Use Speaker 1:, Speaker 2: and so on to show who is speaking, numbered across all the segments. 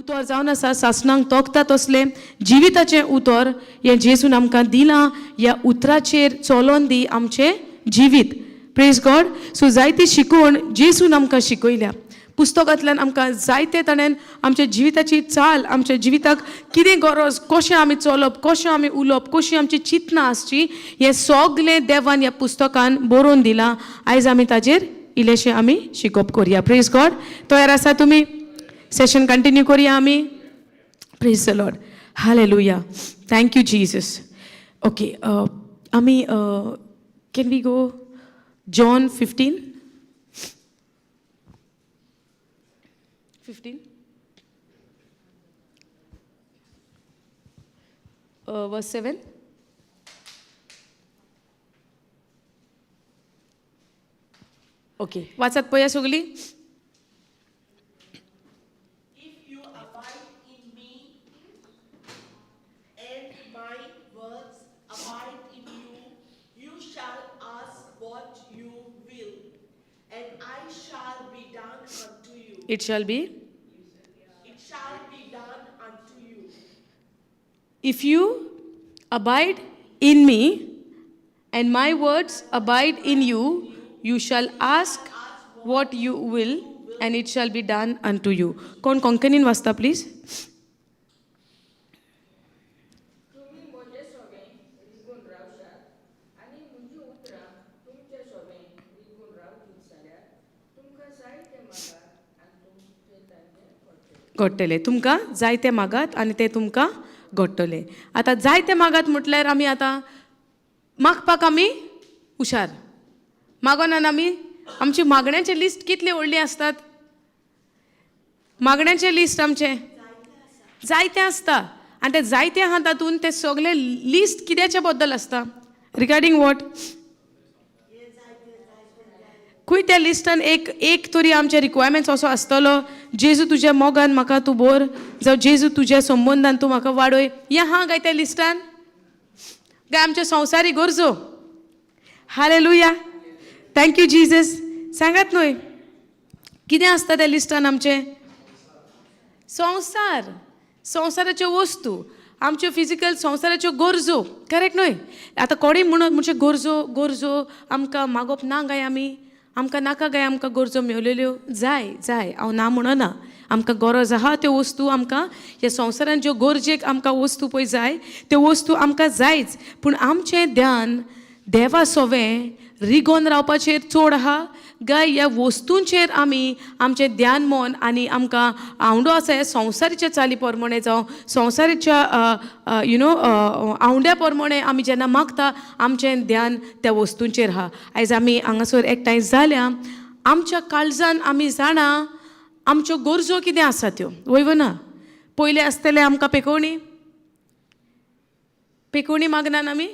Speaker 1: उतर जावन आसा सासणांक तोखता तसलें जिविताचें उतर हें जेजून आमकां दिलां. ह्या उतराचेर चलोन दी आमचें जिवीत. Praise God. सो जायती शिकवण जेजून आमकां शिकयल्या. पुस्तकांतल्यान आमकां जायते तरेन आमच्या जिविताची चाल, आमच्या जिविताक कितें गरज, कशें आमी चलप, कशें आमी उलोवप, कशीं आमची चिंतनां आसची, हें सगलें देवान ह्या पुस्तकान बरोवन दिलां. आयज आमी ताजेर इल्लेशें आमी शिकप करुया. Praise God. तयार आसा तुमी? सेशन कंटिन्यू करुया आमी. Praise the Lord. Hallelujah. Thank you Jesus. Okay, आमी can we go John 15? verse 7. Okay, वाचत पळया सगळी.
Speaker 2: If you abide in me and my words abide in you, you shall ask what you will, and I shall be done unto you.
Speaker 1: It shall be.
Speaker 2: It shall be done unto you.
Speaker 1: If you abide in me and my words abide in you, you shall ask what you will and it shall be done unto you. कोण कोंकणीन वाचता please?
Speaker 3: तुम्ही म्हजे सोबे रिगून रावशात आनी म्हजी उतरां तुमचे सोबे रिगून रावतलीं जाल्यार तुमकां जाय तें मागात आनी तुमचे तांचे
Speaker 1: घडटले. तुमकां जायते मागात आनी ते तुमकां घडटले. आतां जायते मागात म्हटल्यार आमी आतां मागपाक आमी हुशार. मागोनान आमी आमची मागण्यांचे लिस्ट कितले व्हडली आसतात. मागण्यांचे लिस्ट आमचे जायते आसता आनी ते जायते आहा तातूंत ते सगळे लिस्ट कित्याच्या बद्दल आसता? Regarding what? खंय त्या लिस्टान एक तरी आमचे रिक्वायरमेंट्स असो आसतलो. जेजू तुज्या मोगान म्हाका तूं भर, जावं जेजू तुज्या संबंदान तूं म्हाका वाडय. हें आहा काय त्या लिस्टान? काय आमच्यो संवसारी गरजो? हालेलुया. Thank you Jesus. सांगात न्हय कितें आसता त्या लिस्टान आमचें? संवसार, संवसाराच्यो वस्तू, आमच्यो फिजिकल संवसाराच्यो गरजो. करेक्ट न्हय? आतां कोणी म्हणत म्हणजे गरजो आमकां मागप ना काय आमी? आमकां नाका काय आमकां गरजो मेळलेल्यो? जाय हांव ना म्हणना. आमकां गरज आहा त्यो वस्तू आमकां ह्या संवसारान ज्यो गरजेक आमकां वस्तू पळय जाय त्यो वस्तू आमकां जायच. पूण आमचें ध्यान देवा सोवें रिगोन रावपाचेर चड आहा काय ह्या वस्तूंचेर आमी आमचें ध्यान मोन आनी आमकां आवडो आसा ह्या संवसारीच्या चाली प्रमाणे जावं संवसारीच्या आवड्या प्रमाणे आमी जेन्ना मागता आमचें ध्यान त्या वस्तूंचेर आहा. आयज आमी हांगासर एकठांय जाल्या आमच्या काळजान आमी जाणा आमच्यो गरजो कितें आसा त्यो. वयव ना? पयले आसतले आमकां पेकोवणी मागनान आमी.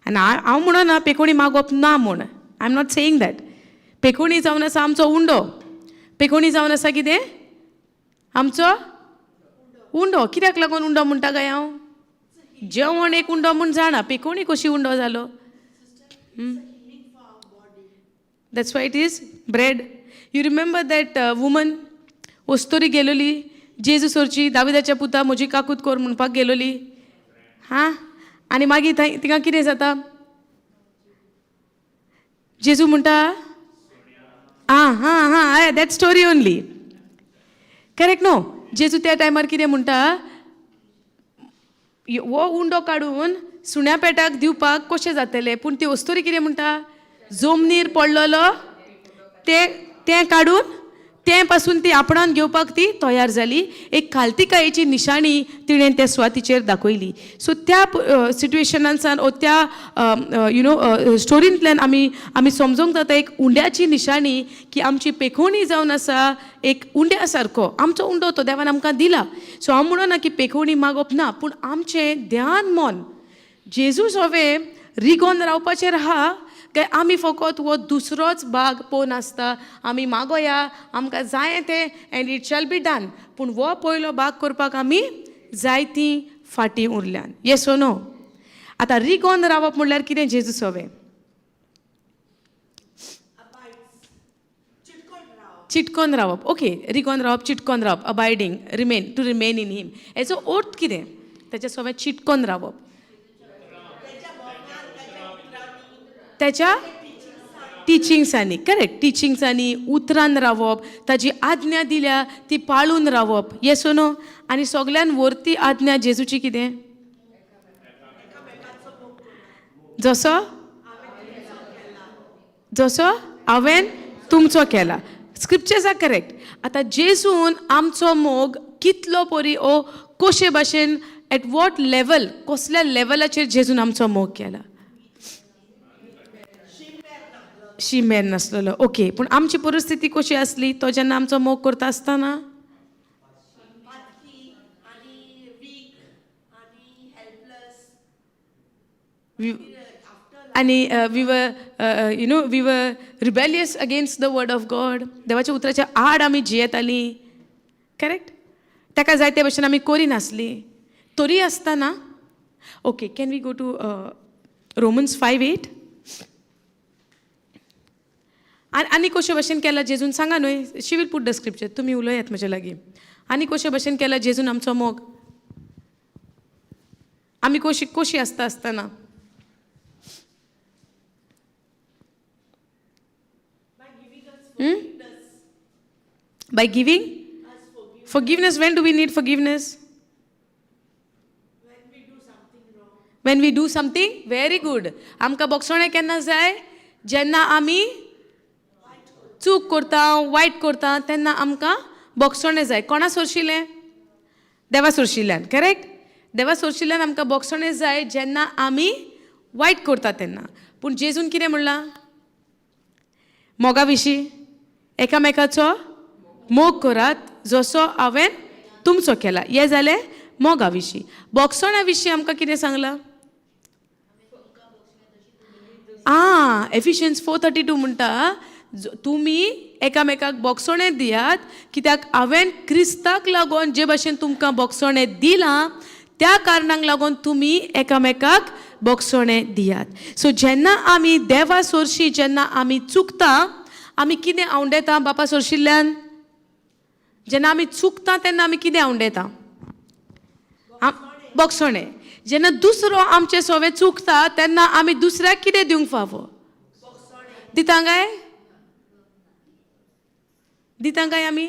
Speaker 1: आनी हांव म्हणना पेकोवणी मागप ना म्हूण. I am not saying that. पेकोवणी जावन आसा आमचो उंडो. पेकोवणी जावन आसा कितें? आमचो उंडो. कित्याक लागून उंडो म्हणटा काय हांव? जेवण एक उंडो म्हूण जाणा. पेकोवणी कशी उंडो जालो? That's why it is bread. You remember that woman वस्तोरी गेलोली जेजू सरची दाविदाच्या पुता म्हजी काकूत कोर म्हणपाक गेलोली. हां, आनी मागीर थिंगा कितें जाता? जेजू म्हणटा हां दॅट स्टोरी ओनली. करेक्ट न्हू? जेजू त्या टायमार कितें म्हणटा? हो उंडो काडून सुण्या पेटाक दिवपाक कशें जातलें? पूण ती वस्तोरी कितें म्हणटा? जमनीर पडलेलो तें काडून ते पासून ती आपणान घेवपाक ती तयार जाली. एक खालतिकायेची निशाणी तिणें त्या सुवातीचेर दाखयली. सो त्या सिट्युएशनांतल्यान ओ त्या स्टोरींतल्यान आमी समजूंक जाता एक उंड्याची निशाणी की आमची पेखोवणी जावन आसा एक उंड्या सारको. आमचो उंडो तो देवान आमकां दिला. सो हांव म्हणना की पेखोवणी मागप ना, पूण आमचें ध्यान मन जेजू सोवे रिगोन रावपाचेर आहा काय आमी फकत हो दुसरोच भाग पळोवन आसता. आमी मागोया आमकां जाय तें end it shall be done. पूण हो पयलो भाग करपाक आमी जायतीं फाटीं उरल्यान. Yes or no? आतां रिगोन रावप म्हणल्यार कितें जेजू सोवे? चिटकोन रावप ओके रिकोन रावप चिटकोन रावप abiding remain to remain in him हेचो अर्थ कितें तेच्या सोबत चिटकोन रावप त्याच्या टिचिंग्सांनी करेक्ट टिचिंग्सांनी उतरान रावप ताजी आज्ञा दिल्या ती पाळून रावप येस नो आनी सगळ्यान व्हरती आज्ञा जेजूची कितें जसो जसो हांवें तुमचो केला स्क्रिप्चर्स आर करेक्ट आतां जेजून आमचो मोग कितलो परी ओ कशे भाशेन एट वॉट लेवल कसल्या लेवलाचेर जेजून आमचो मोग केला शिमेर नासलेलो ओके पूण आमची परिस्थिती कशी आसली तो जेन्ना आमचो मोग करता आसतना आनी we were we were rebellious against the word of God देवाच्या उतराच्या आड आमी जियेतालीं करेक्ट ताका जाय ते भशेन आमी करिनासलीं तरी आसतना okay can we go to Romans 5:8 आनी कशे भशेन केला जेजून सांगा न्हय she will put the scripture तुमी उलयात म्हजे लागीं आनी कशे भशेन केला जेजून आमचो मोग आमी कशी आसता आसतना by giving forgiveness when do we need forgiveness when we do something very good आमकां बोगसोणें केन्ना जाय जेन्ना आमी चूक करता वायट करता तेन्ना आमकां बोगसोणें जाय कोणा सोरशिल्लें देवा सोरशिल्ल्यान करेक्ट देवा सोरशिल्ल्यान आमकां बोगसोणें जाय जेन्ना आमी वायट करता तेन्ना पूण जेजून कितें म्हणलां मोगा विशीं एकामेकाचो मोग करात जसो हांवें तुमचो केला हें जालें मोगा विशीं बोगसोणा विशीं आमकां कितें सांगलां एफिशियन्स 4:32 म्हणटा तुमी एकामेकाक बोगसोणें दियात कित्याक हांवें क्रिस्ताक लागून जे भाशेन तुमकां बोगसोणें दिलां त्या कारणाक लागून तुमी एकामेकाक बोगसोणें दियात सो जेन्ना आमी देवा सोरशी जेन्ना आमी चुकता आमी कितें आवंडेता बापा सोरशिल्ल्यान जेन्ना आमी चुकता तेन्ना आमी कितें आवंडेता बोगसोणें जेन्ना दुसरो आमचे सोवे चुकता तेन्ना आमी दुसऱ्याक कितें दिवंक फावो दिता काय आमी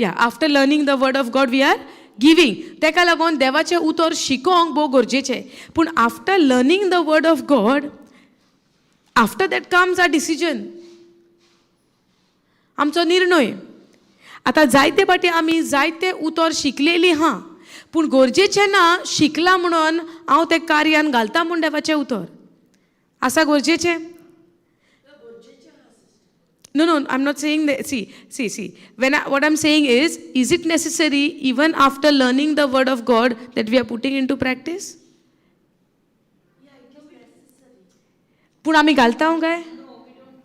Speaker 1: या after learning the word of God we are giving तेका लागून देवाचें उतर शिकोवंक भोव गरजेचें पूण after learning the word of God after that comes a decision आमचो निर्णय आतां जायते फाटी आमी जायते उतर शिकलेलीं हां पूण गरजेचें ना शिकला म्हणून हांव तें कार्यान घालता म्हूण देवाचें उतर आसा गरजेचें No, I'm not saying that. See. What I'm saying is it necessary even after learning the word of God that we are putting into practice?
Speaker 2: Yeah, it is necessary.
Speaker 1: पूण आमी घालता काय?
Speaker 2: No, we don't.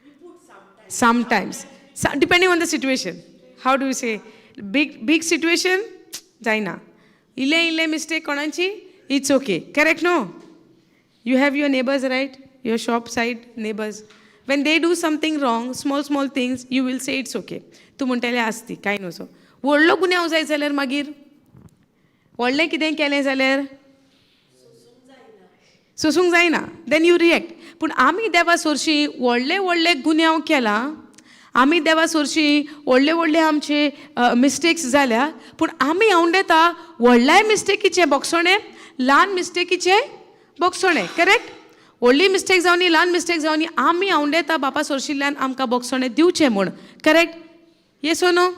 Speaker 2: We put
Speaker 1: Sometimes. Depending on the situation. How do you say? Big situation? जायना. इल्ले mistake कोणाची? It's okay. Correct, no? You have your neighbors, right? Your shop side neighbors. When they do something wrong, small things, you will say it's okay. तूं म्हणटलें आसती कांय नसो व्हडलो गुन्यांव जाय जाल्यार मागीर व्हडलें कितें केलें जाल्यार सोसूंक जायना देन यू रिएक्ट पूण आमी देवा सोरशी व्हडले गुन्यांव केला आमी देवा सोरशी व्हडले आमचे मिस्टेक्स जाल्या पूण आमी आवंडेता व्हडल्याय मिस्टेकीचें बोगसोणें ल्हान मिस्टेकीचें बोगसोणें करेक्ट व्हडली मिस्टेक जावनी ल्हान मिस्टेक जावनी आमी आवंडेता बापा सोरशिल्ल्यान आमकां बोगसोणें दिवचें म्हूण करेक्ट येस ओ नो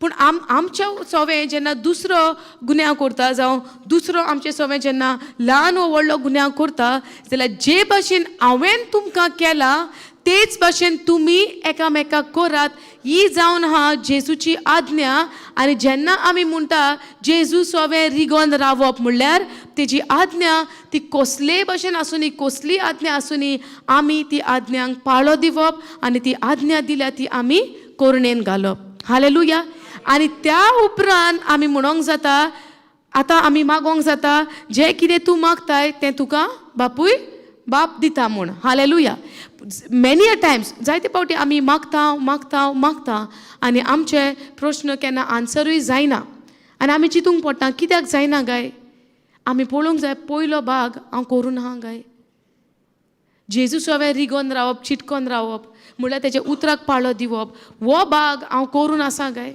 Speaker 1: पूण आमच्या सोवें जेन्ना दुसरो गुन्यांव करता जावं दुसरो आमचें सोवें जेन्ना ल्हान वो व्हडलो गुन्यांव करता जाल्यार जे भाशेन हांवें तुमकां केला तेच भाशेन तुमी एकामेकाक करात ही जावन हा जेजूची आज्ञा आनी जेन्ना आमी म्हणटा जेजू सोवें रिगोन रावप म्हणल्यार तेजी आज्ञा ती कसलेय भाशेन आसूनी कसली आज्ञा आसूनी आमी ती आज्ञांक पाळो दिवप आनी ती आज्ञा दिल्या ती आमी कोरणेन घालप हालेलुया आनी त्या उपरांत आमी म्हणोंक जाता आतां आमी मागोंक जाता जें कितें तूं मागताय तें तुका बापूय बाप दिता म्हूण. हालेलुया. मेनी अ टायम्स जायते फावटी आमी मागता आनी आमचे प्रश्न केन्ना आन्सरूय जायना आनी आमी चिंतूंक पडटा कित्याक जायना गाय. आमी पळोवंक जाय पयलो भाग हांव करून आहा गाय. जेजूस हांवें रिगोन रावप चिटकोन रावप म्हणल्यार तेजे उतराक पाळो दिवप हो भाग हांव करून आसा गाय.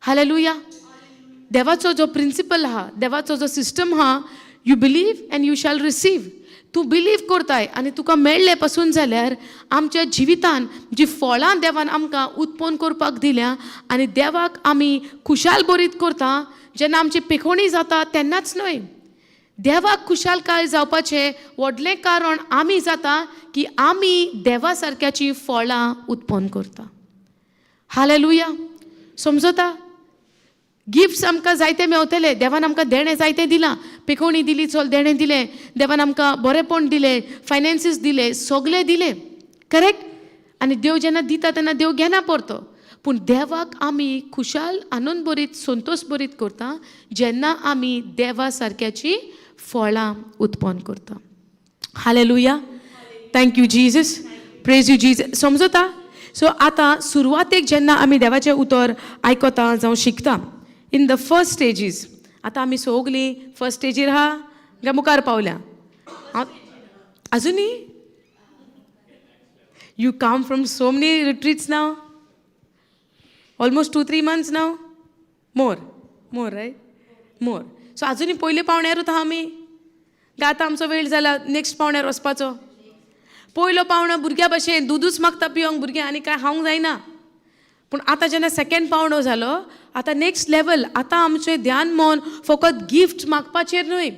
Speaker 1: हालेलुया. देवाचो जो प्रिंसिपल आहा देवाचो जो सिस्टम आहा you believe end you shall receive. तूं बिलीव करताय आनी तुका मेळ्ळें पासून जाल्यार आमच्या जिवितान जी फळां देवान आमकां उत्पन्न करपाक दिल्या आनी देवाक आमी खुशाल बरीत करता जेन्ना आमची पिकोवणी जाता तेन्नाच न्हय. देवाक खुशालकाय जावपाचें व्हडलें कारण आमी जाता की आमी देवा सारक्याची फळां उत्पन्न करता. हालेलुया. समजता. गिफ्ट्स आमकां जायते मेवतले. देवान आमकां देणें जायतें दिलां. पिकोवणी दिली चल देणें दिलें. देवान आमकां बरेंपण दिलें फायनान्सीस दिले सगळें दिलें. करेक्ट. आनी देव जेन्ना दिता तेन्ना देव घेना परतो. पूण देवाक आमी खुशाल आनंद बरीत संतोश बरीत करता जेन्ना आमी देवा सारक्याची फळां उत्पन्न करता. Hallelujah. Thank you Jesus. Praise you Jesus. समजता. सो आतां सुरवातेक जेन्ना आमी देवाचें उतर आयकता जावं शिकता इन द फर्स्ट स्टेजीस. आतां आमी सगळीं फर्स्ट स्टेजीर आहा काय मुखार पावल्या. अजुनी you come from so many retreats नाव. ऑलमोस्ट 2-3 months नाव. More right. मोर. सो अजुनी पयले पावण्यारूच आहा आमी काय आतां आमचो वेळ जाला नेक्स्ट पावण्यार वचपाचो. पयलो पावणो भुरग्या भशेन दूदूच मागता पिवंक भुरग्यां आनी काय खावंक जायना. पूण आतां जेन्ना सेकंड पावणो जालो आतां नेक्स्ट लेवल. आतां आमचें ध्यान मन फकत गिफ्ट मागपाचेर न्हय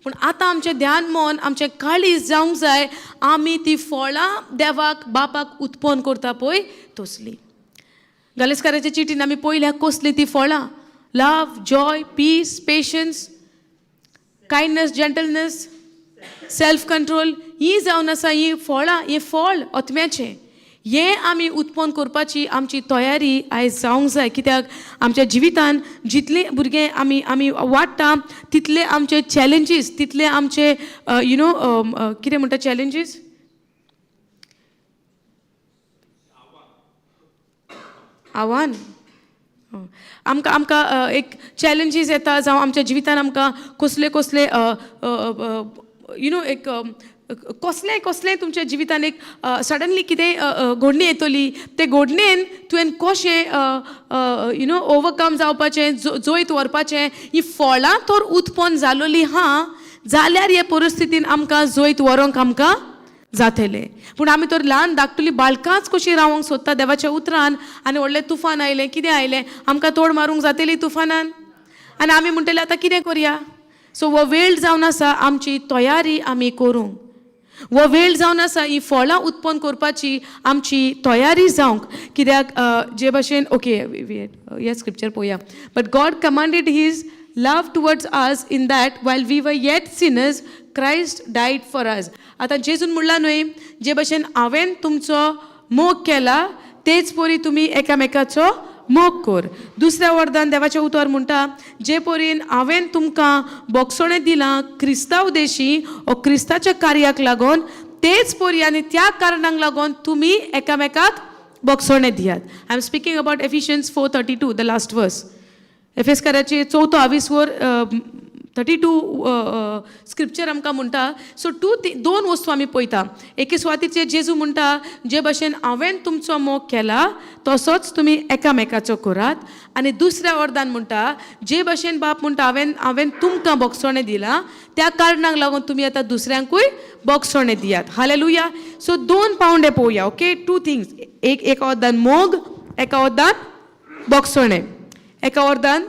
Speaker 1: पूण आतां आमचें ध्यान मन आमचें काळीज जावंक जाय आमी ती फळां देवाक बापाक उत्पन्न करता पळय तसली. गालेस्काराच्या चिटीन आमी पयल्या कसली ती फळां. Love joy peace patience kindness gentleness self control ही जावन आसा ही फळां. हें फळ आत्म्याचें हें आमी उत्पन्न करपाची आमची तयारी आयज जावंक जाय. कित्याक आमच्या जिवितान जितले भुरगे आमी वाडटा तितले आमचे चॅलेंजीस तितले आमचे कितें म्हणटा चॅलेंजीस आव्हान. आमकां एक चॅलेंजीस येता जावं आमच्या जिवितान आमकां कसले एक कसलेंय तुमच्या जिवितान एक सडनली कितें घडणी येतली ते घडणेन तुवें कशें ओवरकम जावपाचें जैत व्हरपाचें ही फळां तर उत्पन्न जालोली हा जाल्यार हे परिस्थितीन आमकां जैत व्हरोंक आमकां जातलें. पूण आमी तर ल्हान धाकटुली बाळकांच कशीं रावंक सोदता देवाच्या उतरान आनी व्हडलें तुफान आयलें कितें आयलें आमकां तोड मारूंक जातली तुफानान आनी आमी म्हणटले आतां कितें करया. सो हो वेळ जावन आसा आमची तयारी आमी करूंक. हो वेळ जावन आसा ही फळां उत्पन्न करपाची आमची तयारी जावंक. कित्याक जे भशेन ओके हे स्क्रिप्चर पळोवया. But God commanded his love towards us in that while we were yet sinners Christ died for us. आतां जेजून म्हणलां न्हय जे भशेन हांवें तुमचो मोग केला तेच परी तुमी एकामेकाचो मोग कर. दुसऱ्या वर्दान देवाचें उतर म्हणटा जे परीन हांवें तुमकां बोगसणें दिलां क्रिस्तांव देशी वा क्रिस्ताच्या कार्याक लागून तेच परी आनी त्या कारणाक लागून तुमी एकामेकाक बोगसणें दियात. I am speaking about Ephesians 4:32 the last verse. एफेसकाराचे 4:32 स्क्रिप्चर आमकां म्हणटा. सो दोन वस्तू आमी पळयता. एके सुवातीचेर जेजू म्हणटा जे भशेन हांवें तुमचो मोग केला तसोच तुमी एकामेकाचो करात. आनी दुसऱ्या वर्दान म्हणटा जे भशेन बाप म्हणटा हांवें तुमकां बोगसणें दिलां त्या कारणाक लागून तुमी आतां दुसऱ्यांकूय बोगसणें दियात. हालेलुया. सो 2 पावंडे पळोवया. Okay 2 things. एका वर्दान मोग एका वर्दान बोगसणें. एका वर्दान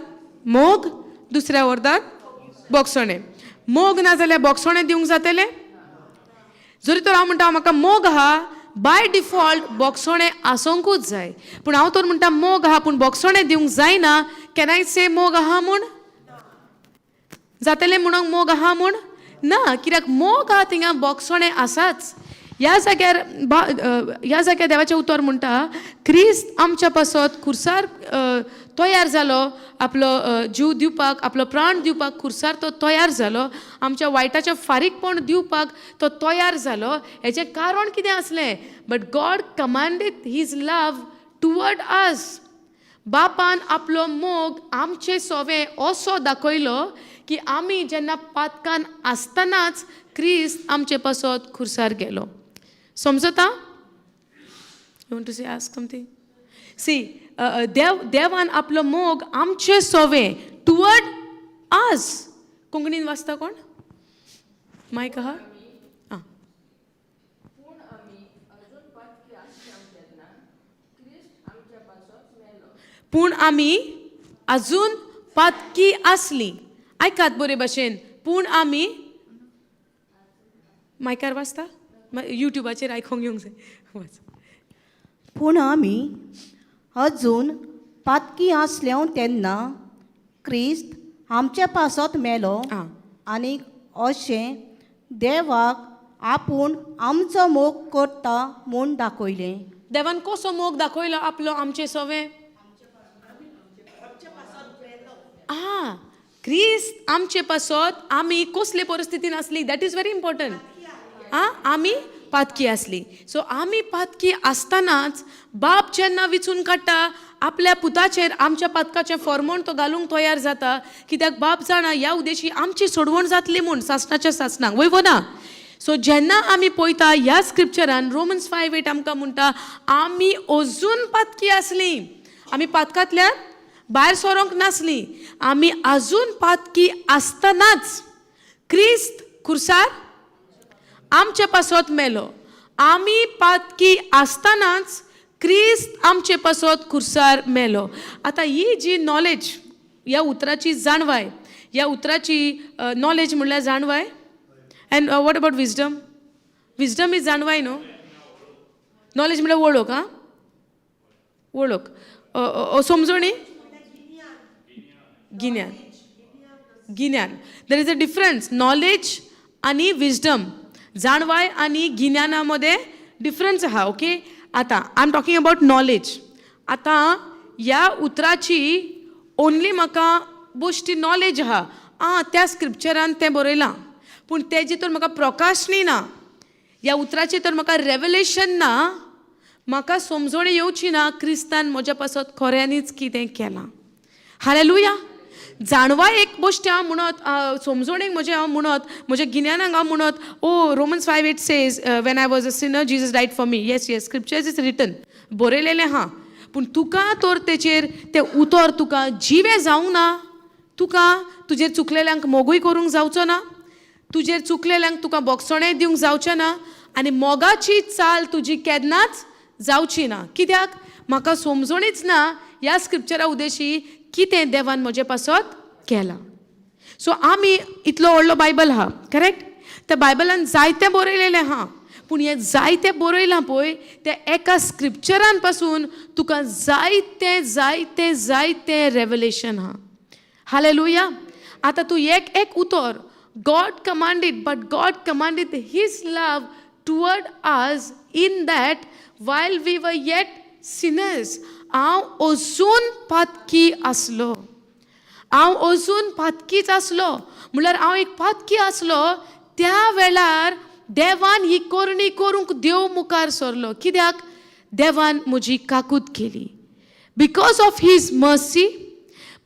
Speaker 1: मोग दुसऱ्या वर्दान बोगसणें. मोग ना जाल्यार बोगसणें दिवंक जातलें. जरी तर हांव म्हणटा म्हाका मोग आहा बाय डिफॉल्ट बोगसणें आसोंकूच जाय. पूण हांव तर म्हणटा मोग आहा पूण बोगसणें दिवंक जायना. कॅन आय से मोग आहा म्हूण जातलें म्हणून मोग आहा म्हूण ना. कित्याक मोग आहा थिंगा बोगसणें आसाच. ह्या जाग्यार देवाचें उतर म्हणटा क्रिस्त आमच्या पासत खुर्सार तयार जालो आपलो जीव दिवपाक आपलो प्राण दिवपाक खुर्सार तो तयार जालो आमच्या वायटाचें फारीकपण दिवपाक तो तयार जालो हेजें कारण कितें आसलें but God commanded his love toward us बापान आपलो मोग आमचे सोवे असो दाखयलो की आमी जेन्ना पातकान आसतनाच क्रिस्त आमचे पासत खुर्सार गेलो समजता You want to say ask something? See, देवान आपलो मोग आमचे सोवे टुवर्ड अस कोंकणीन वाचता कोण मायक आहा आं
Speaker 3: पूण आमी अजून पातकी आसता तेन्ना क्रिस्त आमच्या पासत मेलो
Speaker 1: पूण आमी अजून पातकी आसली आयकात बरे भाशेन पूण आमी मायकार वाचता युट्यूबाचेर आयकोंक येवंक जाय वाच
Speaker 4: पूण आमी अजून पातकी आसल्यो तेन्ना क्रिस्त आमच्या पासत मेलो
Speaker 1: आं
Speaker 4: आनी अशें देवाक आपूण आमचो मोग करता म्हूण दाखयलें
Speaker 1: देवान कसो मोग दाखयलो आपलो आमचे सोवे क्रिस्त आमचे पासत आमी कसले परिस्थितीन आसली दॅट इज व्हेरी इम्पॉर्टंट आमी पातकी आसली सो आमी पातकी आसतनाच बाप जेन्ना विचून काडटा आपल्या पुताचेर आमच्या पातकाचें फॉर्मोण तो घालूंक तयार जाता कित्याक बाप जाणा ह्या उद्देशी आमची सोडवण जातली म्हूण सासणाच्या सासणाक वय ना सो जेन्ना आमी पळयता ह्या स्क्रिप्चरान रोमन्स 5:8 आमकां म्हणटा आमी अजून पातकी आसली आमी पातकांतल्यान भायर सरोंक नासली आमी अजून पातकी आसतनाच क्रिस्त खुर्सार आमचे पासत मेलो आमी पातकी आसतनाच क्रिस्त आमचे पासत खुर्सार मेलो आतां ही जी नॉलेज ह्या उतराची जाणवाय ह्या उतराची नॉलेज म्हणल्यार जाणवाय and what about wisdom wisdom is जाणवाय न्हू नॉलेज म्हणल्यार वळख वळख समजणी गिन्यान there is a difference knowledge आणि विजडम जाणवाय आणि गिन्यानामध्ये डिफरन्स आहा ओके आता I am talking about knowledge आता ह्या उतराची ओन्ली म्हाका गोश्टी नॉलेज आहा त्या स्क्रिप्चरान तें बरयलां पूण तेजी तर म्हाका प्रकाशनी ना ह्या उतराची तर म्हाका रेवलेशन ना म्हाका समजण येवची ना क्रिस्तान म्हज्या पासत खऱ्यांनीच कितें केलां हालेलुया जाणवाय एक गोश्ट हांव म्हणत समजणेक म्हजें हांव म्हणत म्हज्या गिन्यानाक हांव म्हणत Romans 5:8 says when I was a sinner Jesus died for me yes scriptures is written बरयलेलें आहा पूण तुका तर तेचेर तें उतर तुका जिवे जावंक ना तुका तुजेर चुकलेल्यांक मोगूय करूंक जावचो ना तुजेर चुकलेल्यांक तुका बोगसणें दिवंक जावचें ना आनी मोगाची चाल तुजी केन्नाच जावची ना कित्याक म्हाका समजणीच ना ह्या स्क्रिप्चरा उद्देशी कितें देवान म्हजे पासत केलां सो आमी इतलो व्हडलो बायबल आहा करेक्ट त्या बायबलान जायतें बरयलेलें आहा पूण हें जायतें बरयलां पळय तें एका स्क्रिप्चरान पासून तुका जायतें जायतें जायतें रेवलेशन आहा हालेलुया आतां तूं एक उतर God commanded his love toward us in that while we were yet sinners हांव अजून पातकी आसलो हांव अजून पातकीच आसलो म्हणल्यार हांव एक पातकी आसलो त्या वेळार देवान ही करणी करूंक देव मुखार सरलो कित्याक देवान म्हजी काकूत केली because of his mercy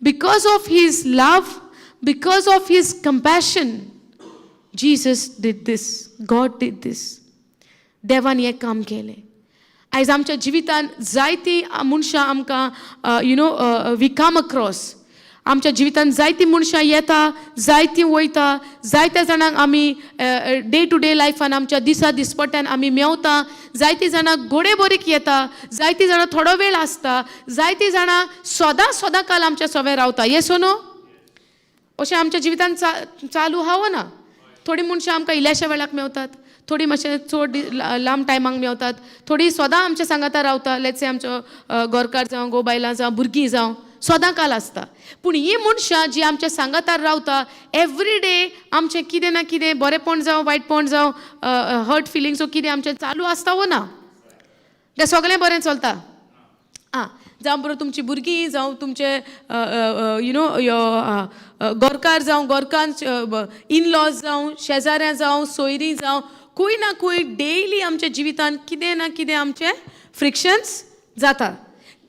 Speaker 1: because of his love because of his compassion Jesus did this God did this देवान हें काम केलें आयज आमच्या जिवितान जायतीं मनशां आमकां वी कम अक्रॉस आमच्या जिवितान जायतीं मनशां येता जायतीं वयता जायत्या जाणांक आमी डे टू डे लायफान आमच्या दिसपट्ट्यान आमी मेवता जायतीं जाणां घोडे बोरीक येता जायतीं जाणां थोडो वेळ आसता जायतीं जाणां सदां काल आमच्या सोबे रावता येसो न्हू अशें आमच्या जिवितान चालू आहा ना थोडीं मनशां आमकां इल्ल्याशा वेळाक मेवतात थोडी मातशें चड लांब टायमाक मेवतात थोडी सदां आमच्या सांगाता रावता लेट्स आमचो गोरकार जावं गो बायलां जावं भुरगीं जावं सदां काल आसता पूण ही मनशां जी आमच्या सांगातार रावता एवरी डे आमचें कितें ना कितें बरेंपण जावं वायटपण जावं हर्ट फिलिंग्स कितें आमचें चालू आसता वो ना तें सगळें बरें चलता आं जावं बरो तुमची भुरगीं जावं तुमचे यु नो गोरकार जावं गोरकान इन-लॉज जावं शेजाऱ्यां जावं सोयरीं जावं खंय ना खंय डेली आमच्या जिवितांत कितें ना कितें आमचे फ्रिक्शन्स जाता.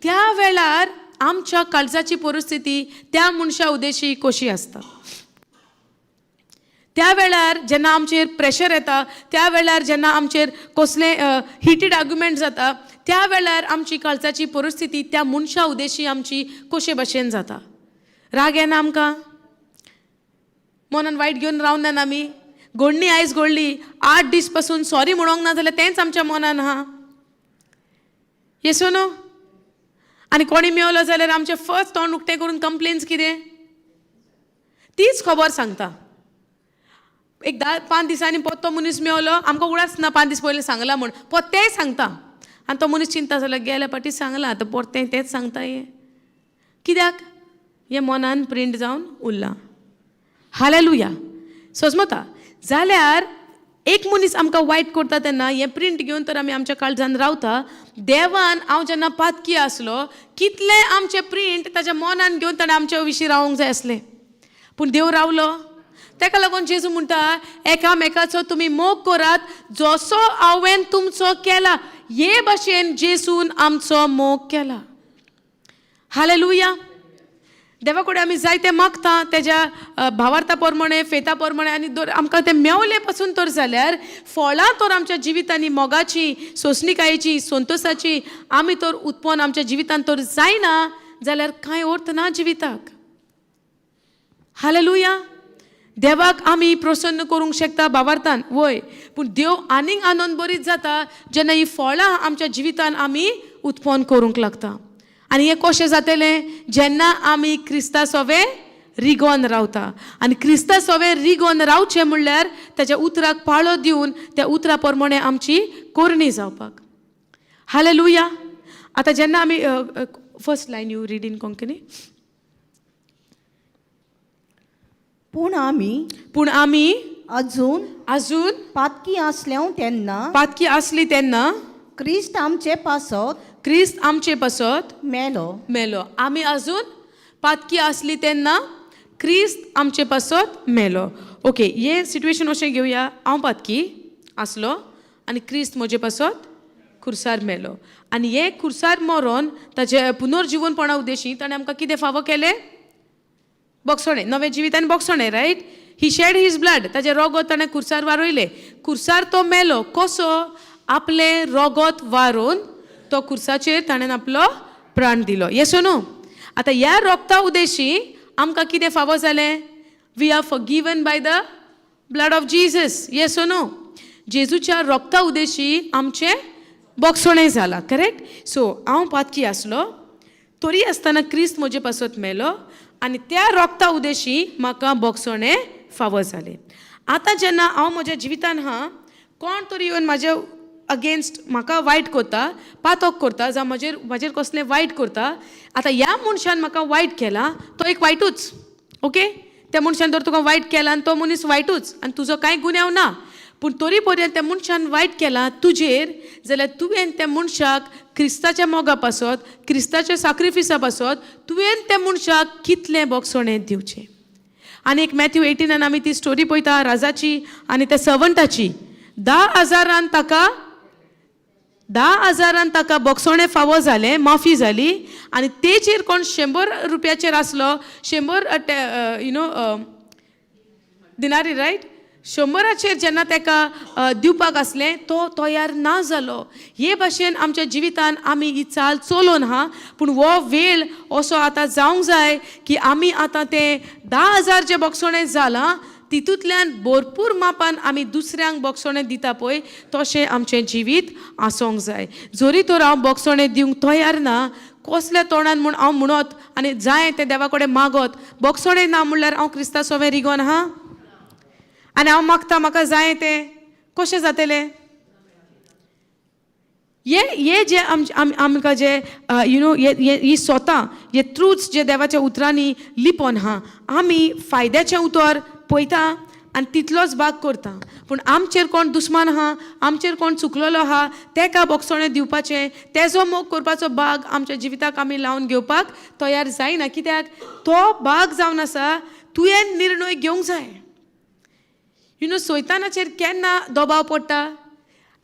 Speaker 1: त्या वेळार आमच्या काळजाची परिस्थिती त्या मनशा उद्देशी कशी आसता. त्या वेळार जेन्ना आमचेर प्रेशर येता, त्या वेळार जेन्ना आमचेर कसले हिटीड आर्ग्युमेंट जाता, त्या वेळार आमची काळजाची परिस्थिती त्या मनशा उद्देशी आमची कशे भाशेन जाता. राग येना आमकां, मनान वायट घेवन रावना आमी. घडणी आयज घडली, 8 दीस पासून सॉरी म्हणोंक ना जाल्यार तेंच आमच्या मनान आहा. येसो न्हू. आनी कोणी मेवलो जाल्यार आमचें फर्स्ट तोंड उक्तें करून कंप्लेन्स कितें, तीच खबर सांगता. एक 5 दिसांनी परत तो मनीस मेवलो, आमकां उडाच ना 5 दीस पयलीं सांगला म्हण, परत तेंय सांगता. आनी तो मनीस चिंता जाल्यार गेल्या फाटी सांगला, आतां परत तेंच सांगता. हे कित्याक? हें मनान प्रिंट जावन उरलां. हालेलुया. समजता. जाल्यार एक मनीस आमकां वायट करता तेन्ना हें प्रिंट घेवन तर आमी आमच्या काळजान रावता. देवान हांव जेन्ना पातकी आसलो, कितले आमचे प्रिंट ताच्या मनान घेवन ताणें आमच्या विशीं रावंक जाय आसलें. पूण देव रावलो. ताका लागून जेजू म्हणटा, एकामेकाचो तुमी मोग करात जसो हांवें तुमचो केला, हे भाशेन जेजून आमचो मोग केला. हालेलुया. देवा कडेन आमी जायते मागता तेज्या भावार्था प्रमाणे, फेथा प्रमाणे, आनी आमकां तें मेवले पासून तर जाल्यार फळां तर आमच्या जिवितांनी मोगाची, सोंसणीकायेची, संतोशाची आमी तर उत्पन्न आमच्या जिवितांत तर जायना जाल्यार कांय अर्थ ना जिविताक. हालेलुया. देवाक आमी प्रसन्न करूंक शकता भावार्थान, वय. पूण देव आनीक आनंद बरीत जाता जेन्ना ही फळां आमच्या जिवितान आमी उत्पन्न करूंक लागता. आनी हें कशें जातलें? जेन्ना आमी क्रिस्ता सोवे रिगोन रावता. आनी क्रिस्ता सोवे रिगोन रावचें म्हणल्यार ताच्या उतराक पाळो दिवन त्या उतरा प्रमाणे आमची करणी जावपाक. हालेलुया. आतां जेन्ना आमी first line you read in Konkani.
Speaker 4: पूण आमी अजून पातकी आसली तेन्ना क्रिस्त आमचे पासत मेलो. आमी अजून पातकी आसली तेन्ना क्रिस्त आमचे पासत मेलो. ओके, हे सिट्युएशन अशें घेवया. हांव पातकी आसलो आनी क्रिस्त म्हजे पासत खुर्सार मेलो. आनी हे खुर्सार मरोन ताचे पुनर्जीवनपणा उद्देशी ताणें आमकां कितें फावो केलें? बोगसोणें, नवें जिवितान बोगसोणें, रायट. ही शेड हीज ब्लड. ताजें रोगत ताणें खुर्सार वारोयलें. खुर्सार तो मेलो कसो? आपलें रोगत वारून तो खुर्साचेर ताणें आपलो प्राण दिलो. येसो न्हू. आतां ह्या रोगता उद्देशी आमकां कितें फावो जालें? We are forgiven by the blood of Jesus. येसो न्हू. जेजूच्या रोगता उद्देशी आमचें बोगसोणें जाला. करेक्ट. सो हांव पातकी आसलो, तरी आसतना क्रिस्त म्हजे पासत मेलो आनी त्या रोगता उद्देशी म्हाका बोगसोणें फावो जालें. आतां जेन्ना हांव म्हज्या जिवितान आहा, कोण तरी येवन म्हाज्या अगेन्स्ट म्हाका वायट करता, पातक करता, जावं म्हाजेर कसलें वायट करता. आतां ह्या मनशान म्हाका वायट केलां, तो एक वायटूच. ओके. त्या मनशान तर तुका वायट केलां आनी तो मनीस वायटूच आनी तुजो कांय गुन्यांव ना. पूण तरी पर्यंत त्या मनशान वायट केलां तुजेर, जाल्यार तुवें त्या मनशाक क्रिस्ताच्या मोगा पासत, क्रिस्ताच्या सॅक्रिफिसा पासत तुवें त्या मनशाक कितलें बोगसोणें दिवचें. आनी एक मॅथ्यू 18 आमी ती स्टोरी पळयता राजाची आनी त्या सर्वंटाची. 10,000 ताका बोगसोणें फावो जालें, माफी जाली. आनी तेचेर कोण 100 रुपयाचेर आसलो, 100 दिनारी, रायट. 100 जेन्ना ताका दिवपाक आसलें, तो तयार ना जालो. हे भाशेन आमच्या जिवितान आमी ही चाल चलोवन आहा. पूण हो वेळ असो आतां जावंक जाय की आमी आतां तें 10,000 जें बोगसोणें जालां तितूंतल्यान भरपूर मापान आमी दुसऱ्यांक बोगसोणें दिता पळय, तशें आमचें जिवीत आसूंक जाय. जरी तर हांव बोगसोणें दिवंक तयार ना, कसल्या तोंडान म्हूण हांव म्हणत आनी जाय तें देवा कडेन मागत, बोगसोणें ना म्हणल्यार हांव क्रिस्ता सोवें रिगोन आहा. आनी हांव मागता म्हाका जाय तें, कशें जातलें? हे जे आमकां जे ही स्वता हे ट्रुथ्स जे देवाच्या उतरांनी लिपोन आहा, आमी फायद्याचें उतर पळयता
Speaker 1: आनी तितलोच भाग करता. पूण आमचेर कोण दुस्मान आहा, आमचेर कोण चुकलेलो आहा, तेका बोगसोणें दिवपाचें, तेजो मोग करपाचो भाग आमच्या जिविताक आमी लावन घेवपाक तयार जायना. कित्याक तो भाग जावन आसा तुवें निर्णय घेवंक जाय. सैतानाचेर केन्ना दबाव पडटा?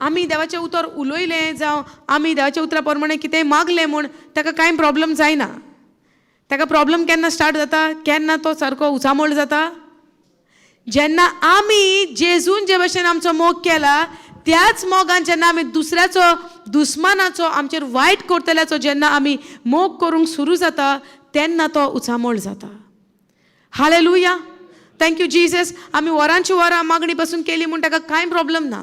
Speaker 1: आमी देवाचें उतर उलयलें जावं आमी देवाच्या उतरा प्रमाणे कितेंय मागलें म्हूण ताका कांय प्रॉब्लम जायना. ताका प्रॉब्लम केन्ना स्टार्ट जाता? केन्ना तो सारको उचामोळ जाता? जेन्ना आमी जेजून जे भशेन आमचो मोग केला त्याच मोगान जेन्ना आमी दुसऱ्याचो दुस्मानाचो आमचेर वायट करतल्याचो जेन्ना आमी मोग करूंक सुरू जाता तेन्ना तो उचामोळ जाता. हालेलुया. Thank you Jesus. आमी वरांची वरां मागणी पासून केली म्हूण ताका कांय प्रॉब्लम ना.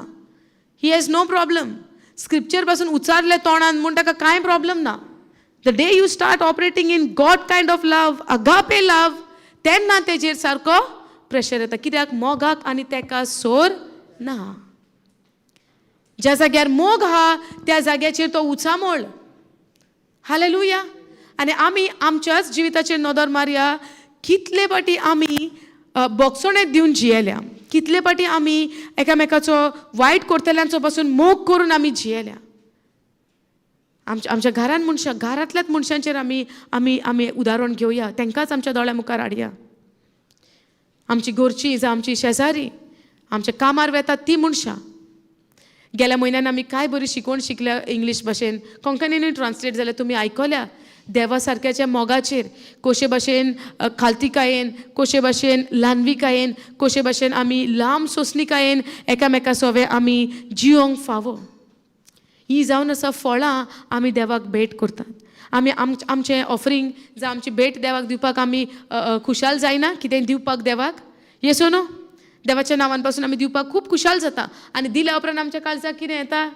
Speaker 1: He has no problem. Scripture पासून उचारले तोंडान म्हूण ताका कांय प्रॉब्लम ना. The day you start operating in God kind of love, agape love, तेन्ना तेजेर सारको प्रेशर येता. कित्याक मोगाक आनी तेका सोर ना. ज्या जाग्यार मोग आहा त्या जाग्याचेर तो उचामोळ. हालेलुया. आनी आमी आमच्याच जिविताचेर नदर मारया. कितले फाटी आमी बोगसोणें दिवन जियेल्या, कितले फाटी आमी एकामेकाचो वायट करतल्यांचो पासून मोग करून आमी जियेल्या. आमच्या घरान मनशां, घरांतल्याच मनशांचेर आमी आमी आमी उदाहरण घेवया, तांकांच आमच्या दोळ्या मुखार हाडया. आमची घरची जावं आमची शेजारी, आमच्या कामार वेतात ती मनशां. गेल्या म्हयन्यान आमी काय बरी शिकवण शिकल्या इंग्लीश भाशेन, कोंकणीनूय ट्रान्सलेट जाल्यार तुमी आयकल्या. देवा सारक्याच्या मोगाचेर कशे भाशेन खालतीकायेन, कशे भाशेन ल्हानविकायेन, कशे भाशेन आमी लांब सोंसणिकायेन एकामेका सोवे आमी जियोंक फावो. ही जावन आसा फळां आमी देवाक भेट करतात. आमी आमचें ऑफरींग जावं आमची भेट देवाक दिवपाक आमी खुशाल जायना कितें दिवपाक देवाक? येसो न्हू? देवाच्या नांवान पासून आमी दिवपाक खूब खुशाल जाता. आनी दिल्या उपरांत आमच्या काळजाक कितें येता?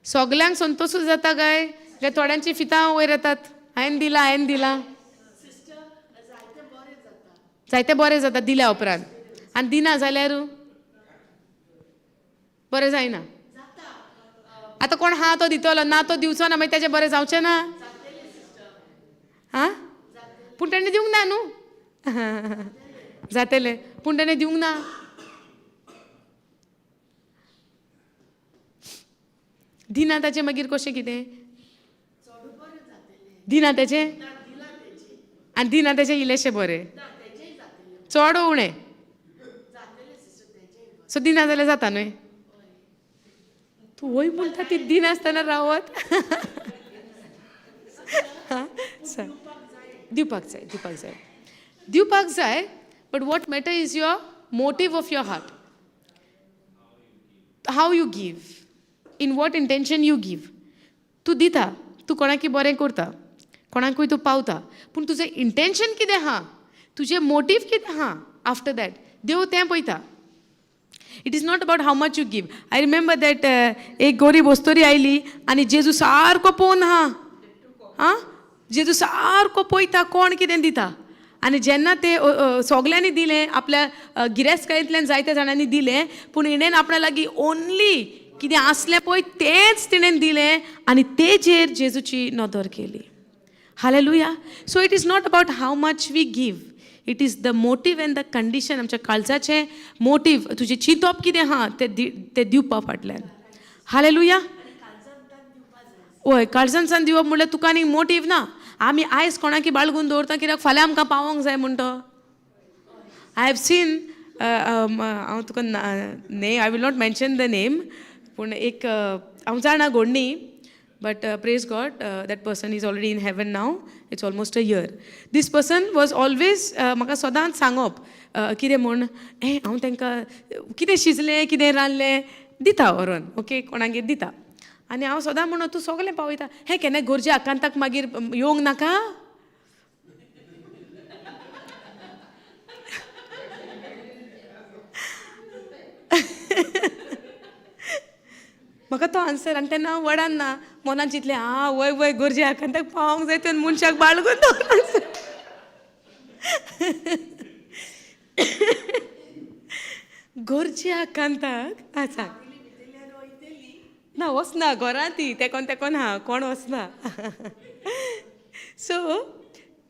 Speaker 1: सगल्यांक संतोशूच जाता काय थोड्यांची फितां वयर येतात, हांवें दिलां. जायते बरें जाता दिल्या उपरांत. आनी दिना जाल्यार बरें जायना. आतां कोण हा तो दितलो, ना तो दिवचो ना, मागीर तेजें बरें जावचें ना. हां, पूण तेणें दिवंक ना न्हू. जातलें पूण तेणें दिवंक ना. दिना ताचें मागीर कशें कितें? दिना तेचें आनी दिना तेचें इल्लेशें बरें, चड उणें. सो दिना जाल्यार जाता न्हय. तूं वय म्हणटा ती दिना आसतना रावत. दिवपाक जाय. But what matter is your motive of your heart. How you give, in what intention you give. तूं दिता, तूं कोणाकी बरें करता, कोणाकूय तूं पावता, पूण तुजें इंटेंशन कितें आहा, तुजें मोटीव कितें आहा आफ्टर दॅट देव तें पळयता. It is not about how much you give. I remember that एक गरीब वस्तोरी आयली आनी जेजू सारको पळोवन आहा. जेजू सारको पळयता कोण कितें दिता. आनी जेन्ना ते सगल्यांनी दिलें, आपल्या गिरेस्तकायेंतल्यान जायत्या जाणांनी दिलें, पूण इणेन आपणा लागीं ओन्ली कितें आसलें पळय तेंच तिणेन दिलें आनी तेजेर जेजूची नदर केली. Hallelujah. So it is not about how much we give, it is the motive and the condition. आमच्या काळजाचें मोटीव, तुजें चिंतप कितें आहा तें दिवपा फाटल्यान. हालेलुया. हय, काळजांतल्यान दिवप म्हणल्यार तुका आनी मोटीव ना. आमी आयज कोणाकी बाळगून दवरता कित्याक फाल्यां आमकां पावोंक जाय म्हणटो. आय हॅव सीन, हांव तुका I will not mention the name, पूण एक हांव जाणा घोडणी, but praise God that person is already in heaven now. It's almost a year. This person was always म्हाका सदांच सांगप कितें म्हूण, हांव तांकां कितें शिजलें कितें रांदलें दिता व्हरोन, ओके, कोणागेर दिता. आनी हांव सदां म्हणून तूं सगलें पावयता. केन्ना गरजे आकांताक मागीर येवंक नाका. म्हाका तो आन्सर. आनी तेन्ना हांव वडान ना, मनान चिंतलें वय वय गरजे आकांताक पावोंक जाय तुवें मनशाक बाळगून दवरपाक. गरजे आकांताक आसा ना, वचना घरां ती तेकोन हा, कोण वचना. सो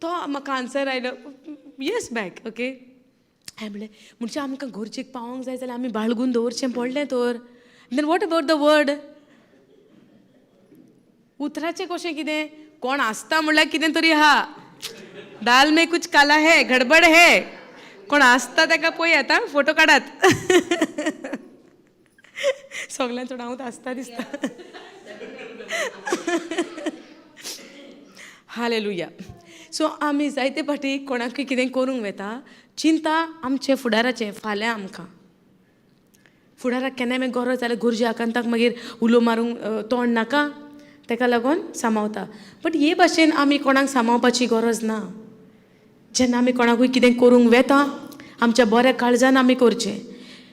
Speaker 1: तो म्हाका आन्सर आयलो येस बॅक ओके. हांवें म्हणलें म्हणजे आमकां घरचेक पावोंक जाय जाल्यार आमी बाळगून दवरचें पडलें तर. Then what about the word. उतराचें कशें कितें. कोण आसता म्हणल्यार कितें तरी आहा. दाल में कुछ काला है गडबड है. कोण आसता ताका पळयात आं फोटो काडात. सगळ्यां चड हांवूच आसता दिसता. हालेलुया. सो आमी जायते फाटी कोणाकूय कितें करूंक वेता चिंता आमचे फुडाराचे फाल्यां आमकां. फुडाराक केन्नाय मागीर गरज जाल्यार गुरजे आकांताक मागीर उलो मारूंक तोंड नाका ताका लागून सांबाळता. बट हे भाशेन आमी कोणाक सांबाळपाची गरज ना. जेन्ना आमी कोणाकूय कितें करूंक वेता आमच्या बऱ्या काळजान आमी करचें.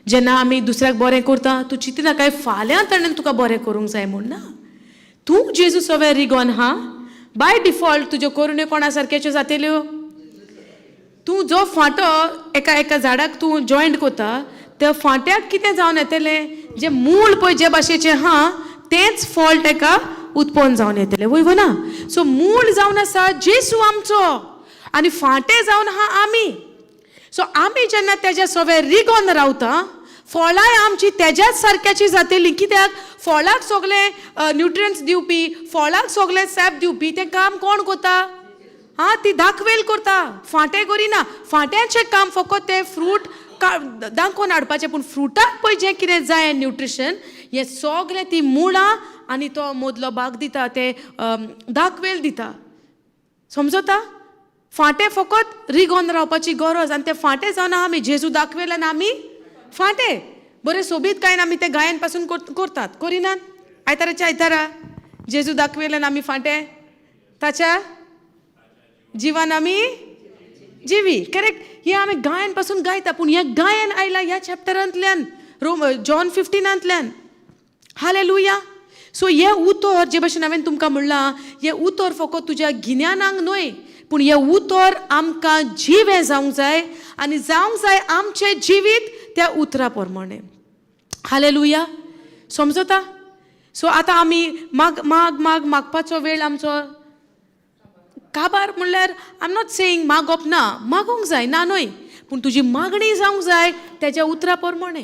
Speaker 1: जेन्ना आमी दुसऱ्याक बरें करता तूं चिंतना काय फाल्यां ताणें तुका बरें करूंक जाय म्हूण ना. तूं जेजू सवें रिगोन हा बाय डिफॉल्ट तुज्यो करुण्यो कोणा सारक्याच्यो जातल्यो. तूं जो फांटो एका झाडाक तूं जॉयंट करता त्या फांट्याक कितें जावन येतलें जें मूळ पळय जे भाशेचें हा तेंच फळ ताका उत्पन्न जावन येतलें वय ना. सो मूळ जावन आसा जेजू आमचो आनी फांटे जावन हा आमी. सो आमी जेन्ना तेज्या सवें रिगोन रावता फळांय आमची तेज्याच सारक्याची जातली. कित्याक फळाक सगळे न्युट्रियंट्स दिवपी फळाक सगळे सॅप दिवपी तें काम कोण करता. ती दाखवेल करता. फांटे करिना. फांट्याचें काम फकत ते फ्रूट दाखोवन हाडपाचें. पूण फ्रुटाक पळय जें कितें जाय न्युट्रिशन हें सगळें ती मुळां आनी तो मदलो भाग दिता ते दाखवेल दिता. समजता. फांटे फकत रिगोन रावपाची गरज आनी ते फांटे जावन आमी जेजू दाखवेल्यान आमी फांटे बरें सोबीत काय आमी ते गायन पासून करतात करिनात. आयताराच्या आयतारा जेजू दाखवेल्यान आमी फांटे ताच्या जिवान आमी जिवी. करेक्ट. हे आमी गायन पासून गायता. पूण हें गायन आयलां ह्या चॅप्टरांतल्यान जॉन 15 हालेलुया. सो हें उतर जे भाशेन हांवें तुमकां म्हणलां हें उतर फकत तुज्या गिन्यानाक न्हय पूण हें उतर आमकां जिवें जावंक जाय आनी जावंक जाय आमचें जिवीत त्या उतरा प्रमाणे. हालेलुया. समजता. सो आतां आमी मागपाचो वेळ आमचो काबार म्हणल्यार आय एम नॉट सेयींग मागप ना. मागोंक जाय ना न्हय पूण तुजी मागणी जावंक जाय तेज्या उतरा प्रमाणे.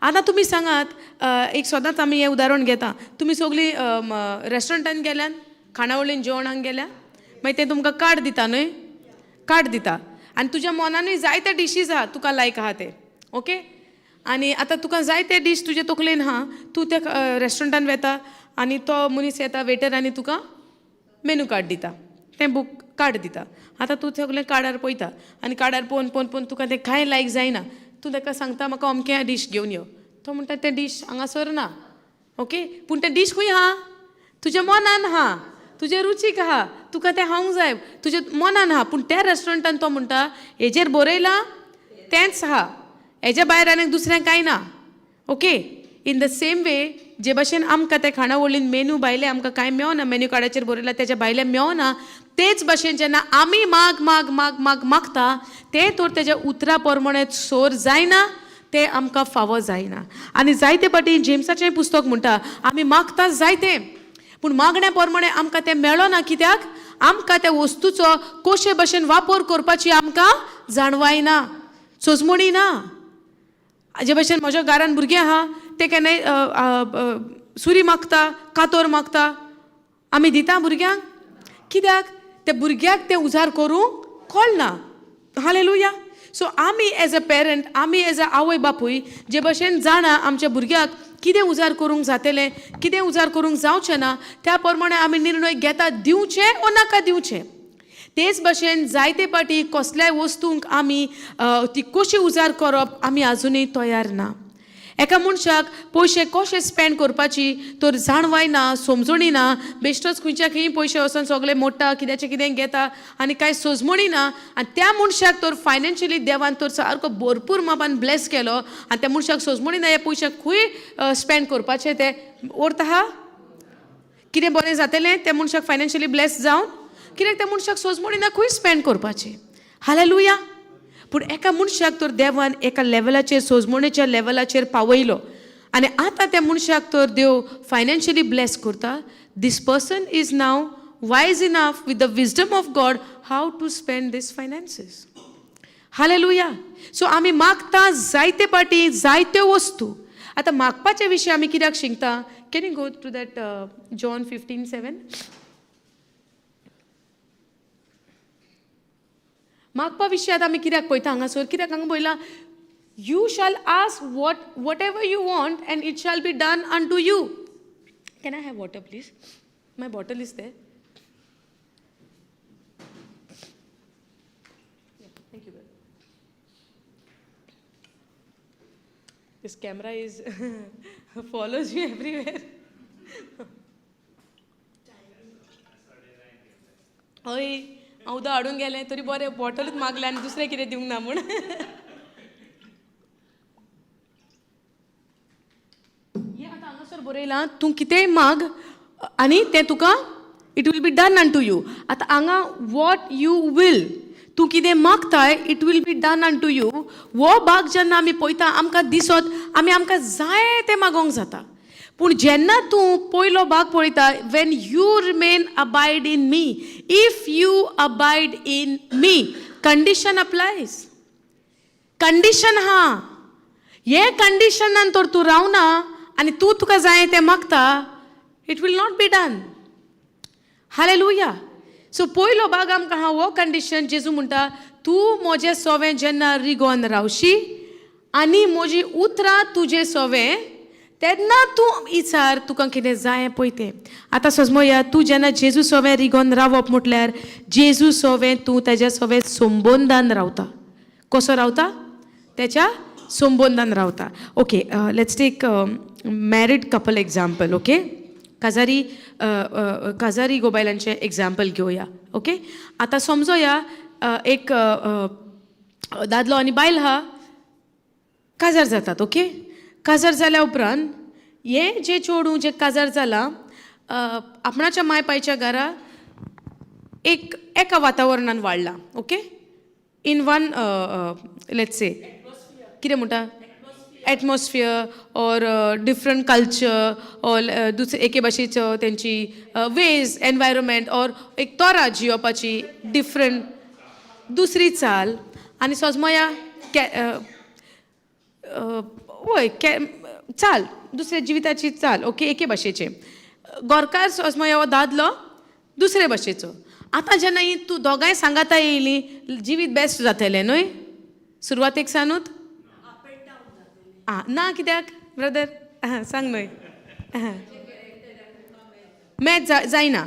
Speaker 1: आतां तुमी सांगात एक सदांच आमी हें उदाहरण घेता. तुमी सगळीं रेस्टॉरंटान गेल्यान खाणावळीन जेवणाक गेल्या मागीर ते तुमकां कार्ड दिता न्हय. कार्ड दिता आनी तुज्या मनानूय जायते डिशीज आहा तुका लायक आहा ते. ओके. आनी आतां तुका जाय ते डीश तुजे तकलेन आहा तूं त्या रेस्टॉरंटान वेता आनी तो मनीस येता वेटर आनी तुका मेनू कार्ड दिता. तें बूक कार्ड दिता. आतां तूं सगळें कार्डार पळयता आनी कार्डार पळोवन तुका तें कांय लायक जायना. तूं ताका सांगता म्हाका अमकें डीश घेवन यो. तो म्हणटा तें डीश हांगासर ना. ओके. पूण तें डीश खंय आहा तुज्या मनान आहा तुजे रुचीक आहा तुका तें खावंक जाय तुज्या मनान आहा. पूण त्या रेस्टॉरंटान तो म्हणटा हेजेर बरयलां तेंच आहा हेज्या भायर आनीक दुसरें कांय ना. Okay. In the same way जे भाशेन आमकां त्या खाणावळीन मेनू भायले आमकां कांय मेळना मेन्यू कार्डाचेर बरयलां तेच्या भायलें मेळना तेच भाशेन जेन्ना आमी मागता तें तर तेज्या उतरा प्रमाणे सोर जायना तें आमकां फावो जायना. आनी जायते फाटी जेम्साचें पुस्तक म्हणटा आमी मागता जायते पूण मागण्या प्रमाणे आमकां तें मेळना. कित्याक आमकां त्या वस्तूचो कशे भाशेन वापर करपाची आमकां जाणवायना सोजमणी ना. जे भाशेन म्हज्या घरान भुरगीं आहा ते केन्नाय सुरी मागता कातोर मागता आमी दिता भुरग्यांक. कित्याक त्या भुरग्याक ते उजार करूंक कळना. हालेलुया. सो आमी एज अ पेरंट आमी एज अ आवय बापूय जे भाशेन जाणा आमच्या भुरग्याक कितें उजार करूंक जातलें कितें उजार करूंक जावचें ना त्या प्रमाणे आमी निर्णय घेता दिवचे ओ नाका दिवचे. तेच भाशेन जायते फाटी कसल्याय वस्तूंक आमी ती कशी उजार करप आमी आजुनूय तयार ना. एका मनशाक पयशे कशे स्पेंड करपाची तर जाणवाय ना समजणी ना. बेश्टोच खंयच्या खंय पयशे वचून सगळे मोडटा कित्याचें कितें घेता आनी कांय सोजमणी ना. आनी त्या मनशाक तर फायनान्शियली देवान तर सारको भरपूर मापान ब्लेस केलो आनी त्या मनशाक सोजमणी ना हे पयशे खंय स्पेंड करपाचे ते अर्थ आहा. कितें बरें जातलें त्या मनशाक फायनान्शियली ब्लेस जावन कित्याक त्या मनशाक सोजमणी ना खंय स्पेंड करपाचें. हालेलुया. पूण एका मनशाक तर देवान एका लेवलाचेर सोजमणेच्या लेवलाचेर पावयलो आनी आतां त्या मनशाक तर देव फायनान्शियली ब्लेस करता. This person is now wise enough with the wisdom of God how to spend these finances. Hallelujah. So आमी मागता जायते पाटी जायत्यो वस्तू. आतां मागपाचे विशीं आमी कित्याक शिकता? Can you go to that John 15:7? मागपा विशीं आतां आमी कित्याक पळयता हांगासर? कित्याक हांगा पळयलां, you shall ask whatever you want and it shall be done unto you. Can I have water please? My bottle is there. Thank you. This camera is follows you everywhere. हय हांव उदक हाडूंक गेलें तरी बरें बॉटलूच मागलें आनी दुसरें कितें दिवंक ना म्हूण. हें आतां हांगासर बरयलां, तूं कितेंय माग आनी तें तुका it will be done unto you. आतां हांगा वॉट यू वील, तूं कितें मागताय it will be done unto you. वो भाग जेन्ना आमी पळयता आमकां दिसत आमकां जाय तें मागोंक जाता. पूण जेन्ना तूं पयलो भाग पळयता, Wien you remain abide in me, if you abide in me, condition applies. Condition हा, हे कंडिशनान तर तूं रावना आनी तूं तुका जाय तें मागता, it will not be done. Hallelujah. सो पयलो भाग आमकां हा हो कंडिशन. जेजू म्हणटा, तूं म्हजें सोवें जेन्ना रिगोन रावशी आनी म्हजी उतरां तुजें सोवें, तेन्ना तूं विचार तुका कितें जाय पळय तें. आतां समजुया तूं जेन्ना जेजू सोवें रिगोन रावप म्हटल्यार जेजू सोवें तूं तेज्या सोवें संबंदान रावता. कसो रावता? तेच्या संबंदान रावता. Okay, let's take married couple example. Okay, काजारी गोबायलांचें एग्जाम्पल घेवया. ओके, आतां समजुया एक दादलो आनी बायल आहा, काजार जातात. ओके, काजार जाल्या उपरांत हे जे चेडूं जे काजार जाला आपणाच्या माय पायच्या घरा एका वातावरणान वाडला. Okay, in one let's say कितें म्हणटा atmosphere or different culture or दुसरे एके भाशेचो तेंची वेज एनवायरमेंट ऑर एक तोरा जियोवपाची डिफरंट दुसरी चाल. आनी सोजमोया वय चाल दुसऱ्या जिविताची चाल. ओके, एके भाशेचे. गोरकार सोजमोया हो दादलो दुसरे भाशेचो. आतां जेन्ना ही तूं दोगांय सांगाता येयलीं, जिवीत बेस्ट जातलें न्हय सुरवातेक सानूच? ना, कित्याक ब्रदर? सांग न्हय. मॅच जायना,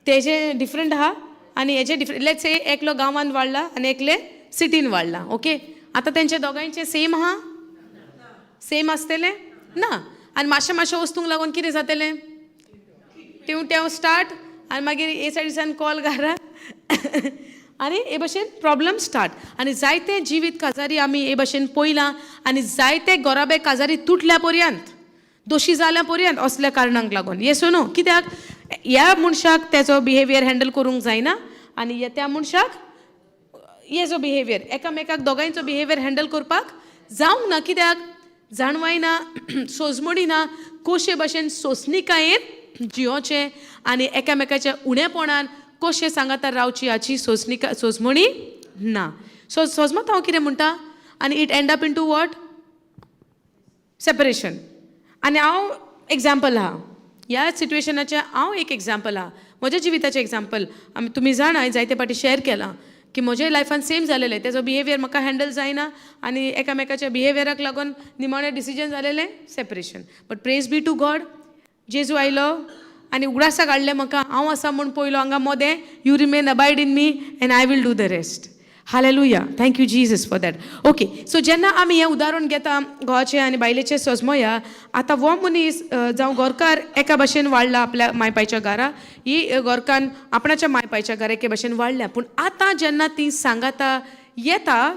Speaker 1: तेजे डिफरंट आहा आनी हेजे डिफरंट. लेट्स से एकलो गांवांत वाडला आनी एकले सिटीन वाडला. ओके, आतां तेंचे दोगांयचें सेम आहा? सेम आसतलें ना. आनी मातशें वस्तूंक लागून कितें जातलें? टेव स्टार्ट आनी मागीर हे सायडीसान कॉल घारा आनी हे भाशेन प्रॉब्लम स्टार्ट. आनी जायते जिवीत काजारी आमी हे भाशेन पयलां आनी जायते गोराबे काजारी तुटल्या पर्यंत, दोशी जाल्या पर्यंत असल्या कारणांक लागून. येसो न्हू? कित्याक ह्या मनशाक तेजो बिहेवियर हँडल करूंक जायना आनी त्या मनशाक हेजो बिहेवियर, एकामेकाक दोगांयचो बिहेवियर हँडल करपाक जावंक ना. कित्याक जाणवायना, सोजमोडिना कशे भाशेन सोंसणिकायेन जियोचें आनी एकामेकाच्या उणेपणान कशें सांगातार रावची हाची सोजमणी ना. सो सोजमत हांव कितें म्हणटा, आनी it end up into what? Separation. आनी हांव एग्जाम्पल आहा ह्या सिट्युएशनाचें. हांव एक एग्जाम्पल आहा, म्हज्या जिविताचें एग्जाम्पल. तुमी जाणा हांवें जायते फाटी शेअर केलां की म्हज्या लायफान सेम जालेलें. तेजो बिहेवियर म्हाका हँडल जायना आनी एकामेकाच्या बिहेवियराक लागून निमाणें डिसिजन जालेलें separation. But praise be to God, जेजू आयलो आनी उगडासाक हाडलें म्हाका. हांव आसा म्हूण पयलो हांगा मोदें, you remain abide in me and I will do the rest. Hallelujah. Thank you Jesus for that. Okay, so जेन्ना आमी हें उदाहरण घेता घोवाचें आनी बायलेचें सोजमोया, आतां हो मनीस जावं गोरकार एका भाशेन वाडला आपल्या मायपायच्या घरा, ही गोरकान आपणाच्या मायपायच्या घरा एके भाशेन वाडल्या. पूण आतां जेन्ना ती सांगाता येता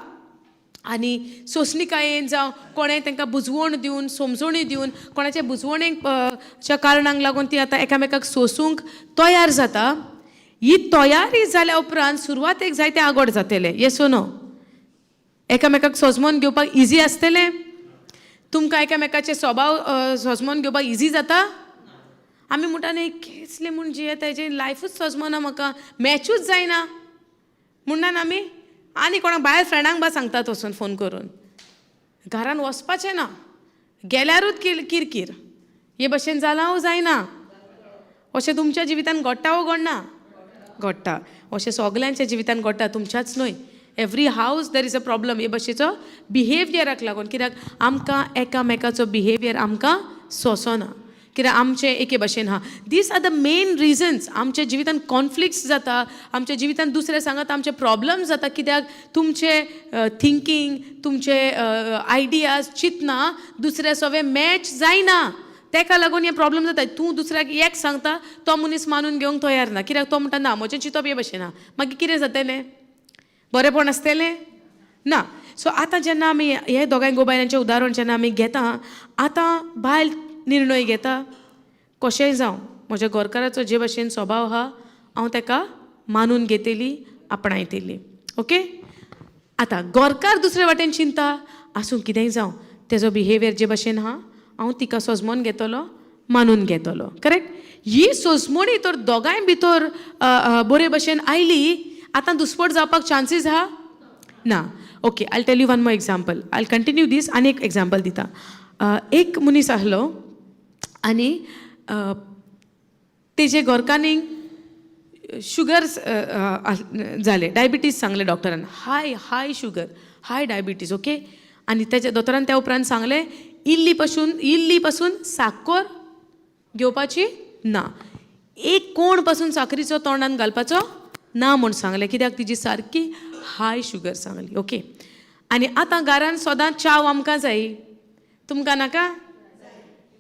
Speaker 1: आनी सोंसणिकायेन जावं कोणें तांकां बुजवण दिवन, समजोणी दिवन, कोणाचे बुजवणेच्या कारणांक लागून ती आतां एकामेकाक सोंसूंक तयार जाता, ही तयारी जाल्या उपरांत सुरवातेक जायते आगोड जातले. येसो नो? एकामेकाक सोजमोन घेवपाक इजी आसतलें? तुमकां एकामेकाचे स्वभाव सोजमोन घेवपाक इजी जाता? आमी म्हणटा न्ही कसलें म्हूण जियेता तेजें लायफूच सजमना म्हाका मॅचूच जायना म्हणून आमी आनी कोणाक भायर फ्रेंडांक बा सांगतात वचून फोन करून घरान वचपाचें ना गेल्यारूच किरकीर हे भशेन जालां वो जायना अशें तुमच्या जिवितान घडटा वो घडना घडटा अशें सगल्यांच्या जिवितान घडटा तुमच्याच न्हय एवरी हावस देर इज अ प्रॉब्लम हे भशेचो बिहेवियराक लागून कित्याक आमकां एकामेकाचो बिहेवियर आमकां सोंसना कित्याक आमचे एके भशेन आहा these are the main reasons आमच्या जिवितान कॉन्फ्लिक्ट्स जाता आमच्या जिवितान दुसरे सांगात आमचे प्रॉब्लम्स जाता कित्याक तुमचे थिंकींग तुमचे आयडियाज चिंतना दुसरे सवे मॅच जायना तेका लागून हे प्रॉब्लम जाता तूं दुसऱ्याक एक सांगता तो मनीस मानून घेवंक तयार ना कित्याक तो म्हणटा ना म्हजें चिंतप हे भशेन आहा मागीर कितें जातलें बरेंपण आसतलें ना सो आतां जेन्ना आमी हे दोगांय गोबायलांचें उदाहरण जेन्ना आमी घेता आतां बायल निर्णय घेता कशेंय जावं म्हज्या गोरकाराचो जे भशेन स्वभाव आहा हांव तेका मानून घेतली आपणायतली ओके आतां गोरकार दुसरे वाटेन चिंता आसूं कितेंय जावं तेजो बिहेवियर जे भशेन आहा हांव तिका सोजमोन घेतलो मानून घेतलो करेक्ट ही सोजमोणी तर दोगांय भितर बरे भशेन आयली आतां दुस्पट जावपाक चान्सीस आहा ना okay I tell you one more example I continue this आनी एक एग्जाम्पल दिता एक मनीस आहलो आनी तेजे घोरकानीक शुगर जाले डायबिटीज सांगले डॉक्टरान हाय शुगर हाय डायबिटीज ओके आनी तेजे दोतोरान त्या उपरांत सांगले इल्ली पासून साखर घेवपाची ना एक कोण पासून साखरीचो तोंडान घालपाचो ना म्हूण सांगलें कित्याक तिजी सारकी हाय शुगर सांगली ओके आनी आतां घरान सदांच च्याव आमकां जाय तुमकां नाका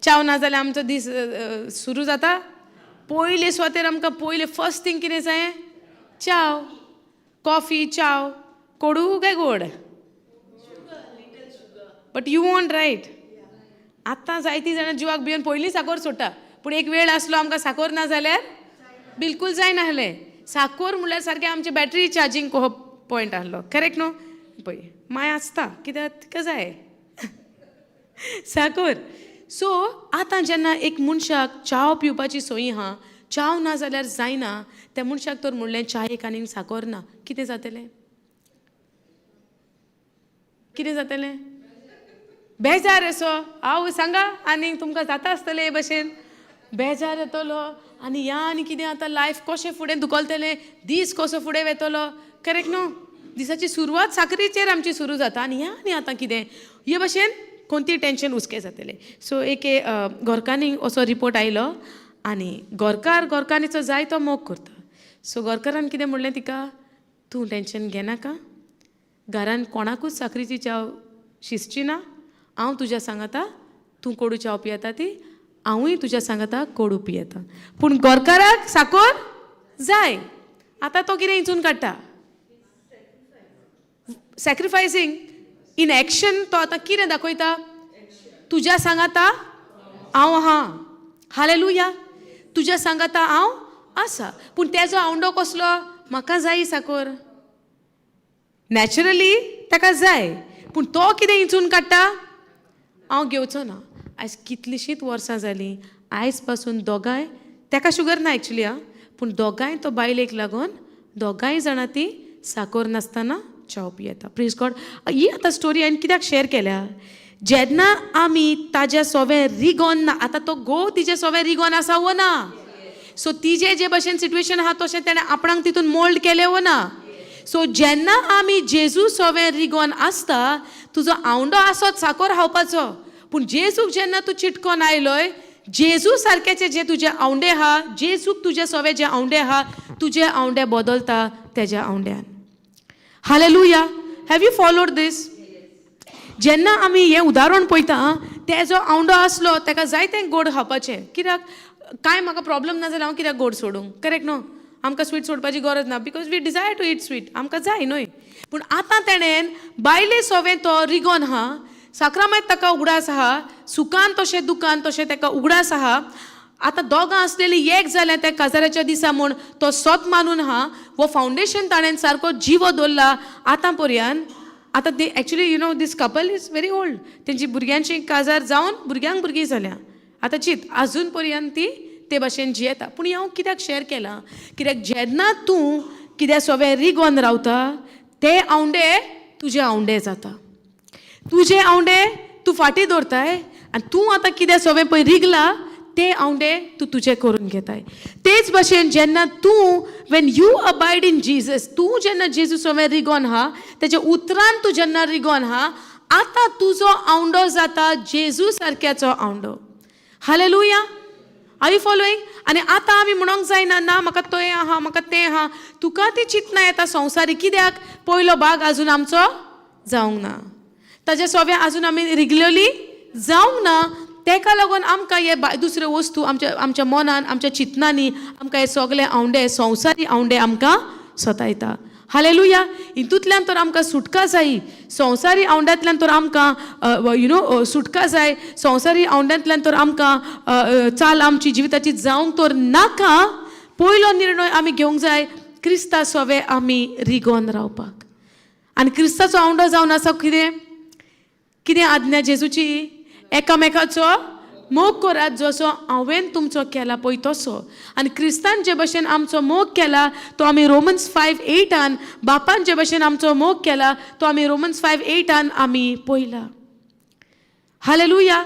Speaker 1: च्याव ना जाल्यार आमचो दीस सुरू जाता पयले स्वातेर आमकां पयले फर्स्ट थिंग कितें जाय च्याव कॉफी च्याव कोडू काय गोड बट यू वॉन्ट रायट आतां जायतीं जाणां जिवाक भिवन पयलीं साखर सोडटा पूण एक वेळ आसलो आमकां साखर ना जाल्यार बिलकूल जायनासलें साखर म्हणल्यार सारकें आमचे बॅटरी चार्जींग कहो पॉयंट आहलो करेक्ट न्हू पळय माय आसता कित्याक तिका जाय साखर सो आतां जेन्ना एक मनशाक च्याव पिवपाची सोय आहा च्याव ना जाल्यार जायना त्या मनशाक तर म्हणलें च्यायेक आनीक साखर ना कितें जातलें कितें जातलें बेजार असो हांव सांगा आनीक तुमकां जाता आसतलें हे भशेन बेजार येतलो आनी ह्या आनी कितें आतां लायफ कशें फुडें धुकलतलें दीस कसो फुडें वेतलो करेक्ट न्हू दिसाची सुरवात साखरेचेर आमची सुरू जाता आनी ह्या आनी आतां कितें हे भशेन कोणतीय टेंशन उस्कें जातलें सो एके घोरकांनी असो रिपोर्ट आयलो आनी घोरकानीचो जाय तो मोग करता सो घोरकारान कितें म्हणलें तिका तूं टेंशन घेनाका घरान कोणाकूच साखरेची च्याव शिजची ना हांव तुज्या सांगाता तूं कोडू च्याव पियेता ती हांवूय तुज्या सांगाता कोडू पियेता पूण घोरकाराक साखर जाय आतां तो कितें हिंचून काडटा सॅक्रिफायसींग इन एक्शन तो आतां कितें दाखयता तुज्या सांगाता हांव आहा हालेलुया तुज्या सांगाता हांव आसा पूण तेजो आवंडो कसलो म्हाका जाय साखर नॅचरली ताका जाय पूण तो कितें हिंचून काडटा हांव घेवचो ना आयज कितलींशींच वर्सां जालीं आयज पासून दोगांय ताका शुगर ना एक्चुली पूण दोगांय तो बायलेक लागून दोगांय जाणां ती साखर नासतना च्याव पियेता प्लीज गॉड ही आतां स्टोरी हांवें कित्याक शेअर केल्या जेन्ना आमी ताज्या सोवे रिगोन ना आतां तो घोव तिजे सोवे रिगोन आसा वो ना सो तिजे जे भशेन सिट्युएशन आहा तशें तेणें आपणाक तितून मोल्ड केलें वो ना सो जेन्ना आमी जेजू सोवे रिगोन आसता तुजो आवंडो आसत साखर खावपाचो पूण जेजूक जेन्ना तूं चिटकोन आयलोय जेजू सारकेचे जे तुजे आवंडे आहा जेजूक तुजे सोवे जे आवंडे आहा तुजे आवंडे बदलता तेज्या आवंड्यान हालेलुया हॅव यू फॉलोड दीस जेन्ना आमी हें उदाहरण पळयता तेजो आवंडो आसलो ताका जाय तें गोड खावपाचें कित्याक कांय म्हाका प्रॉब्लम ना जाल्यार हांव कित्याक गोड सोडूंक करेक्ट न्हू आमकां स्वीट सोडपाची गरज ना because we desire to eat sweet आमकां जाय न्हय पूण आतां तेणेन बायले सोवें तो रिगोन आहा साखरामायत ताका उगडास आहा सुखान तशें दुखान तशें ताका उगडास आहा आतां दोगां आसलेलीं एक जाल्यार त्या काजाराच्या दिसा म्हूण तो सोत मानून आहा वो फावंडेशन ताणें सारको जिवो दवरला आतां पर्यंत आतां ती actually you know this couple is very old तेंची भुरग्यांची काजार जावन भुरग्यांक भुरगीं जाल्या आतां चित आजून पर्यंत ती ते भाशेन जियेता. पूण हांव कित्याक शेअर केलां, कित्याक जेन्ना तूं कितें सगळें रिगोन रावता ते आवंडे तुजे आवंडे जाता. तुजे आवंडे तूं फाटीं दवरताय आनी तूं आतां कितें सगळें पळय रिगला ते आवंडे तूं तुजे करून घेताय. तेच भाशेन जेन्ना तूं Wien you abide in Jesus, तूं जेन्ना जेजू सगळें रिगोन आहा तेच्या उतरान तूं जेन्ना रिगोन आहा, आतां तुजो आवंडो जाता जेजू सारक्याचो आवंडो. हालेलुया. Are you following? आनी आतां आमी म्हणोंक जायना ना म्हाका तें आहा म्हाका तें आहा. तुका ती चिंतना येता संवसारी, कित्याक पयलो भाग आजून आमचो जावंक ना, ताजे सगळें आजून आमी रिगलेली जावंक ना. तेका लागून आमकां हे दुसऱ्यो वस्तू आमच्या मनान आमच्या चिंतनांनी आमकां हे सगळे आवंडे संवसारी आवंडे आमकां सतायता. हालेलुया. हितूंतल्यान तर आमकां सुटका जायी. संवसारी आवंड्यांतल्यान तर आमकां सुटका जाय. संवसारी आवंड्यांतल्यान तर आमकां चाल आमची जिविताची जावंक तर नाका. पयलो निर्णय आमी घेवंक जाय क्रिस्ता सवे आमी रिगोन रावपाक. आनी क्रिस्ताचो आवंडो जावन आसा कितें आज्ञा जेजूची? एकामेकाचो मोग करात जसो हांवें तुमचो केला पळय तसो. आनी क्रिस्तान जे भाशेन आमचो मोग केला तो आमी रोमन्स 5:8 बापान जे भाशेन आमचो मोग केला तो आमी रोमन्स 5:8 आमी पळयला. हालेलुया.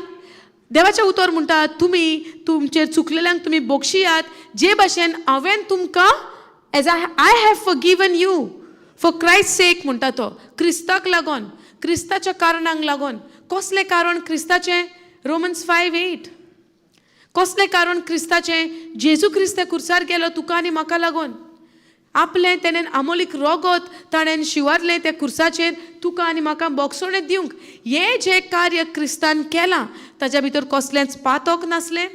Speaker 1: देवाचें उतर म्हणटा तुमी तुमचेर चुकलेल्यांक तुमी बक्षियात जे भाशेन हांवें तुमकां as I have forgiven you for Christ sake म्हणटा तो. क्रिस्ताक लागून, क्रिस्ताच्या कारणांक लागून. कसलें कारण क्रिस्ताचें? रोमन्स 5:8. कसलें कारण क्रिस्ताचें? जेजू क्रिस्त खुर्सार गेलो तुका आनी म्हाका लागून. आपलें तेणेन आमोलीक रोगोत ताणें शिवारलें ते खुर्साचेर तुका आनी म्हाका बोगसोणें दिवंक. हें जें कार्य क्रिस्तान केलां ताच्या भितर कसलेंच पातक नासलें.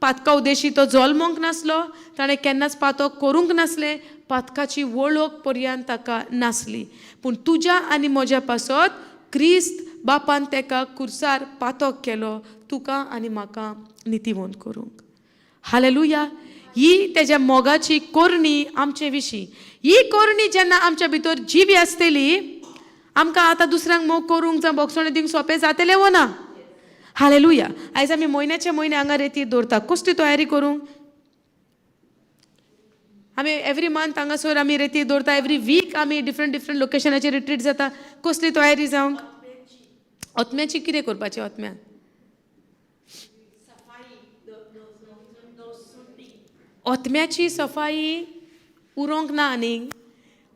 Speaker 1: पातका उद्देशी तो जल्मोंक नासलो. ताणें केन्नाच पातक करूंक नासलें. पातकाची वळख पर्यंत ताका नासली. पूण तुज्या आनी म्हज्या पासत क्रिस्त बापान तेका खुर्सार पातक केलो तुका आनी म्हाका नितीवंत करूंक. हालेलुया. ही तेज्या मोगाची कोरणी आमचे विशीं. ही कोरणी जेन्ना आमच्या भितर जिवी आसतली आमकां आतां दुसऱ्यांक मोग करूंक जावं बोगसोणें दिवंक सोंपें जातलें वो ना? हालेलुया. आयज आमी म्हयन्याचे म्हयने हांगा रेती दवरता. कसली तयारी करूंक? आमी एवरी मंथ हांगासर आमी रेती दवरता. एवरी वीक आमी डिफरंट लोकेशनाचेर रिट्रीट जाता. कसली तयारी जावंक? ओतम्याची कितें करपाचें? ओतम्यान ओतम्याची सफाई उरोंक ना. आनीक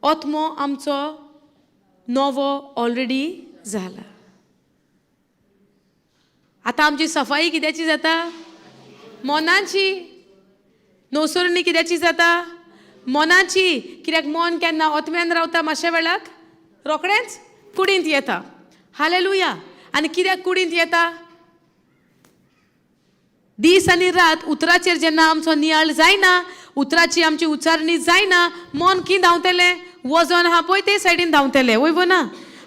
Speaker 1: ओतमो आमचो नवो ऑलरेडी जाला. आतां आमची सफाई कित्याची जाता? मोनाची. नवसरणी कित्याची जाता? मोनाची. कित्याक मन केन्ना ओतम्यान रावता मातशे वेळाक रोकडेंच कुडींत येता. हालेलुया. आनी कित्याक कुडींत येता? दीस आनी रात उतराचेर जेन्ना आमचो नियाळ जायना, उतराची आमची उच्चारणी जायना, मन की धांवतलें? वजन आहा पळय ते सायडीन धांवतलें. वय ना?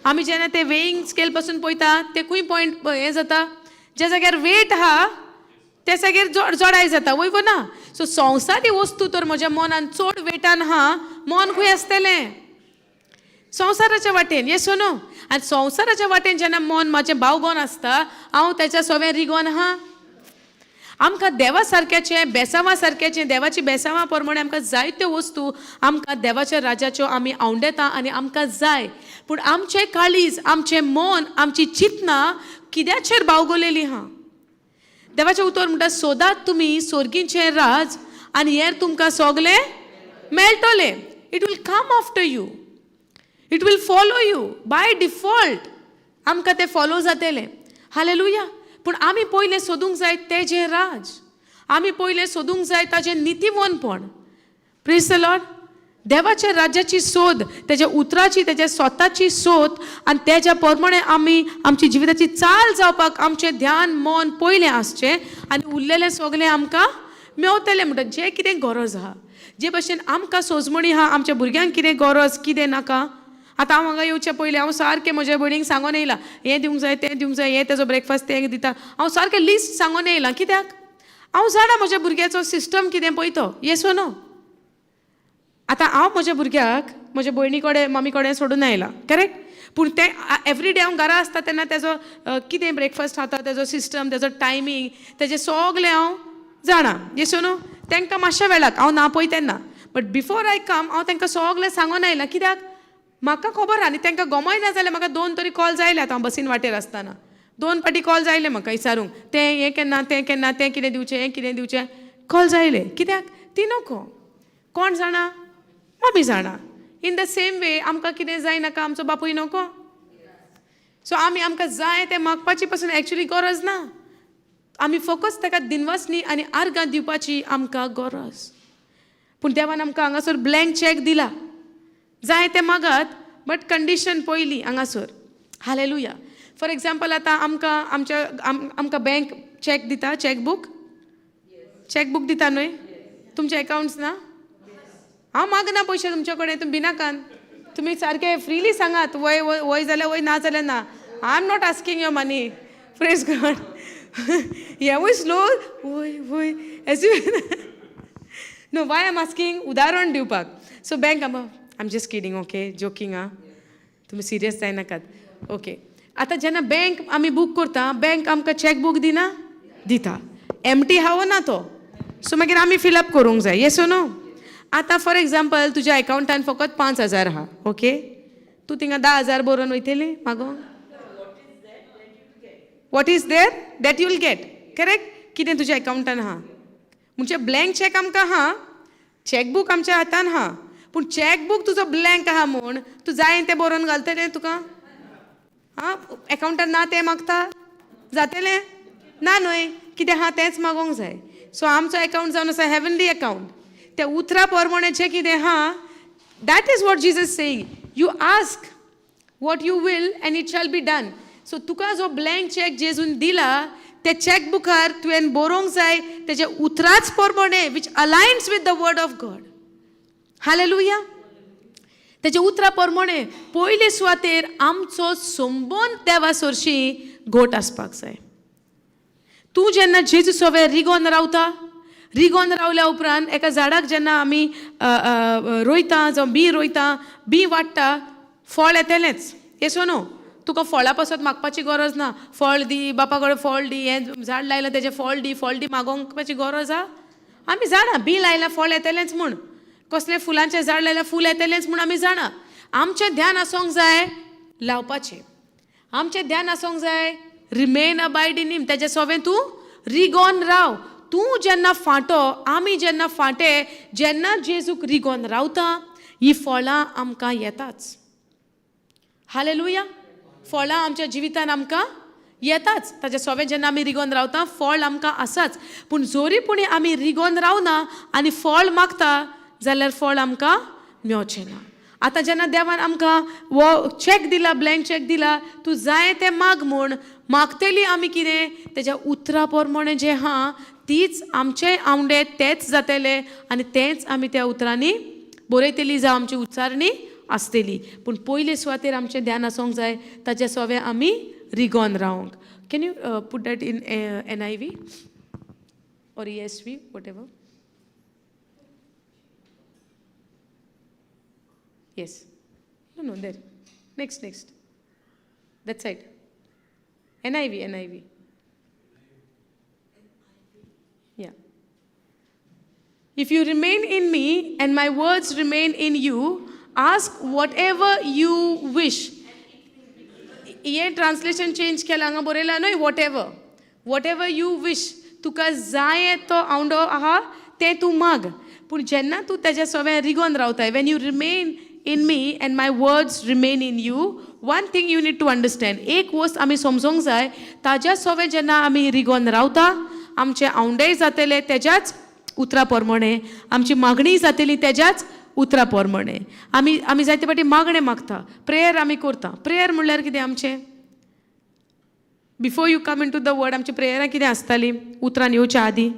Speaker 1: आमी जेन्ना ते वेईंग स्केल पासून पळयता ते खंय पॉयंट हें जाता? ज्या जाग्यार वेट आहा त्या जाग्यार जोडाय जाता. वय ना? सो संवसारी वस्तू तर म्हज्या मनान चड वेटान आहा, मन खंय आसतलें? संवसाराच्या वाटेन. Yes or no? आनी संवसाराच्या वाटेन जेन्ना मन म्हाजें बावगोन आसता हांव तेच्या सगळें रिगोन आहा. आमकां देवा सारक्याचें बेसांवा सारक्याचें देवाची बेसांवा प्रमाणे आमकां जायत्यो वस्तू आमकां देवाच्या राज्याच्यो आमी आवंडेता आनी आमकां जाय. पूण आमचें काळीज, आमचें मन, आमची चिंतना कित्याचेर बावगोलेली आहा? देवाचें उतर म्हणटा सोदात तुमी सोर्गीचें राज आनी हेर तुमकां सगलें मेळटलें. It will come after you. It will follow you by default. आमकां तें फॉलो जातलें. हालेलुया. पूण आमी पयलें सोदूंक जाय तेजें राज. आमी पयलें सोदूंक जाय ताजें नितीवनपण. Praise the Lord. देवाच्या राज्याची सोद, तेज्या उतराची, तेज्या स्वताची सोद आनी तेज्या प्रमाणे आमी आमची जिविताची चाल जावपाक आमचें ध्यान मन पयलें आसचें आनी उरलेलें सगलें आमकां मेवतलें. म्हणटा जें कितें गरज आहा, जे भाशेन आमकां सोजमणी आहा, आमच्या भुरग्यांक कितें गरज कितें नाका. आतां हांव हांगा येवचे पयलीं हांव सारकें म्हज्या भयणीक सांगून येयलां हें दिवंक जाय तें दिवंक जाय, हें तेजो ब्रेकफास्ट तें दिता. हांव सारकें लिस्ट सांगून येयलां. कित्याक? हांव जाणा म्हज्या भुरग्याचो सिस्टम कितें पळय तो. Yes or no? आतां हांव म्हज्या भुरग्याक म्हज्या भयणी कडेन मम्मी कडेन सोडून आयलां. करेक्ट? पूण तें एवरी डे हांव घरा आसता तेन्ना तेजो कितें ब्रेकफास्ट खाता, तेजो सिस्टम, तेजो टायमींग, तेजें सगलें हांव जाणा येसो न्हू तांकां मातशा वेळाक हांव ना पळय तेन्ना बट बिफोर आय कम हांव तांकां सगळें सांगून आयलां कित्याक म्हाका खबर आहा आनी तांकां गमय ना जाल्यार म्हाका 2 तरी कॉल जायल्यात हांव बसीन वाटेर आसतना 2 फाटी कॉल जायले म्हाका विचारूंक तें हें केन्ना तें केन्ना तें कितें दिवचें हें कितें दिवचें कॉल जायले कित्याक ती नको कोण जाणा मम्मी जाणा इन द सेम वे आमकां कितें जाय नाका आमचो बापूय नको सो आमकां जाय तें मागपाची पासून एक्चुली गरज ना आमी फकत ताका दिनवासनी आनी आर्गां दिवपाची आमकां गरज पूण देवान आमकां हांगासर ब्लँक चॅक दिला जाय तें मागात बट कंडिशन पयली हांगासर हालेलुया फॉर एग्जाम्पल आतां आमकां बँक चॅक दिता चॅकबूक दिता न्हय तुमचे अकाउंट्स ना हांव मागना पयशे तुमचे कडेन तुमी भिनाकान तुमी सारके फ्रीली सांगात वय वय जाल्यार वय ना जाल्यार ना I am not asking your money praise God हेवूय स्लो वय वय as you know why am asking उदाहरण दिवपाक so bank I am just kidding okay joking आं तुमी सिरियस जायनाकात ओके आतां जेन्ना बँक आमी बूक करता बँक आमकां चॅकबूक दिता एमटी हावो ना तो सो मागीर आमी फिलअप करूंक जाय येसो नो आतां फॉर एग्जाम्पल तुज्या अकाउंटान फकत 5,000 आहा ओके तूं थिंगा 10,000 बरोवन वयतली मागो what is there that you'll get correct कितें तुज्या अकाउंटान आहा म्हणजे ब्लँक चॅक आमकां आहा चॅकबूक आमच्या हातान आहा पूण चॅकबूक तुजो ब्लँक आहा म्हूण तूं जाय तें बरोवन घालतलें तुका आं अकाउंटान ना तें मागता जातलें ना न्हय कितें आहा तेंच मागोंक जाय सो आमचो अकाउंट जावन आसा हेवनली अकाउंट त्या उतरा प्रमाणे जें कितें आहा that is what Jesus saying you ask what you will and it shall be done so तुका जो ब्लँक चॅक जेजून दिला ते चॅकबुकार तुवें बरोवंक जाय तेजे उतराच प्रमाणे which alliance with the word of God hallelujah तेजे उतरा प्रमाणे पयले सुवातेर आमचो संबंद देवा सरशी घोट आसपाक जाय तूं जेन्ना जेजू सोवे रिगोन रावल्या उपरांत एका झाडाक जेन्ना आमी रोयता जावं बी रोयता बी वाडटा फळ येतलेंच येसो न्हू तुका फळा पासत मागपाची गरज ना फळ दी बापा कडेन फळ दी हें झाड लायलां तेजें फळ दी मागोवपाची गरज आहा आमी जाणा बी लायलां फळ येतलेंच म्हूण कसलें फुलांचें झाड लायल्यार फूल येतलेंच म्हूण आमी जाणा आमचें ध्यान आसूंक जाय लावपाचें आमचें ध्यान आसूंक जाय रिमेन अबायड इन हिम तेजें सोवें तूं रिगोन राव तूं जेन्ना फांटो आमी जेन्ना फांटे जेन्ना जेजूक रिगोन रावता ही फळां आमकां येताच हालेलुया फळां आमच्या जिवितान आमकां येताच ताजें सोवें जेन्ना आमी रिगोन रावता फळ आमकां आसाच पूण जोरीपणी आमी रिगोन रावना आनी फळ मागता जाल्यार फळ आमकां मेळचें ना आतां जेन्ना देवान आमकां वो चॅक दिला ब्लँक चॅक दिला तूं जाय तें माग म्हूण मागतली आमी कितें तेज्या उतरा प्रमाणे जें आहा तीच आमचे आवडे तेच जातले आनी तेंच आमी त्या उतरांनी बरयतली जावं आमची उच्चारणी आसतली पूण पयले सुवातेर आमचें ध्यान आसूंक जाय ताचे सोवें आमी रिगोन रावंक can you put that in NIV or ESV whatever yes no there next that side NIV yeah if you remain in me and my words remain in you ask whatever you wish ये translation change केला हांगा बरयलां न्हय whatever you wish तुका जाय तो आवडो आहा तें तूं माग पूण जेन्ना तूं तेज्या सोवें रिगोन रावता when you remain in me and my words remain in you one thing you need to understand एक वस्त आमी समजूंक जाय ताज्या सोवें जेन्ना आमी रिगोन रावता आमचे आवडेय जातले तेज्याच उतरा प्रमाणे आमची मागणी जातली तेज्याच उतरा प्रमाणे आमी जायते फाटी मागणें मागता प्रेयर आमी करता प्रेयर म्हणल्यार कितें आमचें before you come into the world आमची प्रेयरां कितें आसतालीं उतरान येवच्या आदीं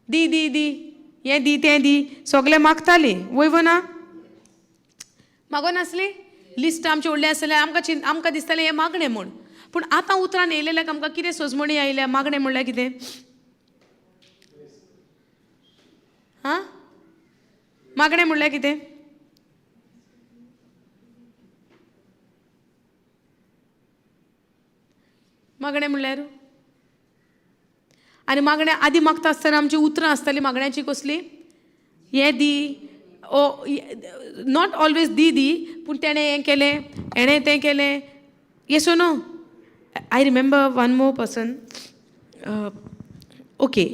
Speaker 1: दी हें दी तें दी सगळें मागतालीं वयव ना मागो नासली लिस्ट आमची व्हडली आसल्यार आमकां दिसतालें हें मागणें म्हूण पूण आतां उतरान येयलेल्याक आमकां कितें सोजमणी आयल्या मागणें म्हणल्यार कितें हां मागणें म्हणल्यार कितें मागणें म्हणल्यार आनी मागण्या आदी मागता आसतना आमची उतरां आसतालीं मागण्याची कसली हें दी ओ नॉट ऑलवेज दी पूण तेणें हें केलें हेणें तें केलें yes or no I remember one more person okay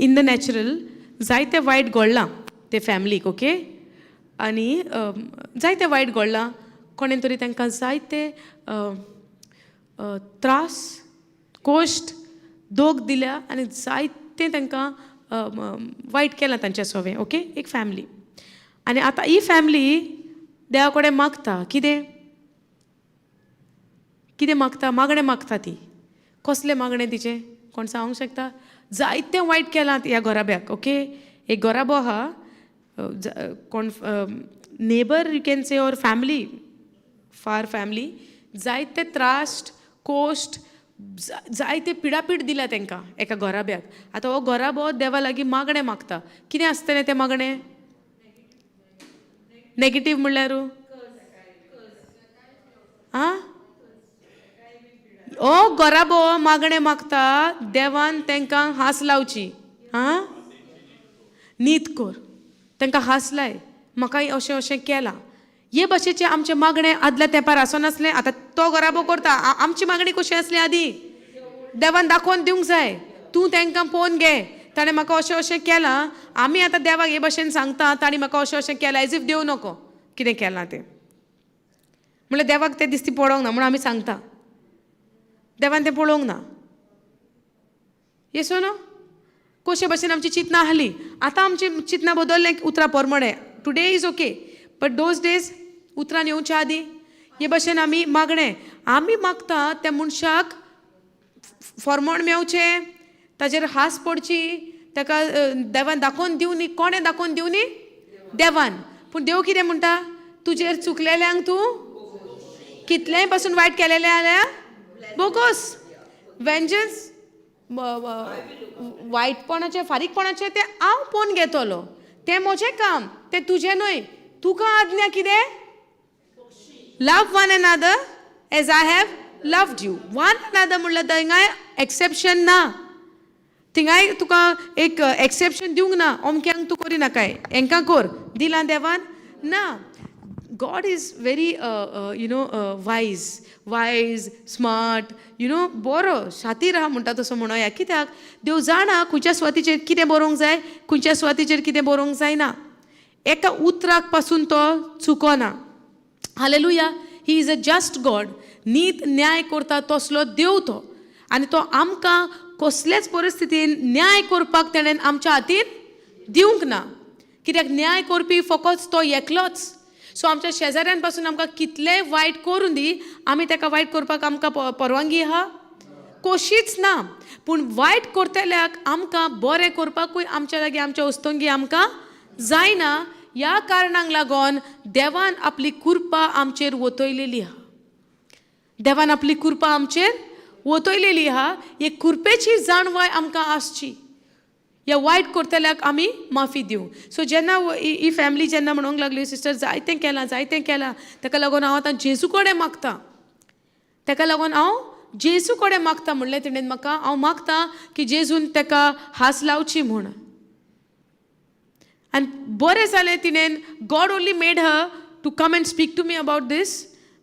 Speaker 1: in the natural जायते वायट घडलां ते फॅमिलीक ओके आनी जायते वायट घडलां कोणें तरी तांकां जायते त्रास कोश्ट दोग दिल्या आनी जायते तांकां वायट केलां तांच्या सोवें ओके एक फॅमिली आनी आतां ही फॅमिली देवा कडेन मागता कितें कितें मागता मागणें मागता ती कसलें मागणें तिचें कोण सांगूंक शकता जायतें वायट केलां ह्या घोराब्याक ओके एक घोराबो आहा कोण neighbour you can say or family फार फॅमिली जायते त्रास कोश्ट जायते पिडापीड दिल्या तांकां एका घोराब्याक आतां हो घोराबो देवा लागीं मागणें मागता कितें आसतलें तें मागणें नेगेटीव म्हणल्यार आं हो घोराबो मागणें मागता देवान तांकां हांस लावची आं नीत कोर तांकां हांस लाय म्हाका अशें अशें केलां हे भाशेचे आमचे मागणें आदल्या तेंपार आसनासलें आतां तो घोराबो करता आमची मागणी कशी आसली आदी देवान दाखोवन दिवंक जाय तूं तांकां पळोवन घे ताणें म्हाका अशें अशें केलां आमी आतां देवाक हे भाशेन सांगता ताणी म्हाका अशें अशें केलां एज इफ देव नको कितें केलां तें म्हणल्यार देवाक तें दिसती पडोंक ना म्हणून आमी सांगता देवान तें पळोवंक ना येसो न्हू कशे भाशेन आमची चिंतनां आहलीं आतां आमची चिंतनां बदललें उतरां पोरमोणें today is okay but those days उतरान येवच्या आदीं हे भाशेन आमी मागणें आमी मागता त्या मनशाक फॉर्मोण मेवचें ताजेर हांस पडची ताका देवान दाखोवन दिवनी कोणें दाखोवन दिवनी देवान पूण देव कितें म्हणटा तुजेर चुकलेल्यांक तूं कितलेंय पासून वायट केलेलें जाल्यार बोगोस वेंजन्स वायटपणाचें फारीकपणाचें तें हांव पळोवन घेतलो तें म्हजें काम तें तुजें न्हय तुका आज्ञा कितें love one another as I have loved you one another म्हणल्यार थिंगाय एक्सेप्शन ना थिंगाय तुका एक एक्सेप्शन दिवंक ना अमक्यांक तूं करिनाकाय हेंकां कर दिलां देवान ना God is very, wise, smart, बरो शातीर आहा म्हणटा तसो म्हणोया कित्याक देव जाणा खंयच्या स्वातीचेर कितें बरोवंक जाय खंयच्या स्वातीचेर कितें बरोवंक जायना एका उतराक पासून तो चुकोना hallelujah he is a just God नीत न्याय करता तसलो देव तो आनी तो आमकां कसलेच परिस्थितीन न्याय करपाक तेणेन आमच्या हातीन दिवंक ना कित्याक न्याय करपी फकत तो एकलोच सो आमच्या शेजाऱ्यां पासून आमकां कितलेंय वायट करून दी आमी ताका वायट करपाक आमकां परवानगी आहा कशीच ना पूण वायट करतल्याक आमकां बरें करपाकूय आमच्या लागीं आमच्या उस्तोंगी आमकां जायना ह्या कारणाक लागून देवान आपली कृपा आमचेर वतयलेली आहा देवान आपली कृपा आमचेर वतयलेली आहा हे कृपेची जाणवाय आमकां आसची ह्या वायट करतल्याक आमी माफी दिवं सो जेन्ना ही फॅमिली जेन्ना म्हणूंक लागली सिस्टर जायतें केलां ताका लागून हांव आतां जेजू कडेन मागतां ताका लागून हांव जेजू कडेन मागतां म्हणलें तेणेन म्हाका हांव मागतां की जेजून ताका हांस लावची म्हूण आनी बरें जालें तिणेन God only made her to come and speak to me about this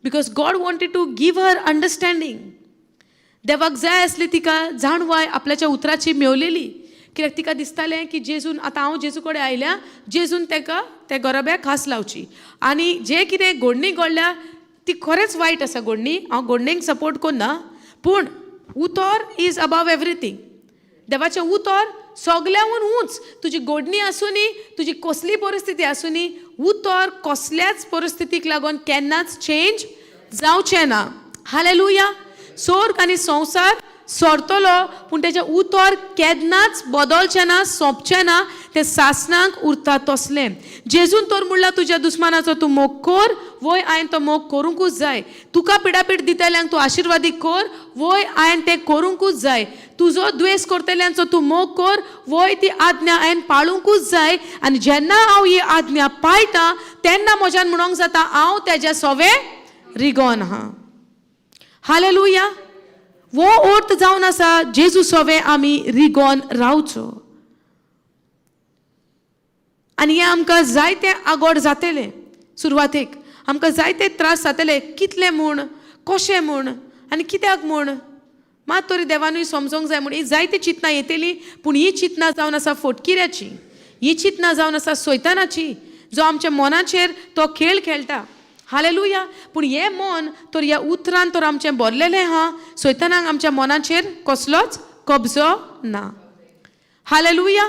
Speaker 1: because God wanted to give her understanding देवाक जाय आसली तिका जाणवाय आपल्याच्या उतराची मेवलेली कित्याक तिका दिसतालें की जेजून आतां हांव जेजू कडेन आयल्या जेजून ताका त्या गरोब्याक हांस लावची आनी जें कितें घडणी घडल्या ती खरेंच वायट आसा घडणी हांव घडणेक सपोर्ट करना पूण उतर इज अबाव एवरीथींग देवाचें उतर सगल्याहून उंच तुजी घडणी आसूनी तुजी कसली परिस्थिती आसूनी उतर कसल्याच परिस्थितीक लागून केन्नाच चेंज जावचें ना हालेलुया स्वर्ग आनी संवसार सोरतलो पूण तेजें उतर केन्नाच बदलचें ना सोंपचें ना तें सासणाक उरता तसलें जेजून तर म्हणल्यार तुज्या दुस्मानाचो तूं मोग कर वय हांवें तो मोग करूंकूच जाय तुका पिडापीड दितल्यांक तूं आशिर्वादी कर वय हांवें तें करूंकूच जाय तुजो द्वेस करतल्यांचो तूं मोग कर वय ती आज्ञा हांवें पाळूंकूच जाय आनी जेन्ना हांव ही आज्ञा पाळटां तेन्ना म्हज्यान म्हणोंक जाता हांव तेज्या सोवे रिगोन आहा हालेलुया वो अर्थ जावन आसा जेजू सोवे आमी रिगोन रावचो. आनी हे आमकां जायते आगोड जातले. सुरवातेक आमकां जायते त्रास जातले, कितले म्हूण, कशें म्हूण आनी कित्याक म्हूण. मात तरी देवानूय समजोंक जाय म्हूण ही जायती चिंतनां येतली, पूण ही चिंतनां जावन आसा फोटकिऱ्याची, ही चिंतनां जावन आसा सैतानाची, जो आमच्या मनाचेर तो खेळ खेळटा. हालेलुया. पूण हे मन तर ह्या उतरान तर आमचें भरलेलें आहा. सैतानाक आमच्या मनाचेर कसलोच कब्जो ना. हालेलुया.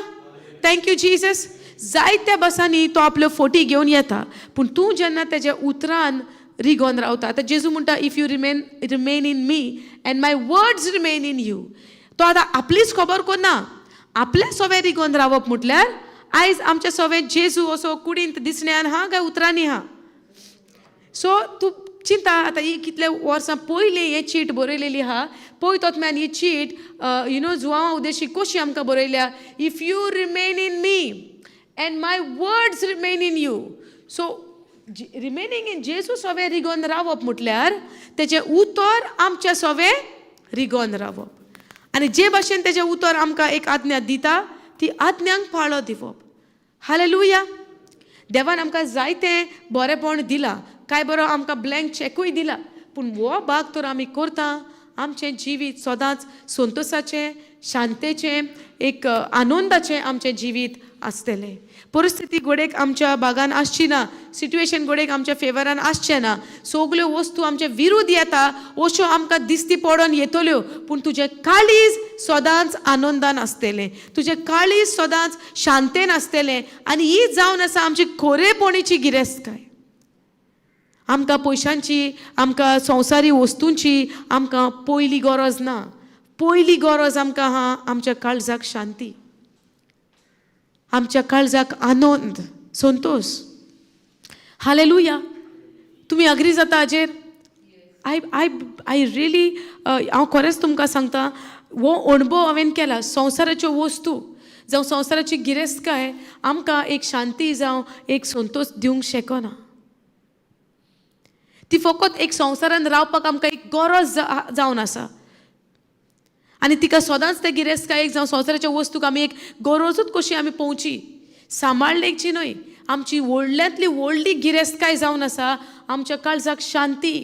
Speaker 1: Thank you Jesus. जायत्या बसांनी तो आपल्यो फोटी घेवन येता, पूण तूं जेन्ना तेज्या उतरान रिगोन रावता. आतां जेजू म्हणटा if you remain in me end my words remain in you. तो आतां आपलीच खबर करना, आपल्या सोवे रिगोन रावप म्हटल्यार आयज आमच्या सोवे जेजू असो कुडींत दिसण्यान हा काय उतरांनी हा. सो तूं चिंता आतां ही कितले वर्सां पयलीं हे चीट बरयलेली आहा. पळय तोतम्यान ही चीट जुवांवा उदेशी कशी आमकां बरयल्या. If you remain in me end my words remain in you. So remaining in जेजू सोवे रिगोन रावप म्हटल्यार तेजें उतर आमच्या सोवे रिगोन रावप. आनी जे भाशेन तेजें उतर आमकां एक आज्ञा दिता ती आज्ञांक पाळो दिवप. हालेलुया. देवान आमकां जायतें बरेंपण दिलां, काय बरो आमकां ब्लँक चॅकूय दिला, पूण हो भाग तर आमी करता आमचें जिवीत सदांच संतोशाचें, शांतेचें, एक आनंदाचें आमचें जिवीत आसतलें. परिस्थिती घोडेक आमच्या भागान आसची ना, सिट्युएशन घोडेक आमच्या फेवरान आसचें ना. सगल्यो वस्तू आमचे विरुद्ध येता अश्यो आमकां दिसती पडोन येतल्यो, पूण तुजें काळीज सदांच आनंदान आसतलें, तुजें काळीज सदांच शांतेन आसतलें. आनी ही जावन आसा आमची खरेपणीची गिरेस्तकाय. आमकां पयशांची, आमकां संवसारी वस्तूंची आमकां पयली गरज ना. पयली गरज आमकां आहा आमच्या काळजाक शांती, आमच्या काळजाक आनंद, संतोष. हालेलुया. तुमी अग्री जाता हाजेर? आय रियली हांव खरेंच तुमकां सांगता, हो अणभव हांवें केला. संवसाराच्यो वस्तू जावं संवसाराची गिरेस्तकाय आमकां एक शांती जावं एक संतोष दिवंक शकना. ती फकत एक संवसारान रावपाक आमकां एक गरज जावन आसा. आनी तिका सदांच ते गिरेस्तकायेक जावं संवसाराच्या वस्तूक आमी एक गरजूच कशी आमी पळोवची, सांबाळलेची न्हय. आमची व्हडल्यांतली व्हडली गिरेस्तकाय जावन आसा आमच्या काळजाक शांती.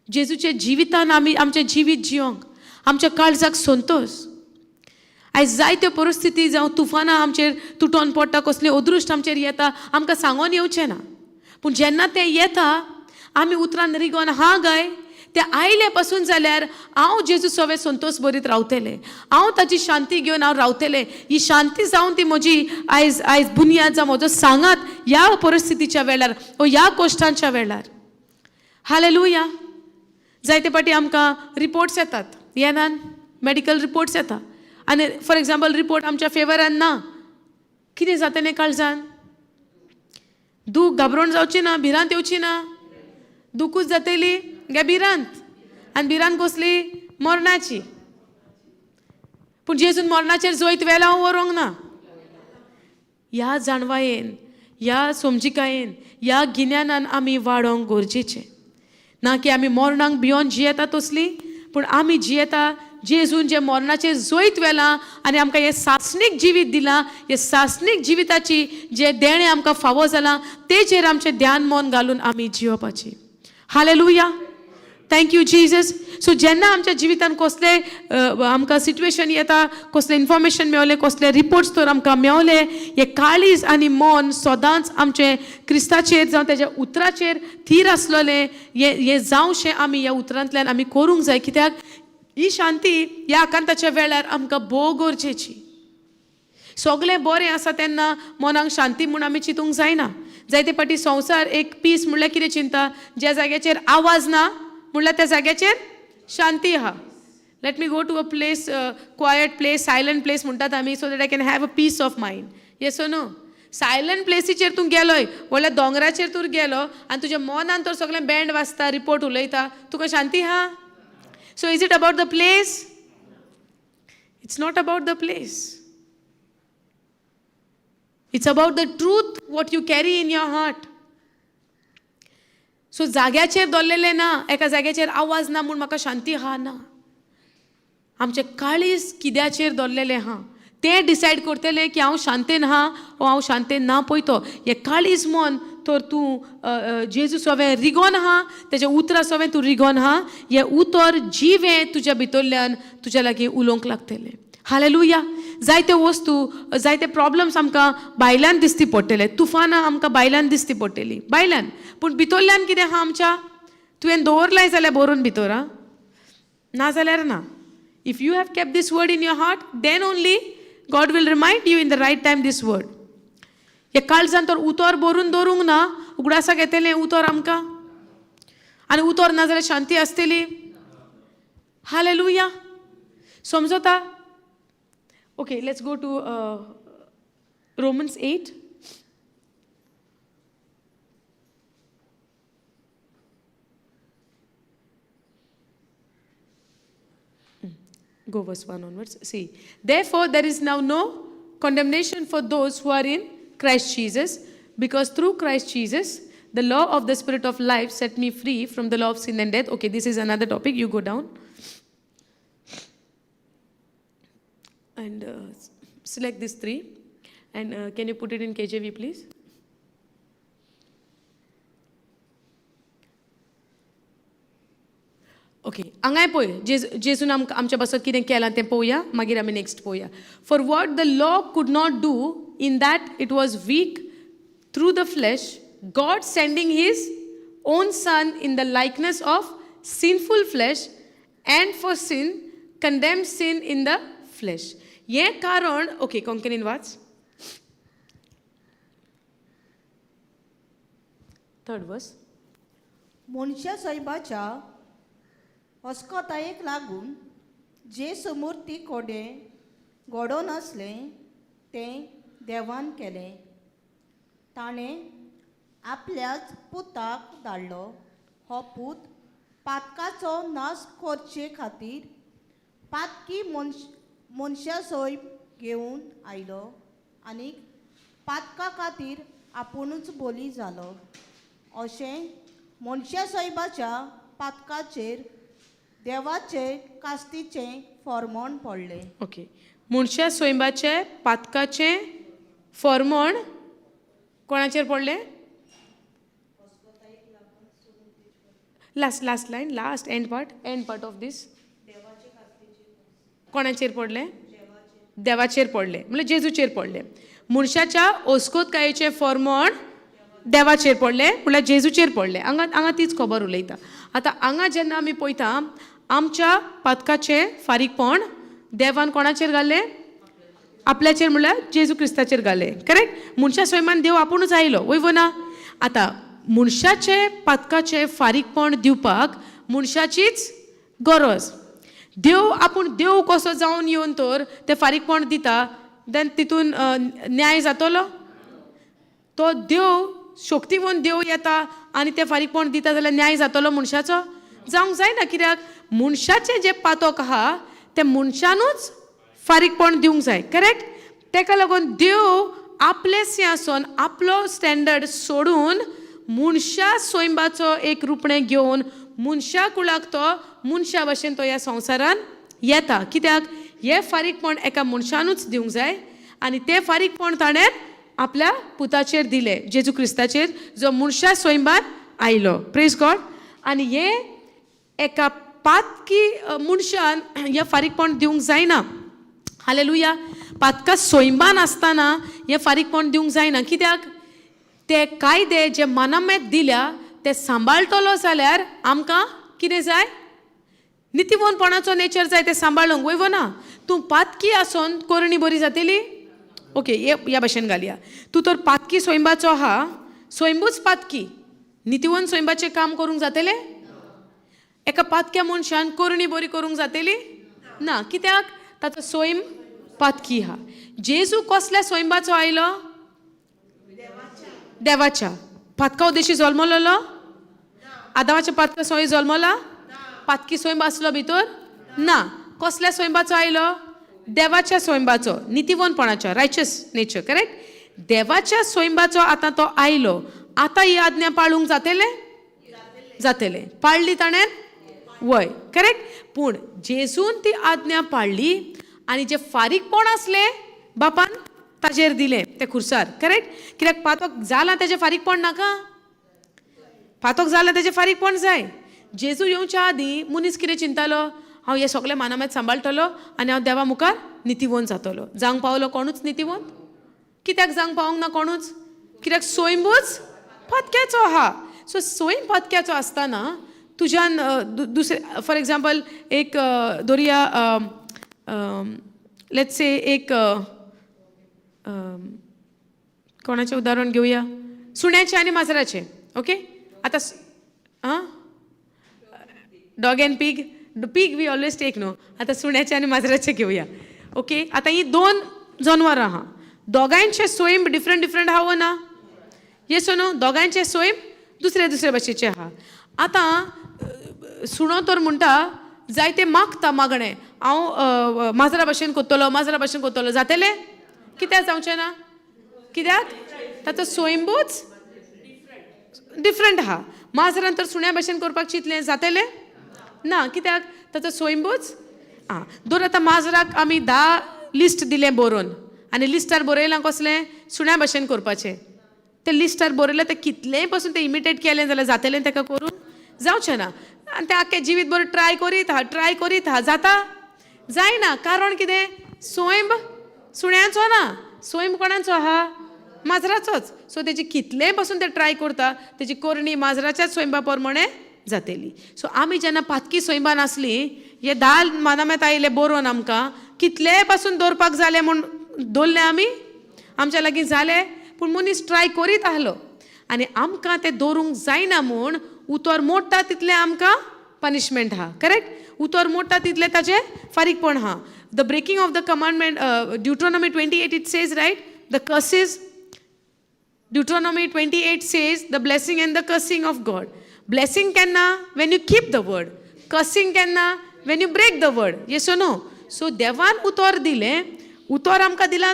Speaker 1: जेजूच्या जिवितान आमी आमचें जिवीत जियोंक, आमच्या काळजाक संतोष. आयज जायत्यो परिस्थिती जावं तुफानां आमचेर तुटोन पडटा, कसलें अदृश्ट आमचेर येता, आमकां सांगोन येवचें ना. पूण जेन्ना तें येता आमी उतरान रिगोन हा गाय, ते आयले पासून जाल्यार हांव जेजू सोवे संतोष बरीत रावतलें, हांव ताची शांती घेवन हांव रावतलें. ही शांती जावन ती म्हजी आयज बुनियाद जावं म्हजो सांगात ह्या परिस्थितीच्या वेळार, ह्या कश्टांच्या वेळार. हालेलुया. जायते पाटी आमकां रिपोर्ट्स येतात, येनान मेडिकल रिपोर्ट्स येता, आनी फॉर एग्जाम्पल रिपोर्ट आमच्या फेवरान ना. कितें जातलें काळजान? दूख घाबरोवन जावची ना, भिरांत येवची ना. दुखूच जातली गे भिरांत, आनी भिरांत कसली? मरणाची. पूण जेजून मरणाचेर जैत वेला हांव व्हरूंक ना. ह्या जाणवायेन, ह्या समजिकायेन, ह्या गिन्यानान आमी वाडोंक गरजेचें ना. की आमी मरणांक भियोन जियेता तसली, पूण आमी जियेता जेजून जे मरणाचेर जैत वेलां आनी आमकां हें सासणीक जिवीत दिलां. हे सासणीक जिविताची जे देणें आमकां फावो जालां तेचेर आमचें ध्यान मन घालून आमी जियोवपाची. हालेलुया. थँक्यू जीजस. सो जेन्ना आमच्या जिवितान कसले आमकां सिट्युएशन येता, कसलें इन्फॉर्मेशन मेळलें, कसले रिपोर्ट्स तर आमकां मेळले, हे काळीज आनी मन सदांच आमचें क्रिस्ताचेर जावं तेज्या उतराचेर थीर आसलेलें हे जावशें आमी ह्या उतरांतल्यान आमी करूंक जाय. कित्याक ही शांती ह्या आकांताच्या वेळार आमकां भोव गरजेची. सगळें बरें आसा तेन्ना मनाक शांती म्हूण आमी चिंतूंक जायना. जायते पाटी संवसार एक पीस म्हणल्यार कितें चिंता? ज्या जाग्याचेर आवाज ना म्हणल्यार त्या जाग्याचेर शांती आहा. Let me go to a place, quiet place, silent place म्हणटात आमी, so that I can have a peace of mind. Yes or no? Silent प्लेसीचेर तूं गेलोय, व्हडल्या दोंगराचेर तूं गेलो आनी तुज्या मनान तर सगळें बँड वाजता, रिपोर्ट उलयता, तुका शांती आहा? So is it about the place? It's not about the place. It's about the truth, what you carry in your heart. So जाग्याचेर दवरलेले ना, एका जाग्याचेर आवाज ना म्हूण म्हाका शांती आहा ना. आमचे काळीज किद्याचेर दवरलेलें आहा तें डिसायड करतलें की हांव शांतेन आहा वो हांव शांतेन ना पळयतो. हें काळीज मन तर तूं जेजू सोवें रिगोन आहा, तेज्या उतरा सोवें तूं रिगोन आहा, हें उतर जिवें तुज्या भितरल्यान तुज्या लागीं उलोवंक लागतलें. हालेलुया. जायत्यो वस्तू जायते प्रॉब्लम्स आमकां भायल्यान दिसती पडटले, तुफानां आमकां भायल्यान दिसती पडटलीं भायल्यान, पूण भितरल्यान कितें आहा आमच्या तुवें दवरलाय जाल्यार बरोवन भितर आं, ना जाल्यार ना. If you have kept this word in your heart then only God will remind you in the right time this word. हे काळजान तर उतर बरोवन दवरूंक ना, उगडासाक येतलें उतर आमकां आनी उतर ना जाल्यार शांती आसतली. हालेलुया. समजता. Okay, let's go to Romans 8. Go verse 1 onwards. See, therefore there is now no condemnation for those who are in Christ Jesus, because through Christ Jesus the law of the Spirit of life set me free from the law of sin and death. Okay, this is another topic. You go down and select these three, and can you put it in KJV please? Okay, हांगाय पळय जेजून आमच्या बसत कितें केलां तें पळोवया, मागीर आमी नेक्स्ट पळोवया. For what the law could not do in that it was weak through the flesh, God sending his own son in the likeness of sinful flesh and for sin condemn sin in the flesh. हें कारण, okay कोंकणीन वाच. Third वर्स.
Speaker 4: मनशा साहेबाच्या अस्कोतायेक लागून जे समूर्ती कोडें घडोवन आसलें तें देवान केलें. ताणें आपल्याच पुताक धाडलो. हो पूत पातकाचो नाश करचे खातीर पातकी मनशा सोय घेवन आयलो आनी पातका खातीर आपुणूच बोली जालो. अशें मनशा साहेबाच्या पातकाचेर देवाचे कास्तीचें फर्मोण पडलें.
Speaker 1: ओके, मनशा सोयंबाचे पातकाचें फर्मोण कोणाचेर पडलें? Last line, last end part of this. कोणाचेर पडलें? देवाचेर पडलें, म्हणजे जेजूचेर पडलें. मनशाच्या ओस्कोतकायेचें फर्मोण देवाचेर पडलें, म्हणल्यार जेजूचेर पडलें. हांगा तीच खबर उलयता. आतां हांगा जेन्ना आमी पळयता आमच्या पातकाचें फारीकपण देवान कोणाचेर घालें? आपल्याचेर, म्हणल्यार जेजू क्रिस्ताचेर घालें. करेक्ट. मनशा स्वयंमान देव आपुणूच आयलो, वयव ना. आतां मनशाचे पातकाचें फारीकपण दिवपाक मनशाचीच गरज. देव आपूण देव कसो जावन येवन तर तें फारीकपण दिता, देन तितून न्याय जातलो? तो देव शक्तीवन देव येता आनी तें फारीकपण दिता जाल्यार न्याय जातलो मनशाचो? जावंक जायना. कित्याक मनशाचें जें पातक आहा तें मनशानूच फारीकपण दिवंक जाय. करेक्ट. तेका लागून देव आपले सिंहासन आपलो स्टँडर्ड सोडून मनशा सोयंबाचो एक रुपणें घेवन मनशा कुळाक तो मनशा भशेन तो ह्या संवसारान येता. कित्याक हें फारीकपण एका मनशानूच दिवंक जाय आनी तें फारीकपण ताणें आपल्या पुताचेर दिलें, जेजू क्रिस्ताचेर, जो मनशा स्वयंबान आयलो. Praise God. आनी हे एका पातकी मनशान हें फारीकपण दिवंक जायना. हालेलुया. पातका स्वयंबान आसतना हें फारीकपण दिवंक जायना. कित्याक ते कायदे जे मनामेत दिल्या ते सांबाळटलो जाल्यार आमकां कितें जाय? नितीवनपणाचो नेचर जाय ते सांबाळूंक, वयव ना. तूं पातकी आसोन करणी बरी जातली? ओके, ह्या भाशेन घालया. तूं तर पातकी स्वयंबाचो आहा, स्वयंबूच पातकी, नितीवन स्वयंबाचें काम करूंक जातलें? एका पातक्या मनशान करणी बरी करूंक जातली? ना. कित्याक? ताचो स्वयं पातकी आहा. जेजू कसल्या स्वयंबाचो आयलो? देवाच्या. पातका उद्देशी जल्मलो? आदामाच्या पातका सोय जल्मला? पातकी स्वयंब आसलो भितर? ना. कसल्या स्वयंबाचो आयलो? देवाच्या स्वयंबाचो, नितीवनपणाचो, रायचस नेचर. करेक्ट. देवाच्या स्वयंबाचो आतां तो आयलो. आतां ही आज्ञा पाळूंक जातलें? जातलें. पाळली ताणें? वय करेक्ट. पूण जेजून ती आज्ञा पाळली आनी जे फारीकपण असले बापान ताजेर दिलें ते खुर्सार करेक्ट. कित्याक पातोक जाला तेजें फारीकपण नाका, पातोक जाला तेजें फारीकपण जाय. जेजू येवच्या आदीं मनीस कितें चिंतालो, हांव हे सगळे मानामेद सांबाळटलो आनी हांव देवा मुखार नितीवंत जातलो. जावंक पावलो कोणूच नितीवंत? कित्याक जावंक पावंक ना कोणूच? कित्याक स्वयंभूच पदक्याचो आहा. सो स्वयं पदक्याचो आसतना तुज्यान दुसरे फॉर एग्जाम्पल एक धोरया लेट्स से एक कोणाचें उदाहरण घेवया, सुण्याचें आनी माजराचें. ओके, आतां dog and pig we always take न्हू. आतां सुण्याचें आनी माजराचें घेवया. ओके, आतां ही दोन जनवरां आहा, दोगांयचे स्वयं डिफरंट आहा वो ना? Yes no? दोगांयचे स्वयं दुसरे भाशेचे आहा. आतां सुणो तर म्हणटा जायते मागता मागणें, हांव माजरा भाशेन कोत्तलो जातलें? कित्याक जावचें ना? कित्याक ताचो स्वयंभूच डिफरंट आहा. माजरान तर सुण्या भाशेन करपाक चिंतलें, जातलें ना? कित्याक ताचो स्वयंभूच. दर आतां माजराक आमी 10 लिस्ट दिलें बरोवन आनी लिस्टार बरयलां कसलें सुण्या भाशेन करपाचें. ते लिस्टार बरयलें तें कितलेंय पासून तें इमिटेट केलें जाल्यार जातलें ताका करून? जावचें ना. आनी तें आख्खें जिवीत भर ट्राय करीत आहा, जाता? जायना. कारण कितें? स्वयंब सुण्याचो ना, स्वयंब कोणाचो आहा? माजराचोच. सो तेजी कितलेंय पासून तें ट्राय करता तेजी करणी माजराच्याच स्वयंबा प्रमाणे जातली. सो आमी जेन्ना पातकी स्वयंबान आसली, हे 10 मानामेत आयले बरोवन आमकां कितलेय पासून दवरपाक जालें म्हूण दवरलें आमी, आमच्या लागीं जालें. पूण मनीस ट्राय करीत आहलो आनी आमकां तें दवरूंक जायना म्हूण उतर मोडटा तितलें आमकां पनिशमेंट आहा. करेक्ट? उतर मोडटा तितलें ताजें फारीकपण आहा. The breaking of the commandment, Deuteronomy 28 it says, right, the curses. Deuteronomy 28 says the blessing and the cursing of God. Blessing kenna? When you keep the word. Cursing kenna? When you break the word. Yes or no? So देवान उतर दिलें, उतर आमकां दिला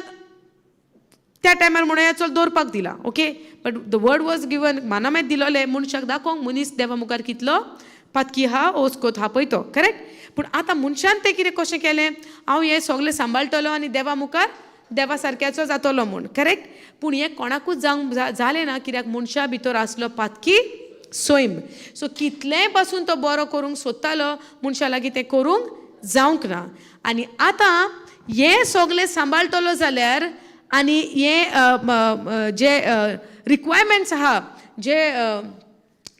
Speaker 1: त्या टायमार म्हणूया चल दवरपाक दिला. Okay, but the word was given, मानामेत दिलोले मनशाक दाखोवंक मनीस देवा मुखार कितलो पातकी हा ओस्कोत हा पळयतो. करेक्ट? पूण आतां मनशान तें कितें कशें केलें, हांव हें सगलें सांबाळटलो आनी देवा मुखार देवा सारक्याचो जातलो म्हूण. करेक्ट? पूण हें कोणाकूच जावंक जालें ना, कित्याक मनशा भितर आसलो पातकी स्वयं. सो कितलेंय पासून तो बरो करूंक सोदतालो, मनशा लागीं तें करूंक जावंक ना. आनी आतां हें सगलें सांबाळटलो जाल्यार आनी हे जे रिक्वायरमेंट्स आहा, जे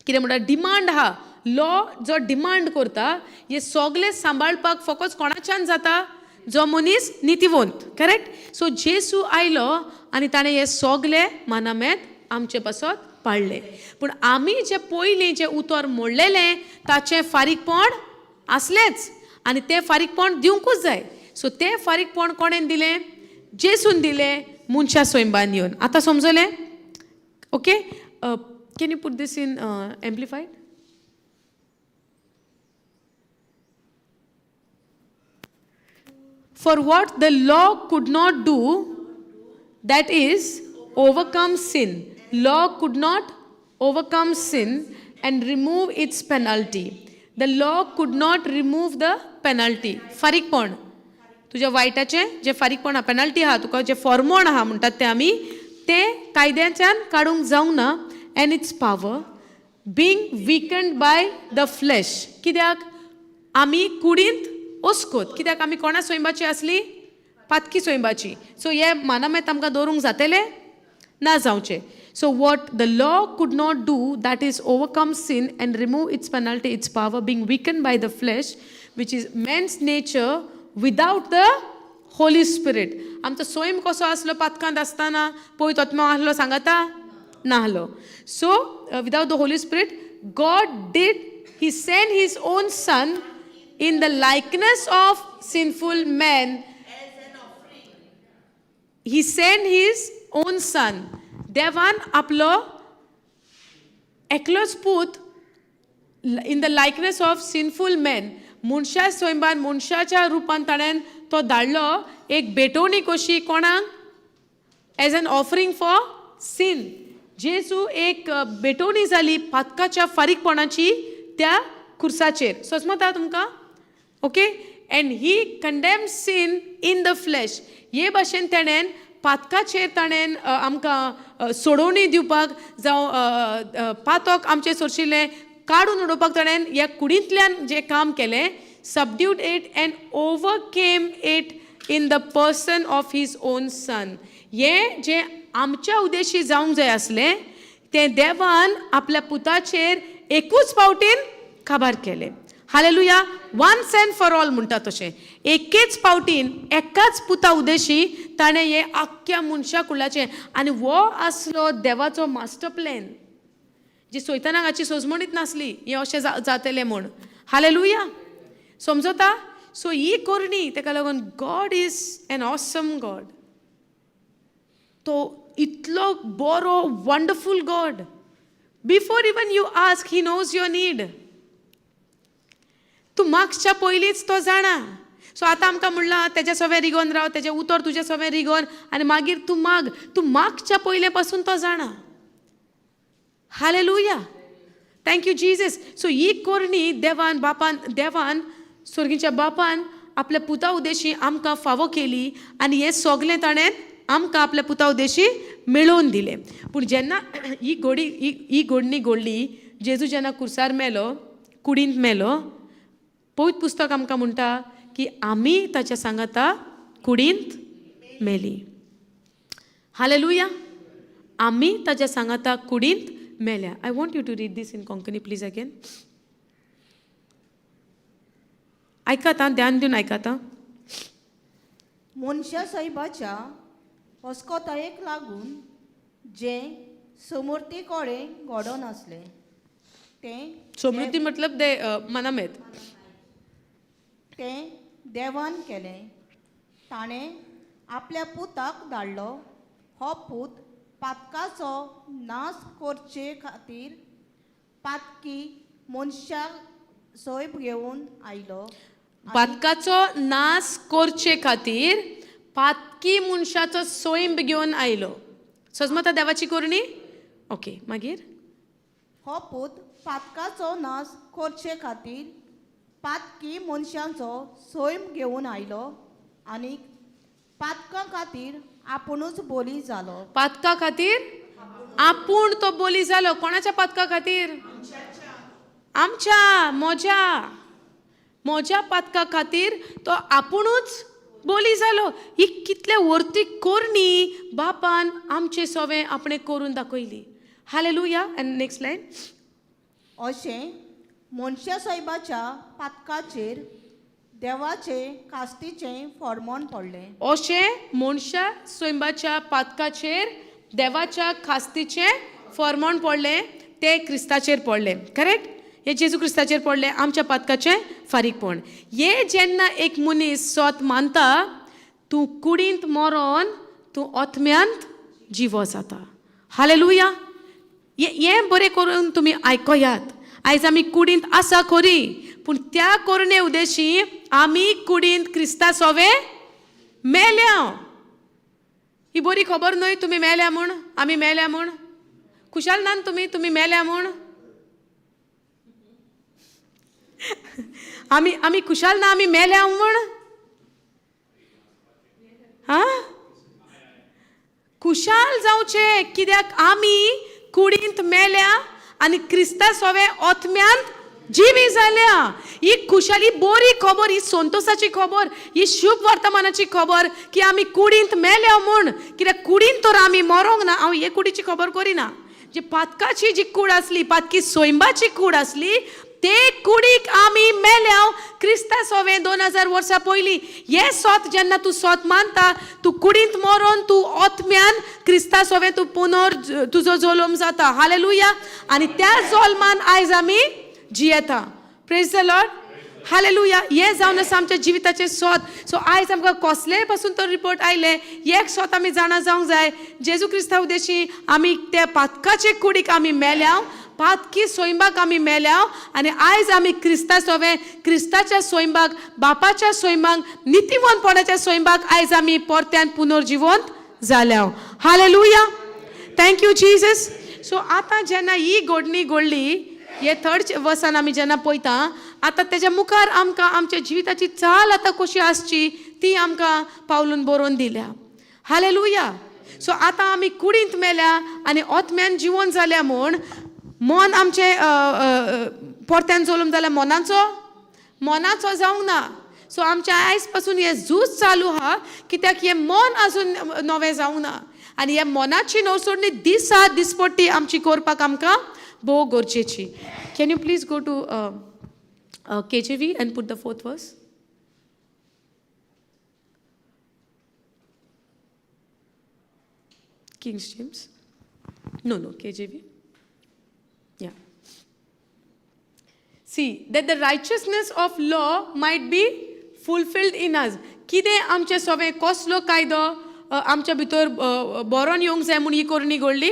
Speaker 1: कितें म्हणटा डिमांड आहा, लॉ जो डिमांड करता, हे सगलें सांबाळपाक फकत कोणाच्यान जाता? जो मनीस नितीवंत. करेक्ट? सो जेसू आयलो आनी ताणें हे सगले मानामेत आमचे पासत पाळले. पूण आमी जे पयलीं जे उतर मोडलेलें ताचें फारीकपण आसलेंच आनी तें फारीकपण दिवंकूच जाय. सो तें फारीकपण कोणें दिलें? जेसून दिलें, मनशा स्वयंबान येवन. आतां समजलें? Okay, can you put this in amplified? For what the law could not do, that is, overcome sin. Law could not overcome sin and remove its penalty. The law could not remove the penalty. फारीकपण, तुज्या वायटाचें जे फारीकपण आहा, penalty आहा, तुका जे फॉर्मोण आहा म्हणटात ते आमी, ते कायद्याच्यान काडूंक जावंक ना. And its power being weakened by the flesh. कित्याक? आमी कुडींत ओस्कोत. कित्याक आमी कोणा स्वयंबाची आसली? पातकी स्वयंबाची. सो हे मानामेत आमकां दवरूंक जातलें ना जावचें. So what the law could not do, that is overcome sin and remove its penalty, its power being weakened by the flesh which is man's nature without the Holy Spirit. आमचो स्वयं कसो आसलो पातकांत आसतना? पवित्र आत्मा आसलो सांगाता? नाहलो. So without the Holy Spirit God did, he send his own son in the likeness of sinful men. He sent his own son. देवान आपलो एकलोच पूत in the likeness of sinful men, मनशा स्वयंबान मनशाच्या रुपान ताणें तो धाडलो एक भेटवणी कशी कोणाक? As an offering for sin. जेजू एक भेटवणी जाली पातकाच्या फारीकपणाची त्या खुर्साचेर सोचमता तुमकां okay and he condemn sin in the flash हे भाशेन तेणेन पातकाचेर ताणेन आमकां सोडवणी दिवपाक जावं पातक आमचे सोरशिल्लें काडून उडोवपाक ताणेन ह्या कुडींतल्यान जें काम केलें subdued it and overcame it in the person of his own son हें जें आमच्या उद्देशी जावंक जाय आसलें तें देवान आपल्या पुताचेर एकूच फावटीन काबार केलें hallelujah once and for all म्हणटा तशें एकेच फावटीन एकाच पुता उद्देशी ताणें हें आख्ख्या मनशा कुळाचें आनी हो आसलो देवाचो मास्टर प्लॅन जी सोयतानाक हाची सोजमणीच नासली हें अशें जातलें म्हूण हालेलुया समजता सो ही कोरणी ताका लागून God is an awesome God तो इतलो बरो wonderful God before even you ask he knows your need तूं मागच्या पयलींच तो जाणा सो आतां आमकां म्हणलां तेज्या सवें रिगोन राव तेजें उतर तुज्या सवें रिगोन आनी मागीर तूं मागच्या पयले पासून तो जाणा हालेलुया थँक्यू जीजस सो ही कोरणी देवान स्वर्गीच्या बापान आपल्या पुता उद्देशी आमकां फावो केली आनी हें सगलें ताणें आमकां आपल्या पुता उद्देशी मेळोवन दिलें पूण जेन्ना ही घडणी घडली जेजू जेन्ना कुर्सार मेलो कुडींत मेलो पवित्र पुस्तक आमकां म्हणटा की आमी ताच्या सांगाता कुडींत मेली हालेलुया आमी ताच्या सांगाता कुडींत मेल्या I want you to read this in Konkani please again आयकात ध्यान दिवन आयकात
Speaker 4: मनशा साहेबाच्या हुस्कोतायेक लागून जें समृद्धी कडेन घडोवन आसलें तें
Speaker 1: समृद्धी मतलब दे मनामेत
Speaker 4: तें देवान केलें ताणें आपल्या पुताक धाडलो हो पूत पातकाचो नाश करचे खातीर पातकी मनशाक सोयब घेवन आयलो
Speaker 1: पातकाचो नाश करचे खातीर पातकी मनशाचो सोयंब घेवन आयलो समजता देवाची कोरणी ओके मागीर
Speaker 4: हो पूत पातकाचो नाश करचे खातीर पातकी मनशांचो सोयम घेवन आयलो आनी पातका खातीर आपुणूच बोली जालो
Speaker 1: पातका खातीर आपूण तो बोली जालो कोणाच्या पातका खातीर आमच्या म्हज्या पातका खातीर तो आपुणूच बोली जालो ही कितले वर्ती कोरणी बापान आमचे सवें आपणें करून दाखयली हालेलुया एंड नेक्स्ट लायन
Speaker 4: अशें मनशा साहेबाच्या पातकाचेर देवाचे कास्तीचें फर्मोण पडलें
Speaker 1: अशें मनशा सोयंबाच्या पातकाचेर देवाच्या खास्तीचें फर्मोण पडलें तें क्रिस्ताचेर पडलें करेक्ट हे जेजू क्रिस्ताचेर पडलें आमच्या पातकाचें फारीकपण हे जेन्ना एक मनीस स्वत मानता तूं कुडींत मरोन तूं ओतम्यांत जिवो जाता हालेलुया हें बरें करून तुमी आयकोयात आयज आमी कुडींत आसा खरी पूण त्या कोरणे उद्देशी आमी कुडींत क्रिस्ता सोवे मेल्या ही बरी खबर न्हय तुमी मेल्या म्हूण आमी मेल्या म्हूण खुशाल ना तुमी मेल्या म्हूण आमी खुशाल ना आमी मेल्या म्हूण हा खुशाल जावचे कित्याक आमी कुडींत मेल्या आनी क्रिस्ता सोवे ओतम्यांत जिवी जाल्या ही खुशाली बरी खबर ही संतोषाची खबर ही शुभ वर्तमानाची खबर की आमी कुडींत मेल्या म्हूण कित्याक कुडींत तर आमी मरोंक ना हांव हे कुडीची खबर करिना जी पातकाची जी कूड आसली पातकी सोयंबाची कूड आसली ते कुडीक आमी मेल्या क्रिस्ता सोवे 2000 वर्सां पयलीं हे सोत जेन्ना तूं सोत मानता तूं कुडींत मरोन तूं ओतम्यान क्रिस्ता सोवे तूं पुनर तुजो जोलम जाता हालेलुया आनी त्या जोल्मान आयज आमी जियेता प्रेज द लॉर्ड हालेलुया हे जावन आसा आमच्या जिविताचें सोत सो आयज आमकां कसलेय पासून तो रिपोर्ट आयले एक सोत आमी जाणा जावंक जाय जेजू क्रिस्ता उद्देशी आमी त्या पातकाचे कुडीक आमी मेल्या पातकी सोयंबाक आमी मेल्या आनी आयज आमी क्रिस्ता सोवे क्रिस्ताच्या सोयंबाक बापाच्या सोयंबाक नितीवंतपणाच्या सोयंबाक आयज आमी परत्यान पुनर्जिवंत जाल्या हालेलुया थँक्यू जीजस सो आतां जेन्ना ही घडणी घडली हे थर्ड वर्सान आमी जेन्ना पळयता आतां तेज्या मुखार आमकां आमच्या जिविताची चाल आतां कशी आसची ती आमकां पावलून बरोवन दिल्या. हालेलुया. सो आतां आमी कुडींत मेल्या आनी ओतम्यान जिवन जाल्या म्हूण मन आमचें परत्यान चलूंक जाल्यार मनाचो जावंक ना. सो आमच्या आयज पासून हे झूज चालू आहा कित्याक हे मन आजून नवें जावंक ना आनी हे मनाची नवसोडणी दिसपट्टी आमची करपाक आमकां भोव गरजेची. Can you please go to KJV and put the fourth verse? King James? No, KJV. Yeah. See, that the righteousness of law might be fulfilled in us. कितें आमचे सगळे कसलो कायदो आमच्या भितर बरोवन येवंक जाय म्हूण ही करणी घडली.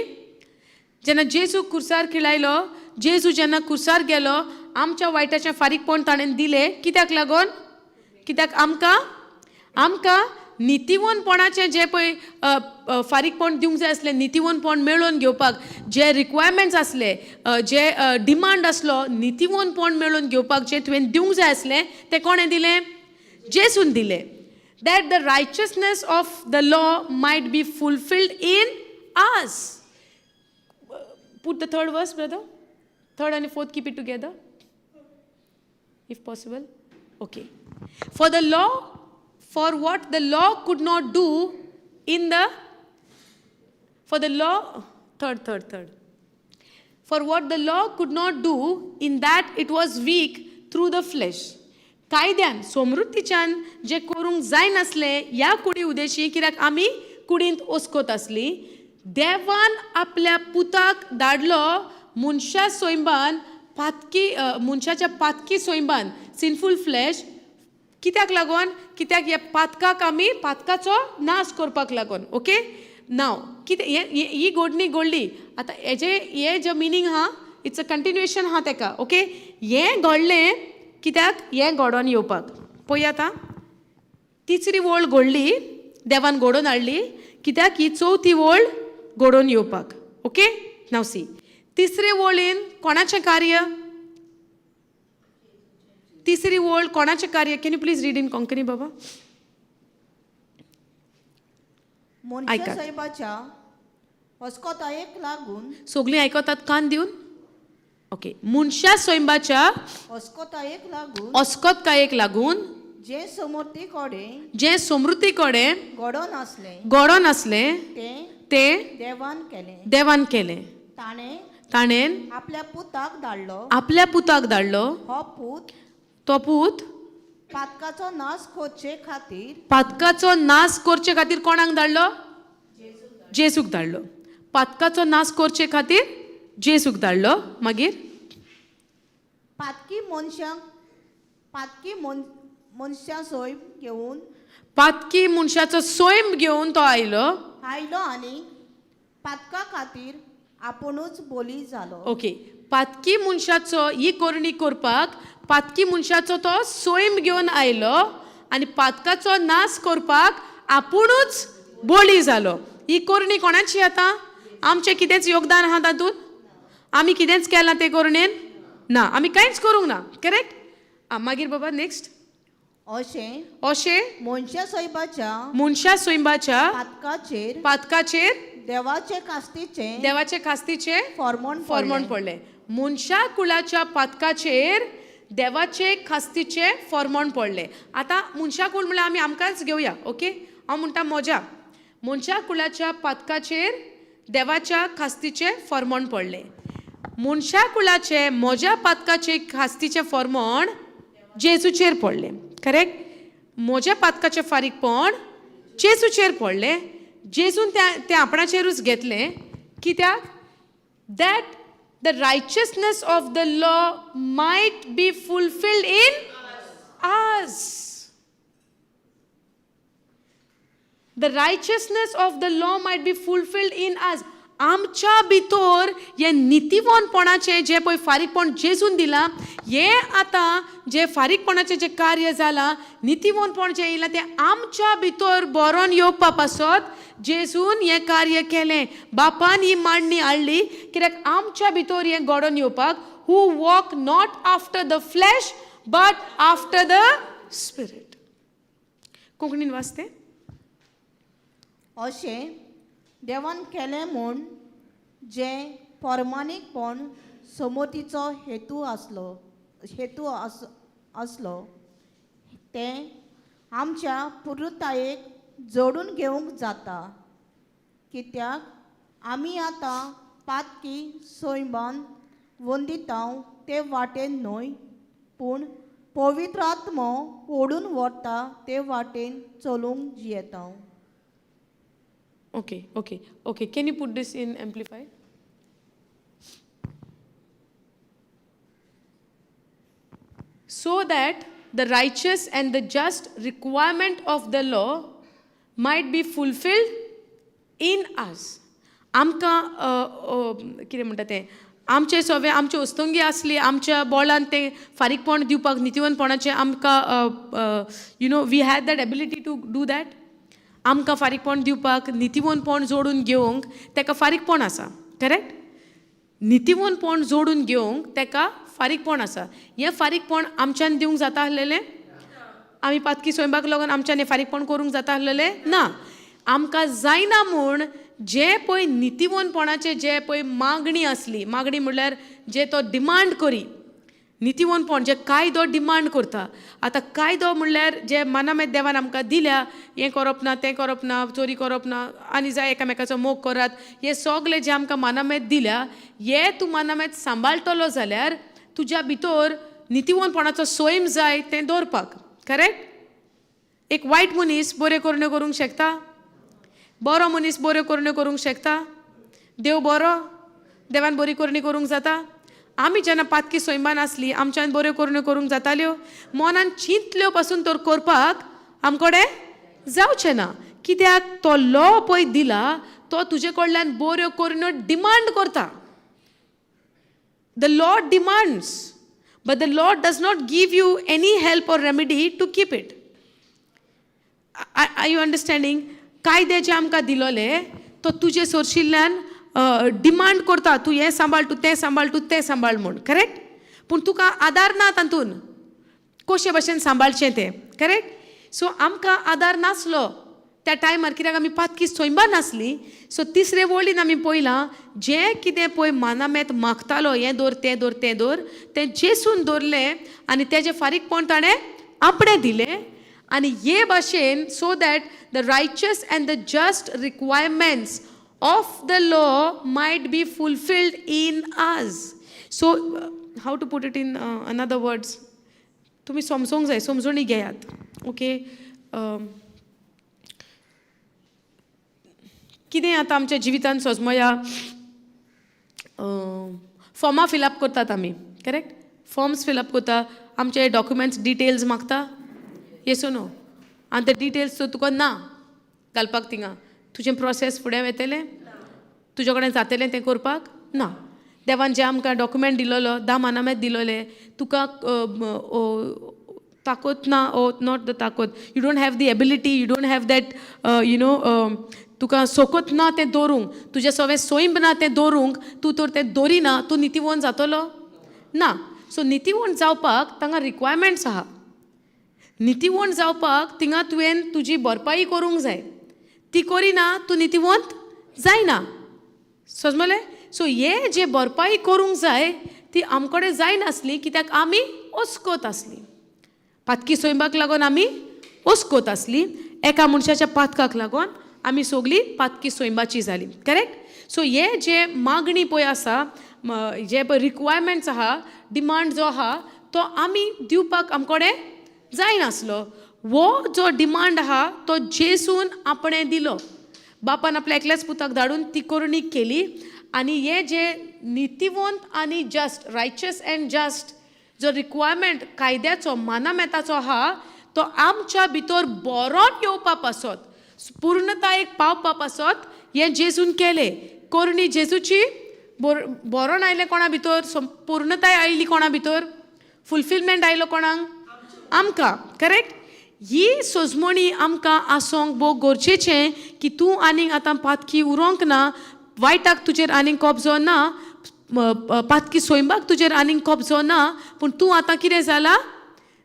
Speaker 1: जेन्ना जेजू कुर्सार खिळायलो, जेजू जेन्ना कुर्सार गेलो, आमच्या वायटाचें फारीकपण ताणें दिलें. कित्याक लागून? कित्याक आमकां नितीवनपणाचें जें पळय फारीकपण दिवंक जाय आसलें, नितीवनपण मेळोवन घेवपाक जे रिक्वायरमेंट्स आसले, जे डिमांड आसलो, नितीवनपण मेळोवन घेवपाक जे तुवें दिवंक जाय आसलें तें कोणें दिलें? जेजून दिलें. That the righteousness of the law might be fulfilled in us. Put the third verse, brother. Third and fourth, keep it together, if possible. Okay. For what the law could not do in the, for the law, third. For what the law could not do in that it was weak through the flesh. कायद्यान समृद्धीच्यान जे करूंक जाय नासलें ह्या कुडी उदेशी, कित्याक आमी कुडींत ओस्कोत आसली, देवान आपल्या पुताक धाडलो मनशा सोयंबान मनशाच्या पातकी सोयंबान, सिनफूल फ्लॅश. कित्याक लागून? कित्याक हे पातकाचो नाश करपाक लागून. ओके. नाव कितें ही घडणी घडली. आतां हे जे मिनींग आहा, इट्स अ कंटिन्युएशन आहा तेका. ओके. हें घडलें कित्याक? हें घडोवन येवपाक. पळय आतां तिसरी वळ घडली, देवान घडोवन हाडली कित्याक ही चवथी वळ घडोवन येवपाक. ओके. नाव सी, तिसरे वळीन कोणाचें कार्य? तिसरी वळ कोणाचें कार्य? Can you please read in Konkani बाबा?
Speaker 4: मनशा साहेबाच्या अस्कोतायेक लागून.
Speaker 1: सगळीं आयकतात कान दिवन? ओके. मनशा सोयंबाच्या अस्कोतायेक लागून
Speaker 4: जे
Speaker 1: समृद्धी कडेन घडोवन आसलें तें देवान केलें. ताणें
Speaker 4: आपल्या
Speaker 1: पुताक धाडलो. तो पूत
Speaker 4: पातकाचो नाश करचे खातीर
Speaker 1: कोणाक धाडलो? जेजूक धाडलो. पातकाचो नाश करचे खातीर जेजूक धाडलो. मागीर
Speaker 4: पातकी
Speaker 1: मनशाचो सोयम घेवन तो आयलो
Speaker 4: आनी पातका खातीर आपुणूच बोली जालो.
Speaker 1: ओके. पातकी मनशाचो ही करणी करपाक पातकी मनशाचो तो सोयम घेवन आयलो आनी पातकाचो नाश करपाक आपुणूच बोली जालो. ही करणी कोणाची? आतां आमचें कितेंच योगदान आहा तातूंत? आमी कितेंच केलां ते करणेन? ना, आमी कांयच करूंक ना. करेक्ट. मागीर बाबा नेक्स्ट. अशें मनशा सोयंबाच्या पातकाचेर देवाचे कास्तीचे फर्मोण पडलें. मनशा कुळाच्या पातकाचेर देवाचे खास्तीचे फर्मोण पडलें. आतां मनशा कुळ म्हणल्यार आमी आमकांच घेवया. ओके. हांव म्हणटा म्हज्या मनशा कुळाच्या पातकाचेर देवाच्या खास्तीचे फर्मोण पडलें. मनशा कुळाचे म्हज्या पातकाचे खास्तीचे फर्मोण जेजूचेर पडलें. करेक्ट. म्हज्या पातकाचें फारीकपण जेजूचेर पडलें. जेजून तें आपणाचेरूच घेतलें. कित्याक? That the righteousness of the law might be fulfilled in us. The righteousness of the law might be fulfilled in us. आमच्या भितर हे नितीवनपणाचे जे पळय फारीकपण जेजून दिलां, हे आतां जे फारीकपणाचे जे कार्य जालां, नितीवनपण जे येयलां तें आमच्या भितर बरोवन येवपा पासत जेजून हें कार्य केलें. बापान ही मांडणी हाडली कित्याक आमच्या भितर हें घडोवन येवपाक. Who walk not after the flesh but after the spirit. कोंकणीन वाचते.
Speaker 4: अशें देवान केलें म्हूण जें परमानीकपण समतीचो हेतू आसलो तें आमच्या पुर्ततायेक जोडून घेवंक जाता. कित्याक आमी आतां पातकी सोयबान वंदितांव ते वाटेन न्हय, पूण पवित्र आत्मो ओडून व्हरता ते वाटेन चलूंक येता.
Speaker 1: Okay. Can you put this in Amplified? So that the righteous and the just requirement of the law might be fulfilled in us. आमकां कितें म्हणटा तें आमचे सगळे आमचे वस्तुंगी आसली, आमच्या बोळान तें फारीकपण दिवपाक नितीवनपणाचें आमकां we had that ability to do that. आमकां फारीकपण दिवपाक नितीवनपण जोडून घेवंक ताका फारीकपण आसा. करेक्ट. नितीवनपण जोडून घेवंक ताका फारीकपण आसा. हें फारीकपण आमच्यान दिवंक जाता आसलेलें? आमी पातकी सोयंबाक लागून आमच्यान हें फारीकपण करूंक जाता आसलेलें ना. आमकां जायना म्हूण जे पळय नितीवनपणाचे जे पळय मागणी आसली, मागणी म्हणल्यार जे तो डिमांड करी, नितीवनपण जे कायदो डिमांड करता. आतां कायदो म्हणल्यार जे मानामेत देवान आमकां दिल्या, हें करप ना, तें करप ना, चोरी करप ना, आनी जाय एकामेकाचो मोग करात, हे सगळे जे आमकां मानामेत दिल्या, हे तूं मानामेत सांबाळटलो जाल्यार तुज्या भितर नितीवनपणाचो सोयम जाय तें दवरपाक. करेक्ट. एक वायट मनीस बऱ्यो करण्यो करूंक शकता, बरो मनीस बऱ्यो करण्यो करूंक शकता. देव बरो, देवान बरी करणी करूंक जाता. आमी जेन्ना पातकी सोयंबान आसली आमच्यान बऱ्यो करण्यो करूंक जाताल्यो, मनान चिंतल्यो पासून तर करपाक आमकडे जावचें ना. कित्याक तो लॉ पळय दिला तो तुजे कडल्यान बऱ्यो करण्यो डिमांड करता. The law demands but the law does not give you any help or remedy to keep it. Are you understanding? कायदे जे आमकां दिलोले तो तुजे सोरशिल्ल्यान डिमांड करता, तूं हें सांबाळ, तूं तें सांबाळ, तूं तें सांबाळ म्हूण. करेक्ट. पूण तुका आदार ना तातूंत कशे भशेन सांबाळचें तें. करेक्ट. सो आमकां आदार नासलो त्या टायमार कित्याक आमी पातकी सोयंबान आसली. सो तिसरे वळीन आमी पळयलां जें कितें पळय मानामेत मागतालो, हें दवर तें दवर तें दवर, तें जेसून दवरलें आनी तेजें फारीकपण ताणें आपणें दिलें. आनी हे भाशेन so that the righteous and the just requirements of the law might be fulfilled in us. So how to put it in another words? तुम्ही समजूंक जाय, समजून घेयात. ओके. कितें आतां आमच्या जिवितान सजमया फॉर्मां फिलअप करतात आमी. करेक्ट. फॉर्म्स फिलअप करता, आमचे डॉक्युमेंट्स डिटेल्स मागता, येस ओ नो, आनी ते डिटेल्स तुका ना घालपाक थिंगा. तुजें प्रोसेस फुडें वयतलें, तुजे कडेन जातलें तें करपाक ना. देवान जे आमकां डॉक्युमेंट दिलोलो, 10 मानामेत दिलोले, तुका ताकद ना, ओ नॉट द ताकद, you don't have the ability, you don't have that तुका सोकोत ना तें दवरूंक, तुजें सगळें सोयंब ना तें दवरूंक, तूं तर तें दवरिना, तूं नितीवोन जातलो ना. सो नितीवोन जावपाक तांकां रिक्वायरमेंट्स आहा. नितीवोन जावपाक थिंगा तुवें तुजी भरपाई करूंक जाय. ती करिना तूं नितीवंत जायना. समजलें? सो हे जे भरपाई करूंक जाय ती आमकडे जायनासली कित्याक आमी ओस्कोत आसली. पातकी सोयंबाक लागून आमी ओस्कोत आसली. एका मनशाच्या पातकाक लागून आमी सगळीं पातकी सोयंबाची जाली. करेक्ट. सो हे जे मागणी पळय आसा, जे पळय रिक्वायरमेंट्स आहा, डिमांड जो आहा तो आमी दिवपाक आमकडे जायनासलो. वो जो डिमांड आहा तो जेसून आपणें दिलो. बापान आपल्या एकल्याच पुताक धाडून ती करणी केली. आनी हे जे नितीवंत आनी जस्ट, रायचस अँड जस्ट जो रिक्वायरमेंट कायद्याचो मानामेताचो आहा तो आमच्या भितर बरोवन येवपा पासत, पूर्णतायेक पावपा पासत हें जेजून केलें. कोरणी जेजूची बरोन आयले कोणा भितर, पूर्णताय आयली कोणा भितर, फुलफिलमेंट आयलो कोणाक, आमकां. करेक्ट. ही सोजमणी आमकां आसोंक भोव गरजेचें की तूं आनीक आतां पातकी उरोंक ना, वायटाक तुजेर आनीक कब्जो ना, पातकी सोयंबाक तुजेर आनीक कब्जो ना, पूण तूं आतां कितें जाला,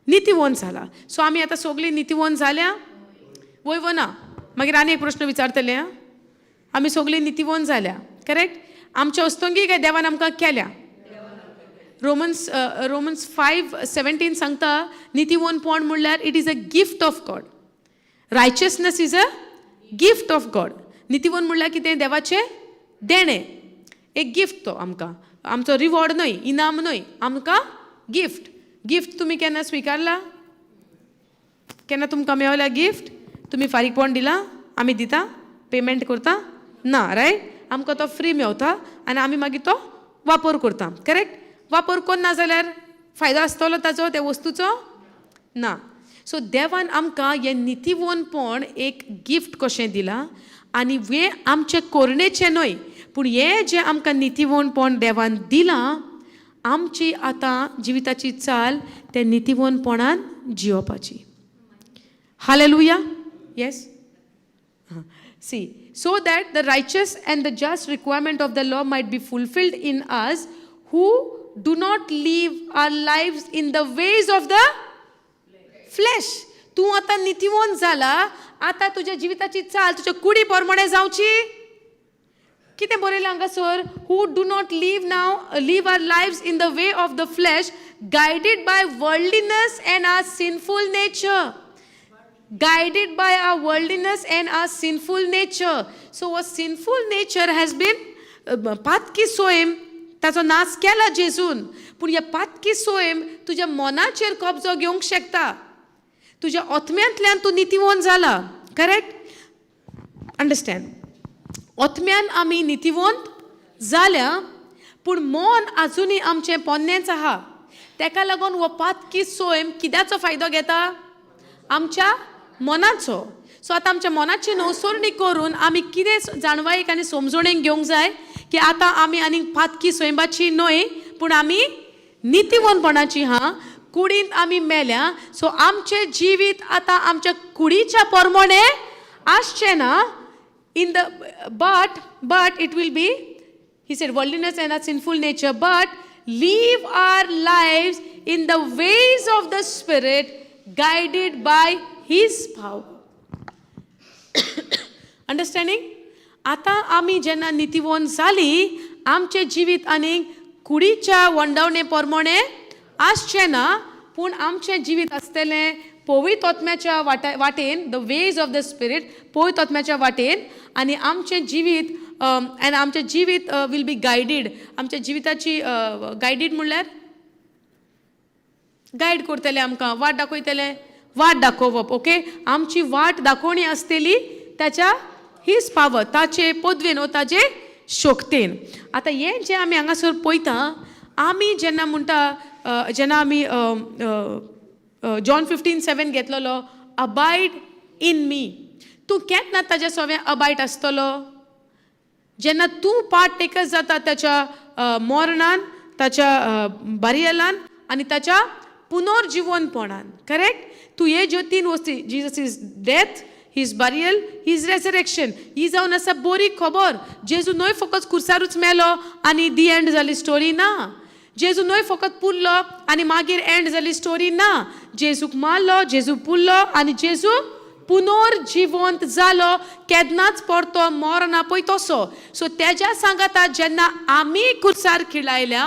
Speaker 1: नितीवंत जाला. सो आमी आतां सगळीं नितीवंत जाल्या, वय ना. मागीर आनी एक प्रश्न विचारतले. आमी सगळीं नितीवंत जाल्या. करेक्ट. आमच्या वस्तुंकी काय देवान आमकां केल्या. रोमन्स 5:17 सांगता नितीवंतपण म्हणल्यार it is a gift of God. Righteousness is a gift of God. नितीवंत म्हणल्यार कितें, देवाचें देणें, एक गिफ्ट. तो आमकां आमचो रिवॉर्ड न्हय, इनाम न्हय, आमकां गिफ्ट. गिफ्ट तुमी केन्ना स्विकारला? केन्ना तुमकां मेवल्या गिफ्ट? तुमी फारीकपण दिलां? आमी दिता, पेमेंट करता ना, रायट. आमकां तो फ्री मेवता आनी आमी मागीर तो वापर करता. करेक्ट. वापर करना जाल्यार फायदो आसतलो ताचो त्या वस्तूचो ना. सो देवान आमकां हें नितीवंतपण एक गिफ्ट कशें दिलां आनी हें आमचें कोरणेचें न्हय, पूण हें जें आमकां नितीवंतपण देवान दिलां, आमची आतां जिविताची चाल त्या नितीवंतपणान जियोवपाची. Hallelujah. Yes. See, so that the righteous and the just requirement of the law might be fulfilled in us who do not live our lives in the ways of the flesh. तूं आतां नितीवंत जाला, आतां तुज्या जिविताची चाल तुज्या कुडी प्रमाणे जावची. कितें बरयलें हांगासर? who do not live our lives in the way of the flesh, guided by worldliness and our sinful nature. Guided by our worldliness and our sinful nature. So a sinful nature has been पातकी सोयम ताचो नाश केला जेजून, पूण ह्या पातकी सोयम तुज्या मनाचेर कब्जो घेवंक शकता. तुज्या आत्म्यांतल्यान तूं नितीवंत जाला. करेक्ट. अंडरस्टँड. आत्म्यान आमी नितीवंत जाल्या, पूण मन आजुनी आमचें पोन्नेंच आहा. तेका लागून हो पातकी सोयम कित्याचो फायदो घेता? आमच्या मनाचो. सो आतां आमच्या मनाची नवसोरणी करून आमी कितें जाणवायेक आनी समजणेक घेवंक जाय की आतां आमी आनीक पातकी सोयंबाची न्हय, पूण आमी नितीवंतपणाची हा. कुडींत आमी मेल्या, सो आमचें जिवीत आतां आमच्या कुडीच्या प्रमाणे आसचें ना. In the but it will be, he said, worldliness and our sinful nature, but live our lives in the ways of the Spirit, guided by His power. Understanding? आतां आमी जेन्ना नितीवंत जालीं, आमचें जिवीत आनीक कुडीच्या वंडवणे प्रमाणे आसचें ना, पूण आमचें जिवीत आसतलें पवित्र आत्म्याच्या वाटेन, the ways of the spirit, पवित्र आत्म्याच्या वाटेन. आनी आमचें जिवीत आनी आमचें जिवीत वील बी गायडेड. आमच्या जिविताची गायडेड म्हणल्यार गायड करतले आमकां, वाट दाखयतले, वाट दाखोवप. ओके. आमची वाट दाखोवणी आसतली त्याच्या हीच पावर, ताचे पदवेन वा ताचे शोकतेन. आतां हें जें आमी हांगासर पळयता, आमी जेन्ना म्हणटा, जेन्ना आमी जॉन 15:7 घेतलेलो, अबायड इन मी. तूं केन्ना ताच्या सोवें अबायड आसतलो? जेन्ना तूं पार्ट टेकर जाता त्याच्या मरणान, ताच्या बारियलान आनी ताच्या पुनर्जीवनपणान. करेक्ट. तूं हे ज्यो 3 वस्ती, Jesus is death, his burial, his resurrection, ही जावन आसा बरी खबर. जेजू न्हय फकत खुर्सारूच मेलो आनी दी एंड जाली स्टोरी ना. जेजू न्हय फकत पुरलो आनी मागीर एंड जाली स्टोरी ना. जेजूक मारलो, जेजू पुरलो आनी जेजू पुनर्जीवंत जालो, केन्नाच परतो मरना पळय तसो. सो तेज्या सांगाता जेन्ना आमी खुर्सार खिळायल्या,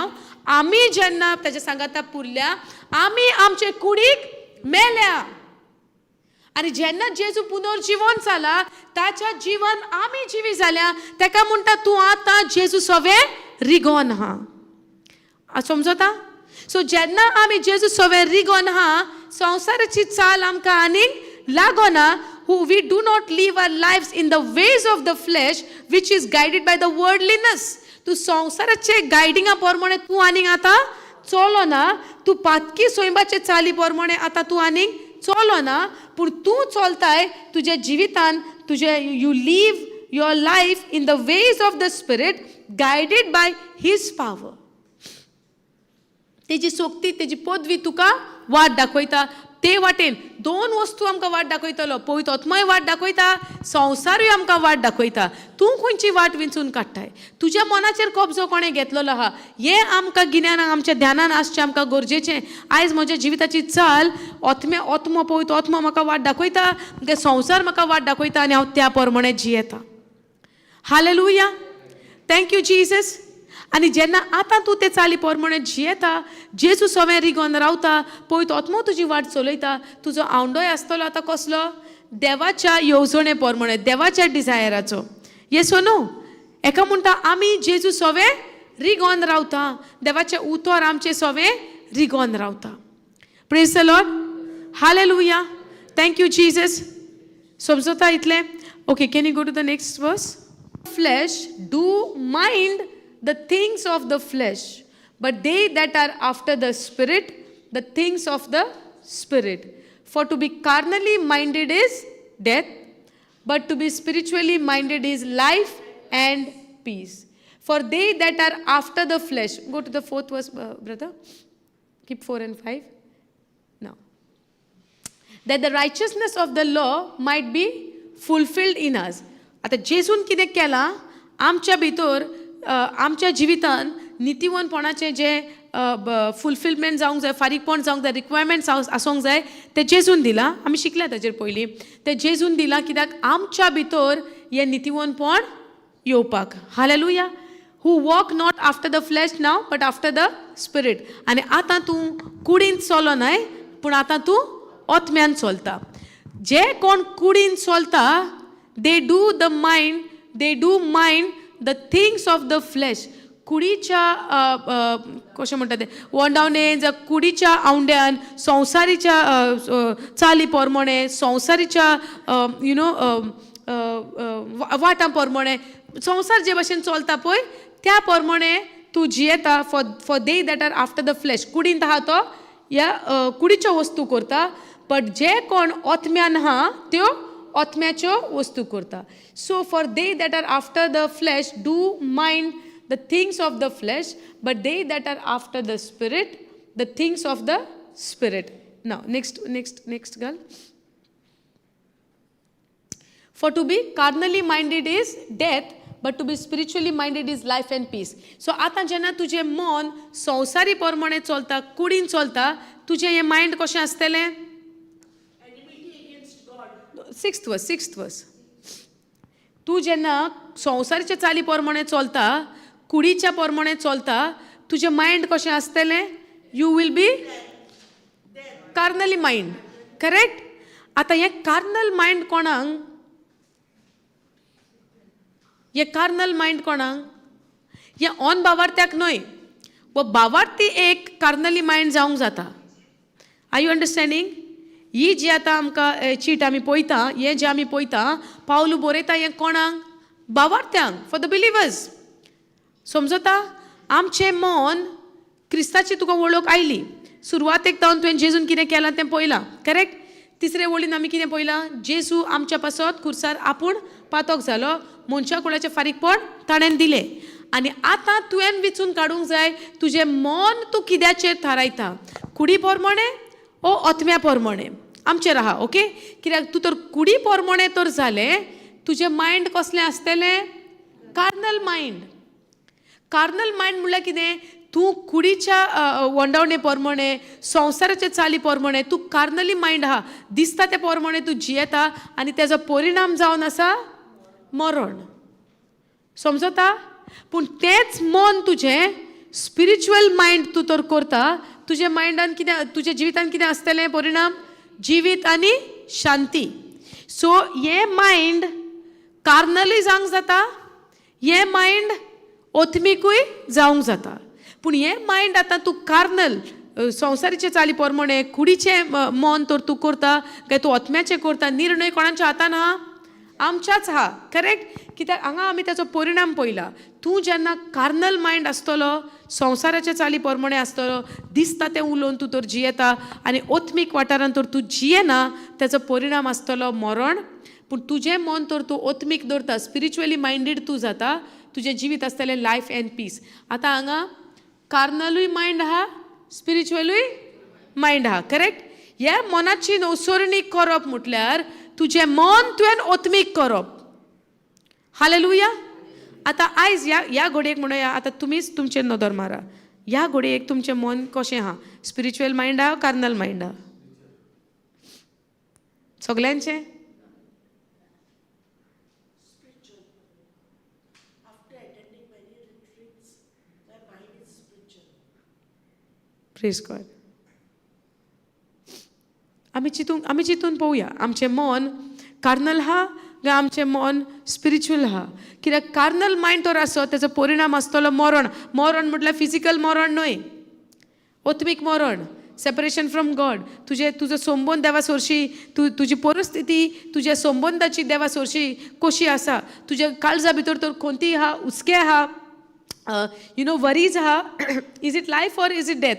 Speaker 1: आमी जेन्ना तेज्या सांगाता पुरल्या, आमी आमचे कुडीक मेल्या. आनी जेन्ना जेजू पुनर्जीवन जाला, ताच्या जीवन आमी जिवी जाल्या. तेका म्हणटा तूं आतां जेजू सोवें रिगोन हा. समजता? सो जेन्ना आमी जेजू सोवें रिगोन हा, संवसाराची चाल आमकां आनीक लागोना. We do not live our lives in the ways of the flesh, which is guided by the worldliness. तूं संवसाराचे गायडिंगा प्रमाणे तूं आनीक आतां चलो ना. तूं पातकी सोयंबाचे चाली प्रमाणे आतां तूं आनीक चलो ना, पूण तूं चलताय तुज्या जिवितान, तुजे you leave your life in the ways of the Spirit, guided by His power. तेजी सोक्ती, तेजी पदवी तुका वाट दाखयता. ते वाटेन दोन वस्तू आमकां वाट दाखयतलो. पवित्र आत्माय वाट दाखयता, संवसारूय आमकां वाट दाखयता. तूं खंयची वाट विंचून काडटाय? तुज्या मनाचेर कब्जो कोणें घेतलेलो आहा? हें आमकां गिन्यानाक आमच्या ध्यानान आसचें आमकां गरजेचें. आयज म्हज्या जिविताची चाल आत्मा पवित्र आत्मा म्हाका वाट दाखयता, ते संवसार म्हाका वाट दाखयता आनी हांव त्या प्रमाणे जियेता. हालेलुया. Thank you Jesus. आनी जेन्ना आतां तूं ते चाली प्रमाणे जियेता, जेजू सवें रिगोन रावता, पवित्र आत्मा तुजी वाट चलयता, तुजो आवंडोय आसतलो आतां कसलो? देवाच्या येवजणे प्रमाणे, देवाच्या डिझायराचो. येसो न्हू? एका म्हणटा आमी जेजू सवें रिगोन रावता, देवाचें उतर आमचें सवें रिगोन रावता. Praise the Lord. Hallelujah. Thank you Jesus. समजता इतलें? Okay, can you go to the next verse? Flesh do mind the things of the flesh, but they that are after the Spirit, the things of the Spirit. For to be carnally minded is death, but to be spiritually minded is life and peace. For they that are after the flesh, go to the 4th verse, brother. Keep 4 and 5. Now, that the righteousness of the law might be fulfilled in us. आता जेजून कितें केलां आमच्या भितर, आमच्या जिवितान नितीवनपणाचें जे fulfilment जावंक जाय, फारीकपण जावंक जाय, रिक्वायरमेंट्स आसूंक जाय, ते जेजून दिलां. आमी शिकल्या ताचेर पयलीं. ते जेजून दिलां कित्याक आमच्या भितर हें नितीवनपण येवपाक. Hallelujah. Who walk not after the flash now but after the spirit. आनी आतां तूं कुडीन चलो न्हय, पूण आतां तूं आत्म्यान चलता. जे कोण कुडीन चलता, they do mind the things of the flesh. कुडीच्या कशें म्हणटा तें वंडावणे, जा कुडीच्या आवंड्यान, संवसारीच्या चाली प्रमाणे, संवसारीच्या वाटां प्रमाणे, संवसार जे भशेन चलता पळय त्या प्रमाणे तूं जियेता. For they that are after the flesh. कुडींत आहा तो ह्या कुडीच्यो वस्तू करता, बट जे कोण आत्म्यान आहा त्यो आत्म्याच्यो वस्तू करता. So for they that are after the flesh do mind the things of the flesh, but they that are after the spirit the things of the spirit. Now next girl. For to be carnally minded is death, but to be spiritually minded is life and peace. So आतां जेन्ना तुजें मन संवसारी प्रमाणे चलता, कुडीन चलता, तुजें हें मायंड कशें आसतलें? 6th verse. तूं जेन्ना संवसाराच्या चाली प्रमाणे चलता, कुडीच्या प्रमाणे चलता, तुजें मायंड कशें आसतलें? You will be carnally mind. Correct? आतां हें कार्नल मायंड कोणाक? हें कार्नल मायंड कोणाक? हें ऑन भावार्थ्याक न्हय. वो भावार्थी एक कार्नली मायंड जावंक जाता. Are you understanding? ही जी आतां आमकां चीट आमी पळयता, हें जें आमी पळयता, पावलू बरयता हें कोणाक? भावार्थ्यांक, फॉर द बिलिवर्स. समजता? आमचें मन क्रिस्ताची तुका वळख आयली. सुरवातेक जावन तुवें जेजून कितें केलां तें पळयलां. करेक्ट? 3रे वळीन आमी कितें पळयलां? जेजू आमच्या पासत खुर्सार आपूण पातोक जालो, मनशा कुळाचें फारीकपण ताणें दिलें. आनी आतां तुवें विचून काडूंक जाय तुजें मन तूं कित्याचेर थारायता? कुडी प्रमाणे ओ आत्म्या प्रमाणे? आमचेर आहा. ओके? कित्याक तूं तर कुडी प्रमाणे तर जालें, तुजें मायंड कसलें आसतलें? Carnal mind. कार्नल मायंड म्हणल्यार कितें? तूं कुडीच्या वंडावणे प्रमाणे, संवसाराच्या चाली प्रमाणे तूं कार्नली मायंड आहा, दिसता ते प्रमाणे तूं जियेता, आनी तेजो परिणाम जावन आसा मरण. समजता? पूण तेंच मन तुजें स्पिरिच्युअल मायंड तूं तर करता, तुज्या मायंडान कितें, तुज्या जिवितान कितें आसतलें परिणाम? जिवीत आनी शांती. सो हें मायंड कार्नली जावंक जाता, हें मायंड ओथमीकूय जावंक जाता. पूण हें मायंड आतां तूं कार्नल संवसारीचे चाली प्रमाणे कुडीचें मन तर तूं करता काय तूं आत्म्याचें करता? निर्णय कोणाच्या हातान आहा? आमच्याच आहा. करेक्ट? कित्याक हांगा आमी ताचो परिणाम पळयला. तूं जेन्ना कार्नल मायंड आसतलो, संवसाराच्या चाली प्रमाणे आसतलो, दिसता तें उलोवन तूं तर जियेता, आनी ओत्मीक वाठारांत तर तूं जियेना, ताचो परिणाम आसतलो मरण. पूण तुजें मन तर तूं ओत्मीक दवरता, स्पिरिच्युअली मायंडेड तूं जाता, तुजें जिवीत आसतलें लायफ एंड पीस. आतां हांगा कार्नलूय मायंड आहा, स्पिरिच्युअलूय मायंड आहा, करेक्ट? ह्या मनाची नवसरणी करप म्हटल्यार तुजें मन तुवें ओत्मीक करप. हालेलुया. आतां आयज ह्या घडयेक म्हणूया, आतां तुमीच तुमचेर नदर मारा. ह्या घडयेक तुमचें मन कशें आहा? स्पिरिच्युअल मायंड आहा, कार्नल मायंड आहा? सगल्यांचें?
Speaker 2: After attending many retreats, my mind is spiritual.
Speaker 1: Praise God. आमी चिंतून पळोवया, आमचें मन कार्नल आहा काय आमचें मन स्पिरिच्युअल आहा? कित्याक कार्नल मायंड तर आसत, तेजो परिणाम आसतलो मरण. मरण म्हटल्यार फिजिकल मरण न्हय, ओत्मीक मरण, सेपरेशन फ्रॉम गॉड. तुजो संबंद देवा सोरशी, तुजी परिस्थिती तुज्या संबंदाची देवा सोरशी कशी आसा, तुज्या काळजा भितर तर खंती आहा, हुस्के आहा, वरीज आहा. Is it life or is it death?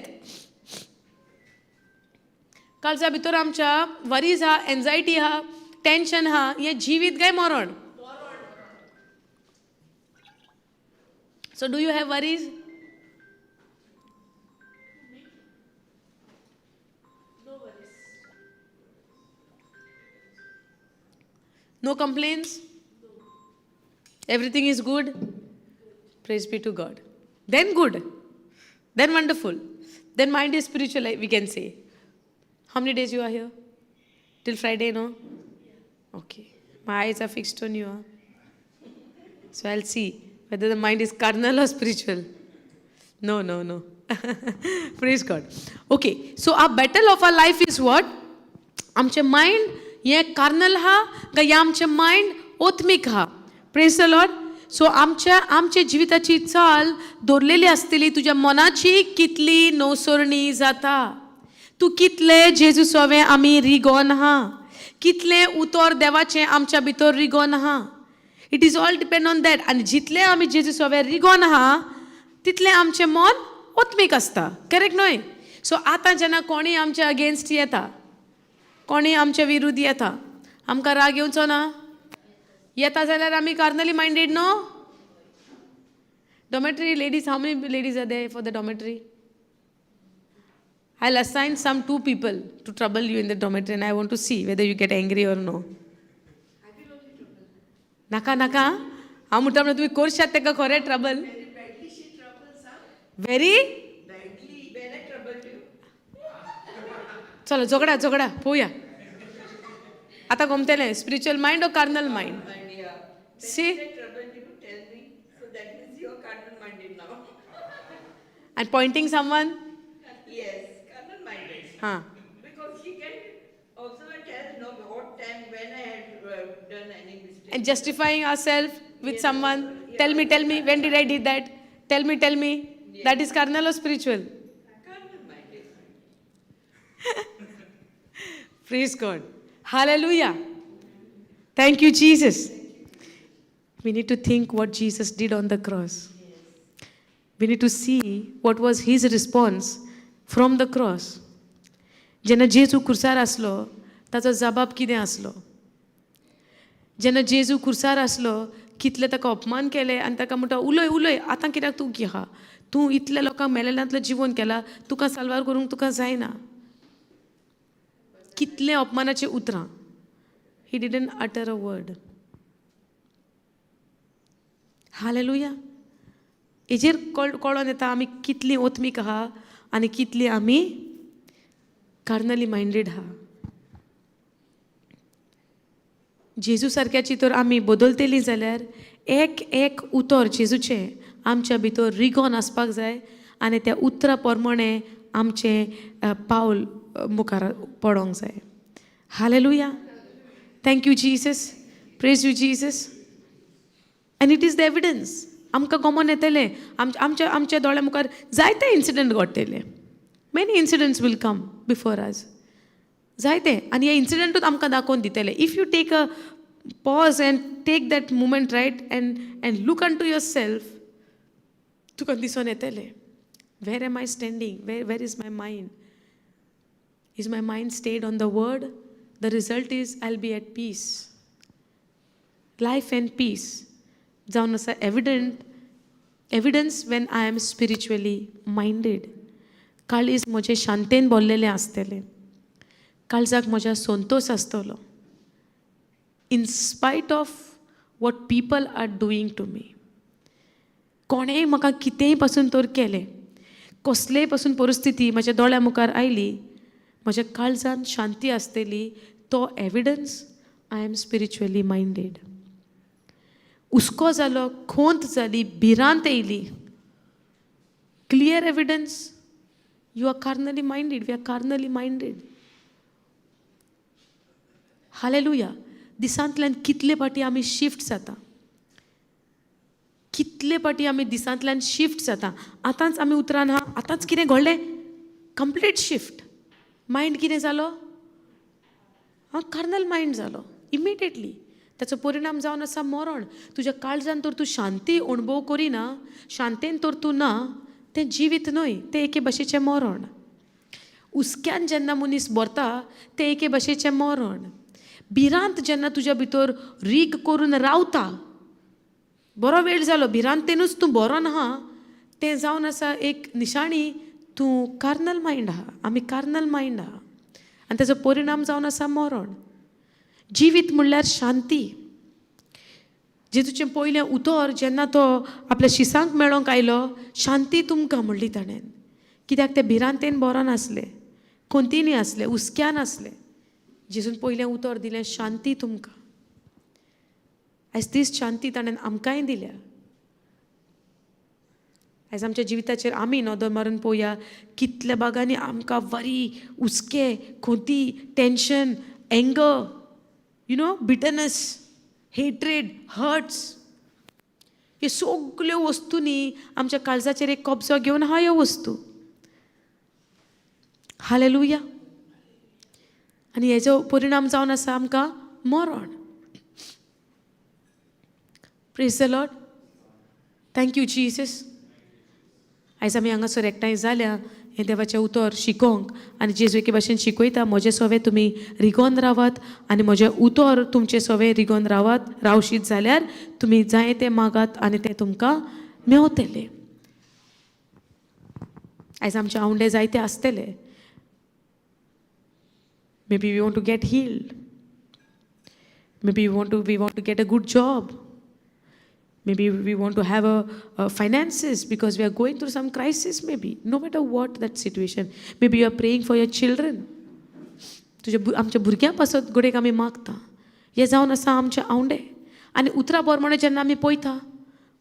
Speaker 1: काळजा भितर आमच्या वरीज आहा, एन्झायटी आहा, टेन्शन आहा, हें जिवीत काय मरण? So do you have worries? No complaints? Everything is good? Praise be to God. Then good. Then wonderful. Then mind is spiritual, we can say. How many days you are here? Till Friday, no? Okay. My eyes are fixed on you. Huh? So I'll see whether the mind is carnal or spiritual. No. Praise God. Okay. So our battle of our life is what? आमचे mind हे carnal हा काय या आमचे mind ओत्मीक हा? Praise the Lord. So आमचे जिविताची चाल दवरलेली आसतली तुज्या मनाची कितली नवसरणी जाता. तूं कितले जेजू सोवे आमी रिगोन आहा, कितले उतर देवाचें आमच्या भितर रिगोन आहा. It is all depend on that. आनी जितले आमी जेजू सोवे रिगोन आहा तितलें आमचें मन ओत्मीक आसता. करेक्ट न्हय? सो आतां जेन्ना कोणीय आमच्या अगेन्स्ट येता, कोणी आमच्या विरुद्ध येता, आमकां राग येवचो ना? येता जाल्यार आमी carnally minded no? Dormitory ladies, how many ladies are there for the dormitory? I'll assign some 2 people to trouble you in the dormitory and I want to see whether you get angry or no. नाका हांव म्हणटा म्हणून तुमी करशात तेका खरें trouble. Very चलो झगडा पळोवया आतां गमतलें. Spiritual mind or carnal mind? See and pointing someone?
Speaker 3: Yes, carnal minded.
Speaker 1: Huh.
Speaker 3: Because he can also tell no what time when I had done any mistake.
Speaker 1: And justifying ourselves with someone. Tell me, when did I did that? Tell me.
Speaker 3: Yes.
Speaker 1: That is carnal or spiritual?
Speaker 3: Carnal minded.
Speaker 1: Praise God. Hallelujah. Thank you, Jesus. We need to think what Jesus did on the cross. We need to see what was his response from the cross. जेन्ना जेजू खुर्सार आसलो ताचो जबाब कितें आसलो? जेन्ना जेजू खुर्सार आसलो कितले ताका अपमान केले आनी ताका म्हणटा उलय आतां कित्याक तूं घे तूं इतल्या लोकांक मेलेल्यांतलो जिवन केला, तुका साल्वार करूंक तुका जायना. कितले अपमानाचे उतरां. He didn't utter a word. Hallelujah. हेजेर कळोन येता आमी कितली ओत्मीक आहा आनी कितली आमी कार्नली मायंडेड आहा. जेजू सारक्याची तर आमी बदलतेली जाल्यार एक उतर जेजूचें आमच्या भितर रिगोन आसपाक जाय आनी त्या उतरा प्रमाणे आमचें पावल मुखार पडोंक जाय. Hallelujah. Thank you Jesus. Praise you Jesus. And it is the evidence. आमकां गमन येतलें आमच्या दोळ्या मुखार जायते इन्सिडंट घडटले. Many incidents will come before us. जायते आनी हे इन्सिडंटूच आमकां दाखोवन दितले. If you take a pause and take that moment right and look unto your self दिसून येतलें where am I standing, where is my mind. Is my mind stayed on the word? The result is I will be at peace. Life and peace जावन आसा evidence when I am spiritually minded. काळीज म्हजें शांतेन भरलेलें आसतलें. काळजाक म्हज्या संतोष आसतलो. In spite of what people are doing to me. कोणेंय म्हाका कितेंय पासून तर केलें, कसलेय पासून परिस्थिती म्हज्या दोळ्या मुखार आयली, म्हज्या काळजान शांती आसतली. तो evidence I am spiritually minded. हुस्को जालो, खोंत जाली, भिरांत येयली. Clear evidence you are carnally minded. We are carnally minded. Hallelujah. दिसांतल्यान कितले पाटी आमी शिफ्ट जाता. कितले पाटी आमी दिसांतल्यान शिफ्ट जाता. आतांच आमी उतरान आहा, आतांच कितें घडलें, कंप्लीट शिफ्ट. मायंड कितें जालो, कार्नल मायंड जालो इमिडिएटली. ताचो परिणाम जावन आसा मरण. तुज्या काळजान तर तूं शांती अणभव करिना, शांतेन तर तूं ना, तें जिवीत न्हय, तें एके भाशेचें मरण. हुस्क्यान जेन्ना मनीस भरता तें एके भाशेचें मरण. भिरांत जेन्ना तुज्या भितर रीग करून रावता, बरो वेळ जालो, भिरांतेनूच तूं बरो आहा, तें जावन आसा एक निशाणी तूं कार्नल मायंड आहा. आमी कार्नल मायंड आहा आनी ताचो परिणाम जावन आसा मरण. जिवीत म्हणल्यार शांती. जेजूचें पयलें उतर जेन्ना तो आपल्या शिसांक मेळोंक आयलो, शांती तुमकां म्हणली ताणें. कित्याक ते भिरांतेन बरो नासले, खोंतीनी आसले, हुस्क्यान आसले. जेजून पयलें उतर दिलें, शांती तुमकां. आयज तीच शांती ताणें आमकांय दिल्या. आयज आमच्या जिविताचेर आमी नदर मारून पळोवया, कितल्या भागांनी आमकां बरी हुस्के, खोंती, tension, anger, bitterness, hatred, hurts, ह्यो सगल्यो वस्तूंनी आमच्या काळजाचेर एक कब्जो घेवन आहा ह्यो वस्तू. हालेलुया. आनी हेजो परिणाम जावन आसा आमकां मरण. Praise the Lord. Thank you Jesus. आयज आमी हांगासर एकठांय जाल्या हें देवाचें उतर शिकोवंक. आनी जेजू एके भाशेन शिकयता, म्हजे सवे तुमी रिगोन रावात आनी म्हजें उतर तुमचे सवे रिगोन रावशीत जाल्यार तुमी जाय तें मागात आनी तें तुमकां मेवतलें. आयज आमचे आवंडे जायते आसतले. Maybe we want to get healed. Maybe we want to get a good job. Maybe we want to have a finances because we are going through some crisis. Maybe no matter what that situation. Maybe you are praying for your children. आमच्या भुरग्यां पासत गोडेक आमी मागता. हे जावन आसा आमचे आवंडे. आनी उतरा प्रमाणे जेन्ना आमी पळयता,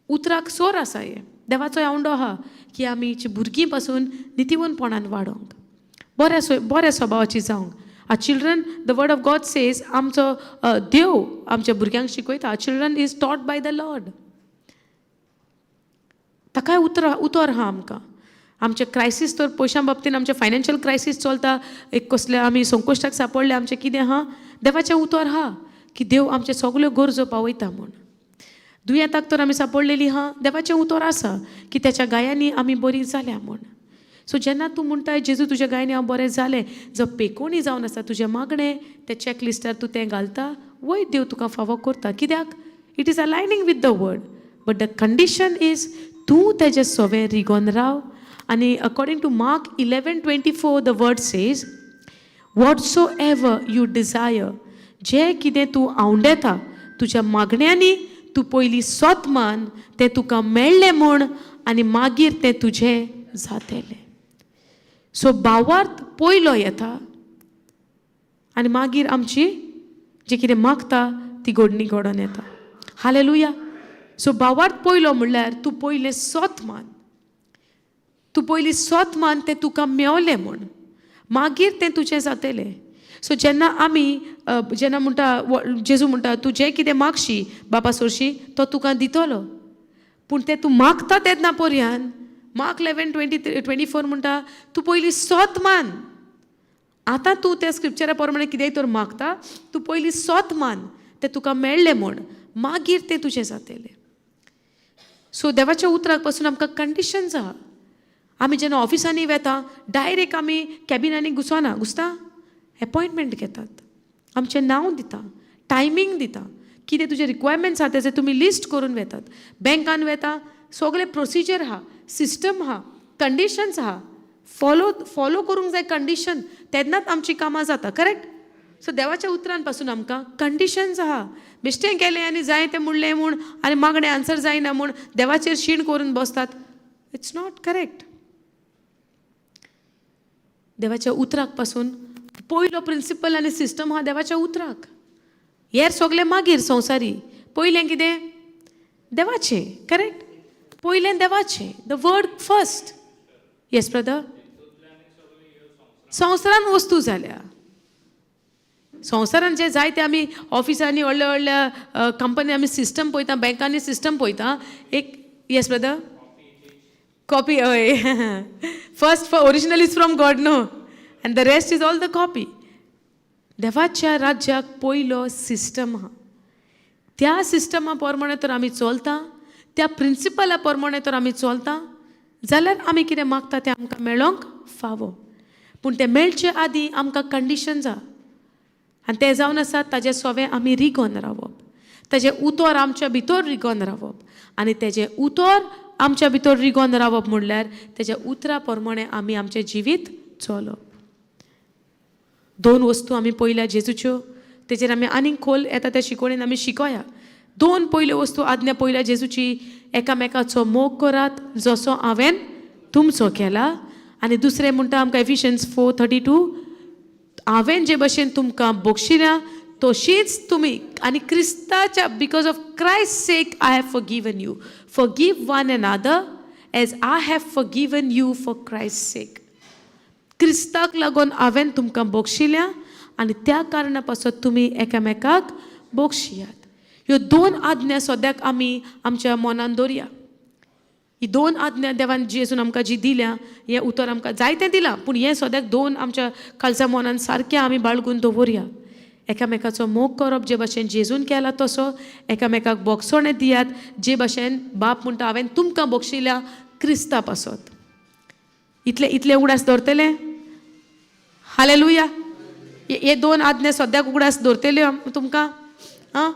Speaker 1: उतराक सोर आसा हे देवाचो आवंडो आहा की आमीची भुरगीं पासून नितीवनपणान वाडोंक, बऱ्या स्वभावाची जावंक. Our children, the word of God says, आमचो देव आमच्या भुरग्यांक शिकयता. Our children is taught by the Lord. ताकाय उतर आहा आमकां. आमचे क्रायसीस तर पयशां बाबतीन आमचे फायनान्शियल क्रायसीस चलता, एक कसले आमी संकश्टाक सांपडले, आमचें कितें आहा, देवाचें उतर आहा की देव आमचे सगल्यो गरजो पावयता म्हूण. दुयेंताक तर आमी सांपडलेली आहा, देवाचें उतर आसा की त्याच्या गायांनी आमी बरीं जाल्या म्हूण. सो जेन्ना तूं म्हणटाय जेजू तुज्या गायनी हांव बरें जालें, जो पेकोणी जावन आसा तुजें मागणें त्या चॅकलिस्टार तूं तें घालता, वय देव तुका फावो करता. कित्याक it is aligning with the word. But the condition is तूं तेजें सवें रिगोन राव. आनी according to Mark 11:24 the word says, whatsoever you desire, जें कितें तूं आवंडेता तुज्या मागण्यांनी तूं पयलीं सोत मान, तें तुका मेळ्ळें म्हूण आनी मागीर तें तुजें जातलें. सो भावार्थ पयलो येता आनी मागीर आमची जें कितें मागता ती घडणी घडोवन येता. हालेलुया. सो भावार्थ पयलो म्हणल्यार तूं पयलें सोत मान. तूं पयलीं सोत मान तें तुका मेवलें म्हूण, मागीर तें तुजें जातलें. सो जेन्ना आमी जेन्ना म्हणटा जेजू म्हणटा तूं जें कितें मागशी बापा सोरशी तो तुका दितलो, पूण तें तूं मागता तेन्ना पर्यान मार्क 11:24 म्हणटा तूं पयलीं सोत मान. आतां तूं त्या स्क्रिप्चरा प्रमाणे कितेंय तर मागता, तूं पयलीं सोत मान, तें तुका मेळ्ळें म्हूण, मागीर तें तुजें जातलें. सो देवाच्या उतराक पासून आमकां कंडिशन्स आहा. आमी जेन्ना ऑफिसांनी वेता डायरेक्ट आमी कॅबिनांनी घुसना, एपॉयंटमेंट घेतात, आमचें नांव दिता, टायमींग दिता, कितें तुजे रिक्वायरमेंट्स आहा तेजे तुमी लिस्ट करून वेतात. बँकान वेता, सगळे प्रोसिजर आहा, सिस्टम आहा, कंडिशन्स आहा, फॉलो करूंक जाय कंडिशन, तेन्नाच आमची कामां जाता. करेक्ट? सो देवाच्या उतरान पासून आमकां कंडिशन्स आहा. बेश्टें केलें आनी जाय तें म्हणलें म्हूण आनी मागणें आन्सर जायना म्हूण देवाचेर शीण करून बसतात. It's not correct. देवाच्या उतराक पासून पयलो प्रिंसिपल आनी सिस्टम आहा देवाच्या उतराक. हेर सगळें मागीर संवसारी. पयलें कितें? देवाचें. करेक्ट? पयलें देवाचें. The word first. Yes brother? संवसारान वस्तू जाल्या. संवसारान जे जाय ते आमी ऑफिसांनी व्हडल्या व्हडल्या कंपनी आमी सिस्टम पळयता, बँकांनी सिस्टम पळयता. एक येस ब्रदर? कॉपी. हय. First original is from God no, and the rest is all the copy. देवाच्या राज्याक पयलो सिस्टम आहा. त्या सिस्टमा प्रमाणे तर आमी चलता, त्या प्रिंसिपला प्रमाणे तर आमी चलता, जाल्यार आमी कितें मागता तें आमकां मेळोंक फावो. पूण तें मेळचे आदीं आमकां कंडिशन्स आहा. आनी तें जावन आसा ताजें सोवें आमी रिगोन रावप, ताजें उतर आमच्या भितर रिगोन रावप. आनी तेजें उतर आमच्या भितर रिगोन रावप म्हणल्यार तेज्या उतरा प्रमाणे आमी आमचें जिवीत चलप. 2 वस्तू आमी पयल्या जेजूच्यो, तेजेर आमी आनीक खोल येता त्या शिकवणेन आमी शिकोया. 2 पयल्यो वस्तू आज्ञा पयल्या जेजूची. एकामेकाचो मोग करात जसो हांवें तुमचो केला. आनी दुसरें म्हणटा आमकां एफिशियन्स 4:32, हांवें जे भशेन तुमकां बक्षिल्या तशीच तुमी. आनी क्रिस्ताच्या because of Christ sake I have forgiven you. Forgive one another as I have forgiven you for Christ sake. क्रिस्ताक लागून हांवें तुमकां बक्षिल्या आनी त्या कारणा पासून तुमी एकामेकाक बक्षियात. ह्यो 2 आज्ञा सद्याक आमी आमच्या मनान दवरया. ही 2 आज्ञा देवान जेजून आमकां जी दिल्या, हें उतर आमकां जायतें दिलां, पूण हें सद्याक 2 आमच्या खालच्या मनान सारकें आमी बाळगून दवरया. एकामेकाचो मोग करप जे भशेन जेजून केला तसो. एकामेकाक बोगसोणें दियात जे भशेन बाप म्हणटा हांवें तुमकां बक्षिल्या क्रिस्ता पासून. इतले उगडास दवरतले? हालेलुया. हे 2 आज्ञा सद्याक उगडास दवरतल्यो तुमकां. आं,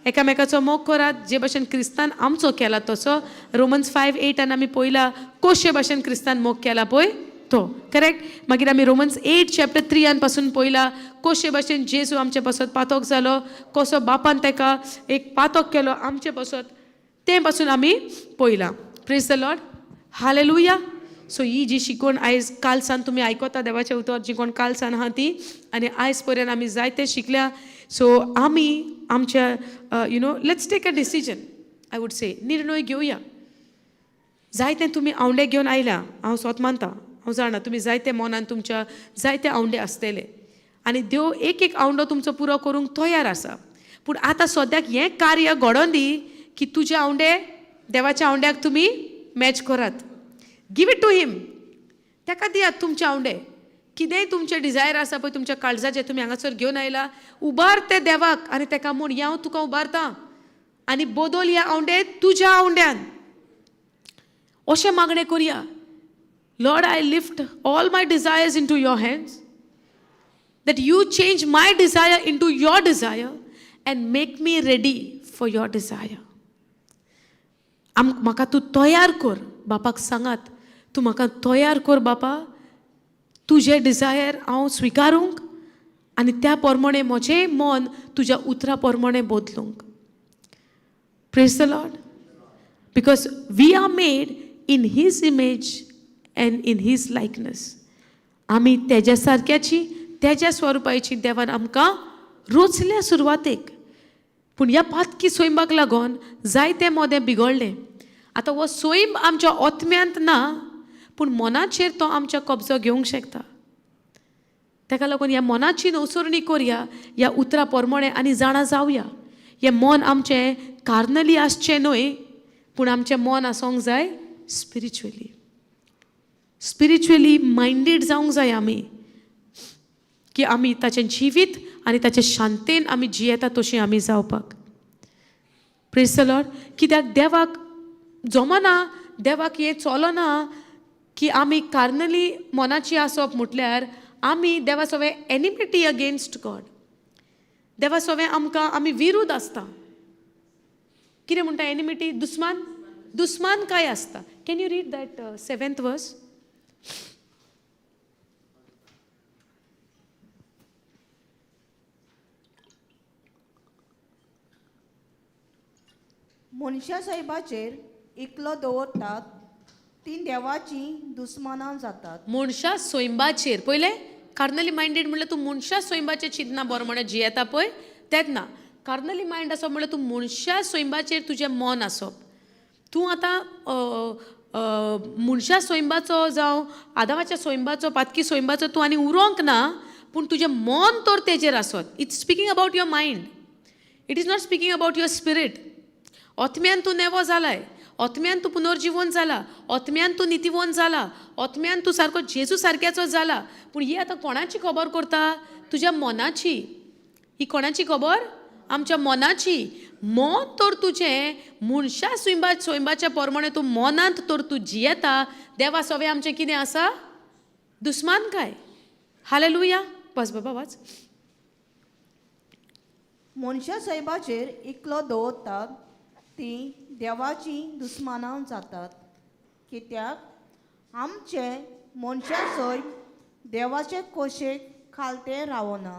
Speaker 1: एकामेकाचो मोग करात जे भशेन क्रिस्तान आमचो केला तसो. रोमन्स 5:8 आमी पयला कशे भशेन क्रिस्तान मोग केला पळय तो. करेक्ट? मागीर आमी रोमन्स 8:3 पासून पयला कशे भशेन जेजू आमचे पासत पातोक जालो, कसो बापान तेका एक पातोक केलो आमचे पासत, ते पासून आमी पयला. Praise the Lord. Hallelujah. So ही जी शिकवण आयज काल सान तुमी आयकोता देवाचें उतर, जी कोण काल सान आहा ती, आनी आयज पर्यंत आमी जायते शिकल्या. सो आमी आमच्या let's take a decision. I would say निर्णय घेवया. जायते तुमी आवंडे घेवन आयल्या, हांव स्वत मानता, हांव जाणा तुमी जायते मनान तुमच्या जायते आवंडे आसतले आनी देव एक आवंडो तुमचो पुरो करूंक तयार आसा. पूण आतां सद्याक हें कार्य घडोवन दी की तुजे आवंडे देवाच्या आवंड्याक तुमी मॅच करात. गिव इट टू हिम. ताका दियात तुमचे आवंडे. कितेंय तुमचे डिझायर आसा पळय तुमच्या काळजाचे तुमी हांगासर घेवन आयला, उबार ते देवाक आनी ताका म्हूण हांव तुका उबारतां आनी बदल ह्या आवंडे तुज्या आवंड्यान. अशें मागणें करया. Lord, I lift all my desires into your hands, that you change my desire into your desire and make me ready for your desire. म्हाका तूं तयार कर. बापाक सांगात तूं म्हाका तयार कर बापा, तुजे डिझायर हांव स्विकारूंक आनी त्या प्रमाणे म्हजें मन तुज्या उतरा प्रमाणे बदलूंक. Praise the Lord. Because we are made in his image and in his likeness. आमी तेज्या सारक्याची तेज्या स्वरुपाची देवान आमकां रोचल्या सुरवातेक. पूण ह्या पातकी सोयंबाक लागून जायते मोदें बिगडलें. आतां हो सोयंब आमच्या ओतम्यांत ना, पूण मनाचेर तो आमच्या कब्जो घेवंक शकता. ताका लागून ह्या मनाची नवसरणी करया, ह्या उतरा प्रमाणे आनी जाणा जावया. हें मन आमचें कार्नली आसचें न्हय, पूण आमचें मन आसूंक जाय स्पिरिच्युअली मायंडेड जावंक जाय आमी, की आमी ताचें जिवीत आनी ताचे शांतेन आमी जियेता तशीं आमी जावपाक. Praise the Lord. कित्याक देवाक जमना, देवाक हें चलना की आमी कार्नली मनाची आसप म्हटल्यार आमी देवा सगळें एनिमिटी अगेन्स्ट गॉड. देवा सगळें आमकां आमी विरूध आसता. कितें म्हणटा एनिमिटी दुस्मान दुस्मान काय आसता can you read that 7th वर्स
Speaker 4: मनशा साहेबाचेर इकलो दवरतात ती देवाची दुस्मानां जातात
Speaker 1: मनशा सोयंबाचेर पयले कार्नली मायंडेड म्हणल्यार तूं मनशा सोयंबाचेर चिंतना बरो म्हण जियेता पळय तेच ना कार्नली मायंड आसप म्हणल्यार तूं मनशा सोयंबाचेर तुजें मन आसप तूं आतां मनशा सोयंबाचो जावं आदामाच्या सोयंबाचो पातकी सोयंबाचो तूं आनी उरोंक ना पूण तुजें मन तर तेजेर आसत it's speaking about your mind it is not speaking about your spirit ओतम्यान तूं नेवो जालाय ओतम्यान तूं पुनर्जीवन जाला ओतम्यान तूं नितीवंत जाला ओतम्यान तूं सारको जेजू सारक्याचो जाला पूण ही आतां कोणाची खबर करता तुज्या मनाची ही कोणाची खबर आमच्या मनाची मन तर तुजें मनशा सोयंबाच्या प्रमाणे तूं मनांत तर तूं जियेता देवा सवे आमचें कितें आसा दुस्मान काय हालेलुया बस बाबा वाच
Speaker 4: मनशा साहेबाचेर इकलो दवरतात ती देवाची दुस्मानां जातात कित्याक आमचे मनशा सोयम देवाचे कोशेक खालते रावना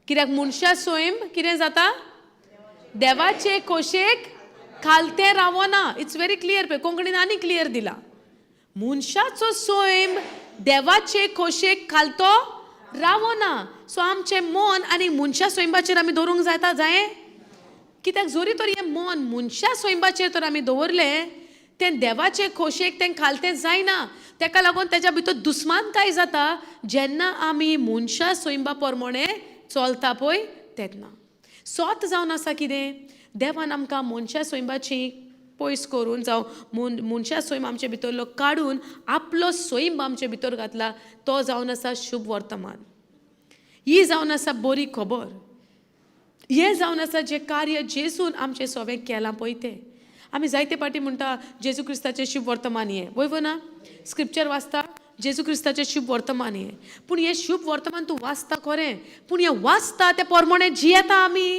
Speaker 1: कित्याक मनशा सोयम कितें जाता देवाचे कोशेक खालते रावना इट्स व्हेरी क्लियर पळय कोंकणीन आनी क्लियर दिला मनशाचो सोयम देवाचे कोशेक खालतो रावना सो आमचें मन आनी मनशा सोयंबाचेर आमी दवरूंक जाता जायें कित्याक जोरी तर हें मन मनशा सोयंबाचेर तर आमी दवरलें तें देवाचे खोशेक तें खालतें जायना तेका लागून तेज्या भितर दुस्मान काय जाता जेन्ना आमी मनशा सोयंबा प्रमाणे चलता पळय तेन्ना सोत जावन आसा कितें देवान आमकां मनशा सोयंबाची पयस करून जावं मनशा सोयम आमचे भितरलो काडून आपलो सोयंब आमचे भितर घातला तो जावन आसा शुभ वर्तमान ही जावन आसा बरी खबर हे जावन आसा जे कार्य जेजून आमचें सवें केलां पळय तें आमी जायते पाटी म्हणटा जेजू क्रिस्ताचें शुभ वर्तमान हें वय ना स्क्रिप्चर वाचता जेजू क्रिस्ताचें शुभ वर्तमान हें पूण हें शुभ वर्तमान तूं वाचता खरें पूण हें वाचता ते प्रमाणे जियेता आमी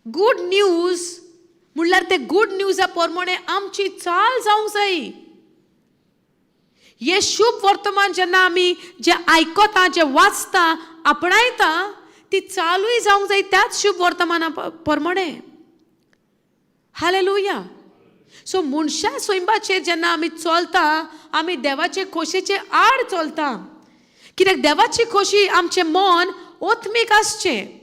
Speaker 1: गूड न्यूज म्हणल्यार ते गूड न्यूजा प्रमाणे आमची चाल जावंक जाय हे शुभ वर्तमान जेन्ना आमी जे आयकता जे वाचता आपणायता ती चालूय जावंक जाय त्याच शुभ वर्तमाना प्रमाणे हालेलुया सो मनशा सोयंबाचेर जेन्ना आमी चलता आमी देवाचे खोशेचे आड चलता कित्याक देवाची खोशी आमचें मन ओत्मीक आसचें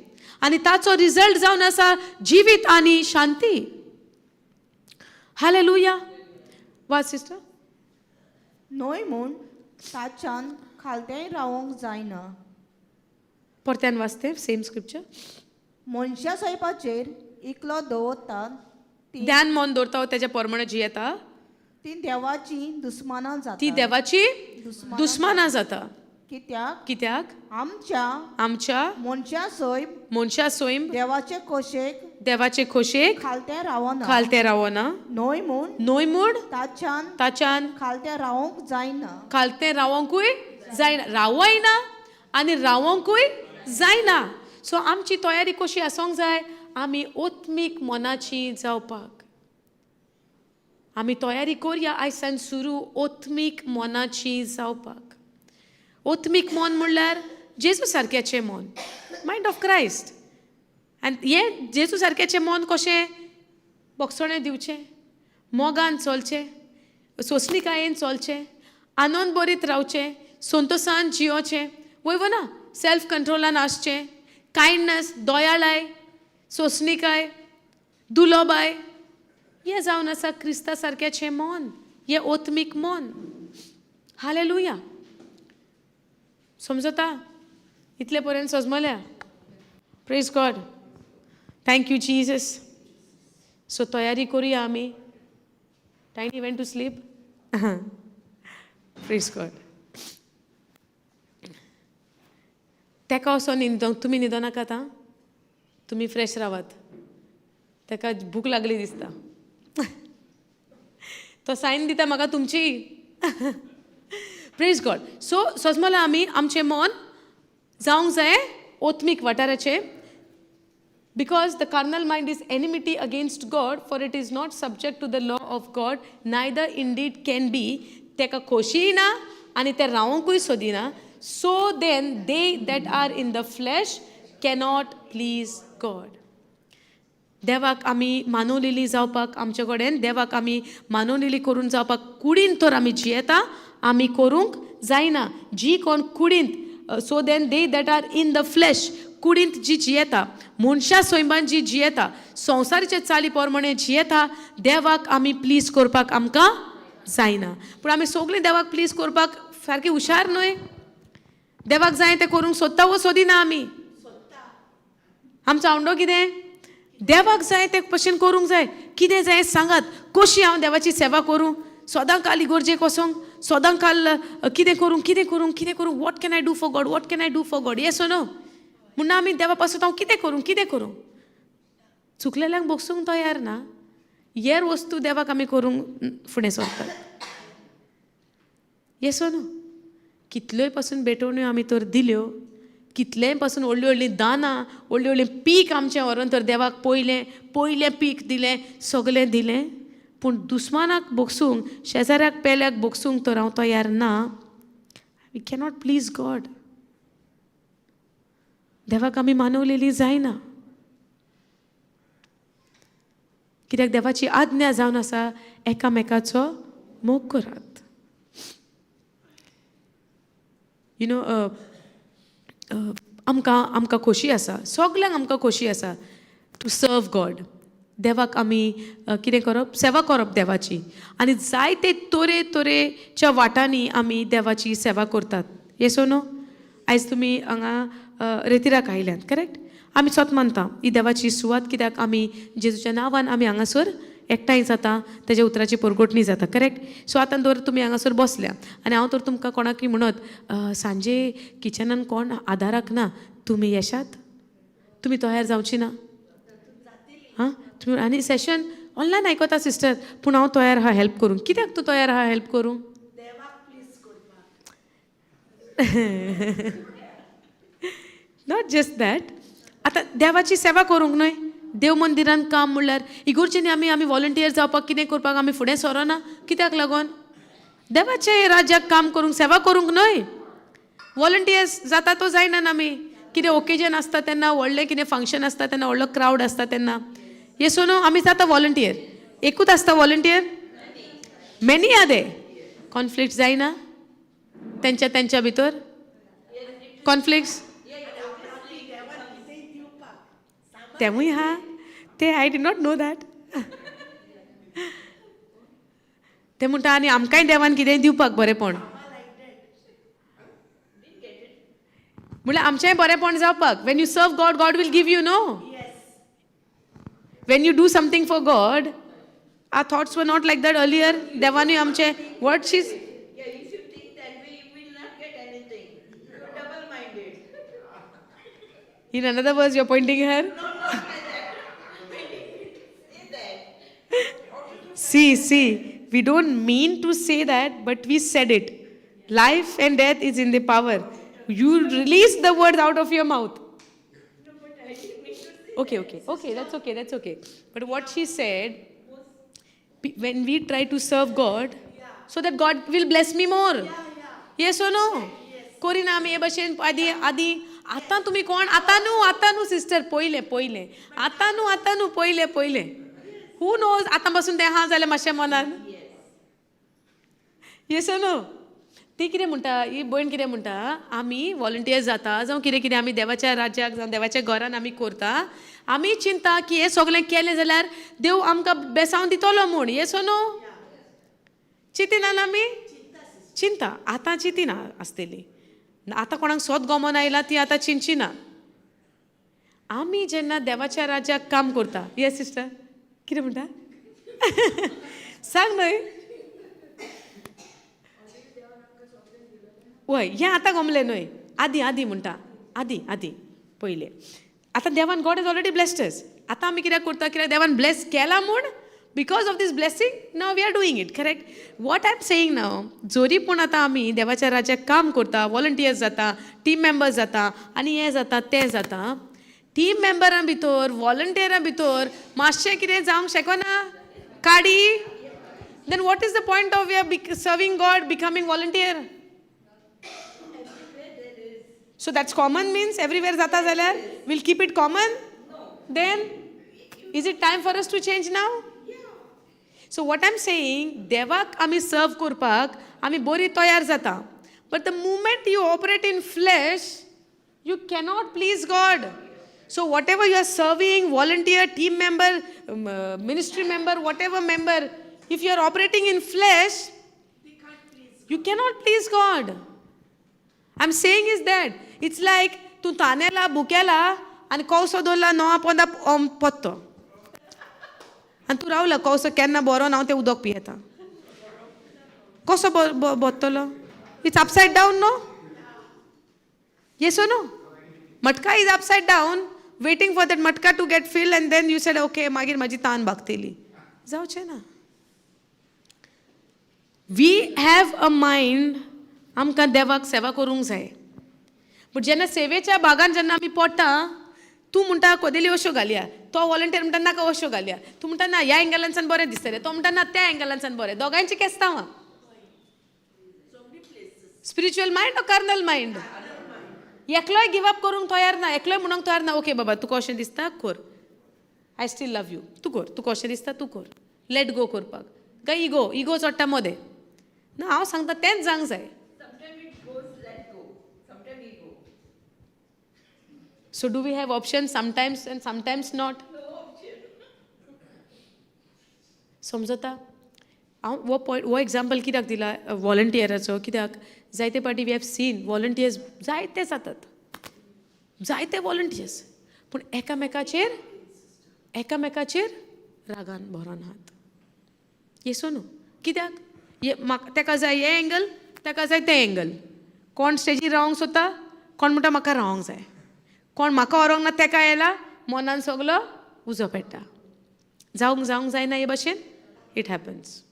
Speaker 1: आनी ताचो रिजल्ट जावन आसा जिवीत आनी शांती हालेलुया वाच सिस्टर
Speaker 4: न्हय म्हूण ताच्यान खालतेय रावोंक जायना
Speaker 1: परत्यान वाचते सेम स्क्रिप्चर
Speaker 4: मनशा साहेबाचेर इकलो दवरतात
Speaker 1: ध्यान मन दवरता तेज्या प्रमाणे जियेता
Speaker 4: ती देवाची दुस्मानां जाता
Speaker 1: ती देवाची दुस्मानां जाता कित्याक आमच्या मनशा सोयम देवाचे खोशेक खालते रावना
Speaker 4: न्हय
Speaker 1: म्हूण ताच्यान खालते रावोंकूय जायना रावय ना आनी रावोंकूय जायना सो आमची तयारी कशी आसोंक जाय आमी ओत्मीक मनाची जावपाक आमी तयारी करया आयसान सुरू ओत्मीक मनाची जावपाक ओत्मीक मन म्हणल्यार जेजू सारक्याचें मन मायंड ऑफ क्रायस्ट आनी हें जेजू सारक्याचें मन कशें बोगसोणें दिवचें मोगान चलचें सोंसणीकायेन चलचें आनंद बरीत रावचें संतोशान जियोचें वय ना सेल्फ कंट्रोलान आसचें कायंडनेस दयाळाय सोंसणीकाय दुलोबाय हें जावन आसा क्रिस्ता सारक्याचें मन हें ओत्मीक मन हालेलुया समजता इतले पर्यंत समजल्या praise God thank you Jesus so तयारी करुया आमी tiny went to sleep praise God तेका असो तुमी न्हिदनाकात आतां तुमी फ्रेश रावात तेका भूक लागली दिसता तो सायन दिता म्हाका तुमची प्रेज गॉड सो समजला आमी आमचें मन जावंक जाय ओत्मीक वाठाराचें Because the carnal mind is enmity against God, for it is not subject to the law of God, neither indeed can be. Teka खोशीना आणि ते रावंकूय सोदिना. So then they that are in the flesh cannot please God. देवाक आमी मानवलेली जावपाक आमचे कडेन देवाक आमी मानवलेली करून जावपाक कुडीन तर आमी जियेता, आमी करूंक जायना. जी कोण कुडींत so then they that are in the flesh कुडींत जी जियेता, मनशा सोयंबान जी जियेता, संवसारीचे चाली पोरमणे जियेता, देवाक आमी प्लीज करपाक आमकां जायना. पूण आमी सगळीं देवाक प्लीज करपाक सारकी हुशार न्हय. देवाक जाय तें करूंक सोदता वो सोदिना आमी. आमचो आवडो कितें? देवाक जाय ते भशेन करूंक जाय. कितें जाय सांगात. कशी हांव देवाची सेवा करूं? सदांकाल इगोर्जेक वचोंक, सदांकाल कितें करूं, what can I do for God, what can I do for God, yes or no? म्हणून आमी देवा पासून हांव कितें करूं? चुकलेल्यांक बसूंक तयार ना. हेर वस्तू देवाक आमी करूंक फुडें सरतात. Yes or no? कितल्योय पासून बेटवण्यो आमी तर दिल्यो, कितलेय पासून व्हडलीं व्हडलीं दानां, व्हडलीं पीक आमचें व्हरोन तर देवाक पयलें पीक दिलें, सगळें दिलें. पूण दुस्मानाक बोगसूंक, शेजाऱ्याक पेल्याक बोगसूंक तर हांव तयार ना. We cannot please God. देवाक आमी मानवलेली जायना. कित्याक देवाची आज्ञा जावन आसा, एकामेकाचो मोग करात. यू नो आमकां खोशी आसा, सगल्यांक आमकां खोशी आसा टू सर्व गॉड. देवाक आमी कितें करप? सेवा करप देवाची. आनी जायते तरेच्या वाटांनी आमी देवाची सेवा करतात. Yes or no? आयज तुमी हांगा रेतिराक आयल्यात, करेक्ट? आमी स्वत मानता ही देवाची सुवात, कित्याक आमी जेजूच्या नांवान आमी हांगासर एकठांय जाता, तेज्या उतराची परगोटणी जाता, करेक्ट? सो आतां दर तुमी हांगासर बसल्या आनी हांव तर तुमकां कोणाकय म्हणत सांजे किचनान कोण आदाराक ना, तुमी येशात? तुमी तयार जावची ना? हां, तुमी आनी सेशन ऑनलायन आयकता सिस्टर, पूण हांव तयार आहा हेल्प करूंक. कित्याक तूं तयार आहा हेल्प करूंक?
Speaker 2: देवाक प्लीज करपाक.
Speaker 1: Not just that. आतां देवाची सेवा करूंक न्हय. देव मंदिरान काम म्हणल्यार इगोर्जेनी आमी वॉलंटियर जावपाक, कितें करपाक आमी फुडें सरोना. कित्याक लागून? देवाचे राज्याक काम करूंक, सेवा करूंक न्हय. वॉलंटियर्स जाता तो जायना आमी. कितें ओकेजन आसता तेन्ना, व्हडलें कितें फंक्शन आसता तेन्ना, व्हडलो क्रावड आसता तेन्ना, येस ओ नो? आमी जाता वॉलंटियर. एकूच आसता volunteer? Many are they. Conflict जायना तेंच्या भितर? कॉन्फ्लिक्ट्स तेवूय हा. ते I did not know that. ते म्हणटा आनी आमकांय देवान कितेंय दिवपाक बरेंपण, म्हळ्यार आमचेंय बरेंपण जावपाक. When you serve God, God will give you, no? When you do something for God, our thoughts were not like that earlier. देवानूय आमचे वॉट शीज
Speaker 2: Yeah, if you think that way, you will not get anything. You're double-minded.
Speaker 1: in another words you're pointing her.
Speaker 2: Say that.
Speaker 1: See, we don't mean to say that, but we said it. Life and death is in the power. You release the words out of your mouth. Okay, that's okay. But what she said, when we try to serve God, so that God will bless me more. Yes or no? Corina आमी हे भशेन आदी आतां तुमी कोण? आतां न्हू sister, पयले आतां न्हू पयले. Who knows? आतां पासून तें आहा जाल्यार मातशें मनान. Yes or no? ती कितें म्हणटा, ही भयण कितें म्हणटा, आमी वॉलंटियर जाता जावं कितें आमी देवाच्या राज्याक जावं देवाच्या घरान आमी करता. आमी चिंता की हें सगळें केलें जाल्यार देव आमकां बेसांव दितलो म्हूण. Yes or no? चिंतिनान आमी? चिंता. आतां चिंतिना आसतली. आतां कोणाक सोद गमोन आयला ती आतां चिंचिना. आमी जेन्ना देवाच्या राज्याक काम करता, येस सिस्टर कितें म्हणटा? सांग न्हय. वय हें आतां गमलें न्हय. आदी म्हणटा. आदी पयलें. आतां देवान God is already blessed us. आतां आमी कित्याक करता? कित्याक देवान ब्लेस केला म्हूण. Because of this blessing now we are doing it, correct? What I am saying now, जोरी पूण आतां आमी देवाच्या राज्याक काम करता, वॉलंटियर्स जाता, टीम मेंबर्स जाता, आनी हें जाता तें जाता, टीम मेंबरां भितर वॉलंटियरां भितर मातशें कितें जावंक शकना काडी then what is the point of your serving God becoming volunteer so that's common means everywhere जाता जाल्यार will keep it common then is it time for us to change now so what I am saying देवाक आमी सर्व करपाक आमी बरी तयार जाता but the moment you operate in flesh you cannot please God. So whatever you are serving, volunteer, team member, ministry member, whatever member, if you are operating in flesh, you cannot please God. I'm saying is that it's like tu tanela bukela and kauso dolla no aponda potto. And tu raula kauso kenna boro na te udok pieta. Kauso bottolo. It's upside down, no? Yes or no? Matka is upside down, waiting for that matka to get filled, and then you said, okay, magir maji taan bhagteli. Zawche na. We have a mind, amka devak seva korung जाय. But जेन्ना सेवेच्या भागान जेन्ना आमी पडटा, तूं म्हणटा कोदेली अश्यो घालया, तो वॉलंटियर म्हणटा नाका अश्यो घालया, तूं म्हणटा ना ह्या एंगलांसान बरें दिसतलें, तो म्हणटा ना त्या एंगलांसान बरें, दोगांयची केस्तांवां. स्पिरिच्युअल मायंड और कार्नल मायंड? एकलोय गिव अप करूंक तयार ना, एकलोय म्हणूंक तयार ना, ओके बाबा तुका अशें दिसता कर, आय स्टील लव यू, तूं कर, तुका अशें दिसता तूं कर, लेट गो करपाक. काय इगो चडटा मदें ना, हांव सांगता तेंच जावंक जाय. So do we have options sometimes and sometimes not? समजता? हांव हो एग्जाम्पल कित्याक दिला वॉलंटियराचो, कित्याक जायते पाटी वी हॅव सीन वॉलंटियर्स जायते जातात, जायते वॉलंटियर्स, पूण एकामेकाचेर रागान भरोन आहात. येसो न्हू? कित्याक तेका जाय हे एंगल, तेका जाय ते एंगल. कोण स्टेजीर रावंक सोदता, कोण म्हणटा म्हाका रावंक जाय, कोण म्हाका व्हरोंक ना तेका येयला, मनान सगलो उजो पेट्टा. जावंक जायना हे भाशेन? It happens.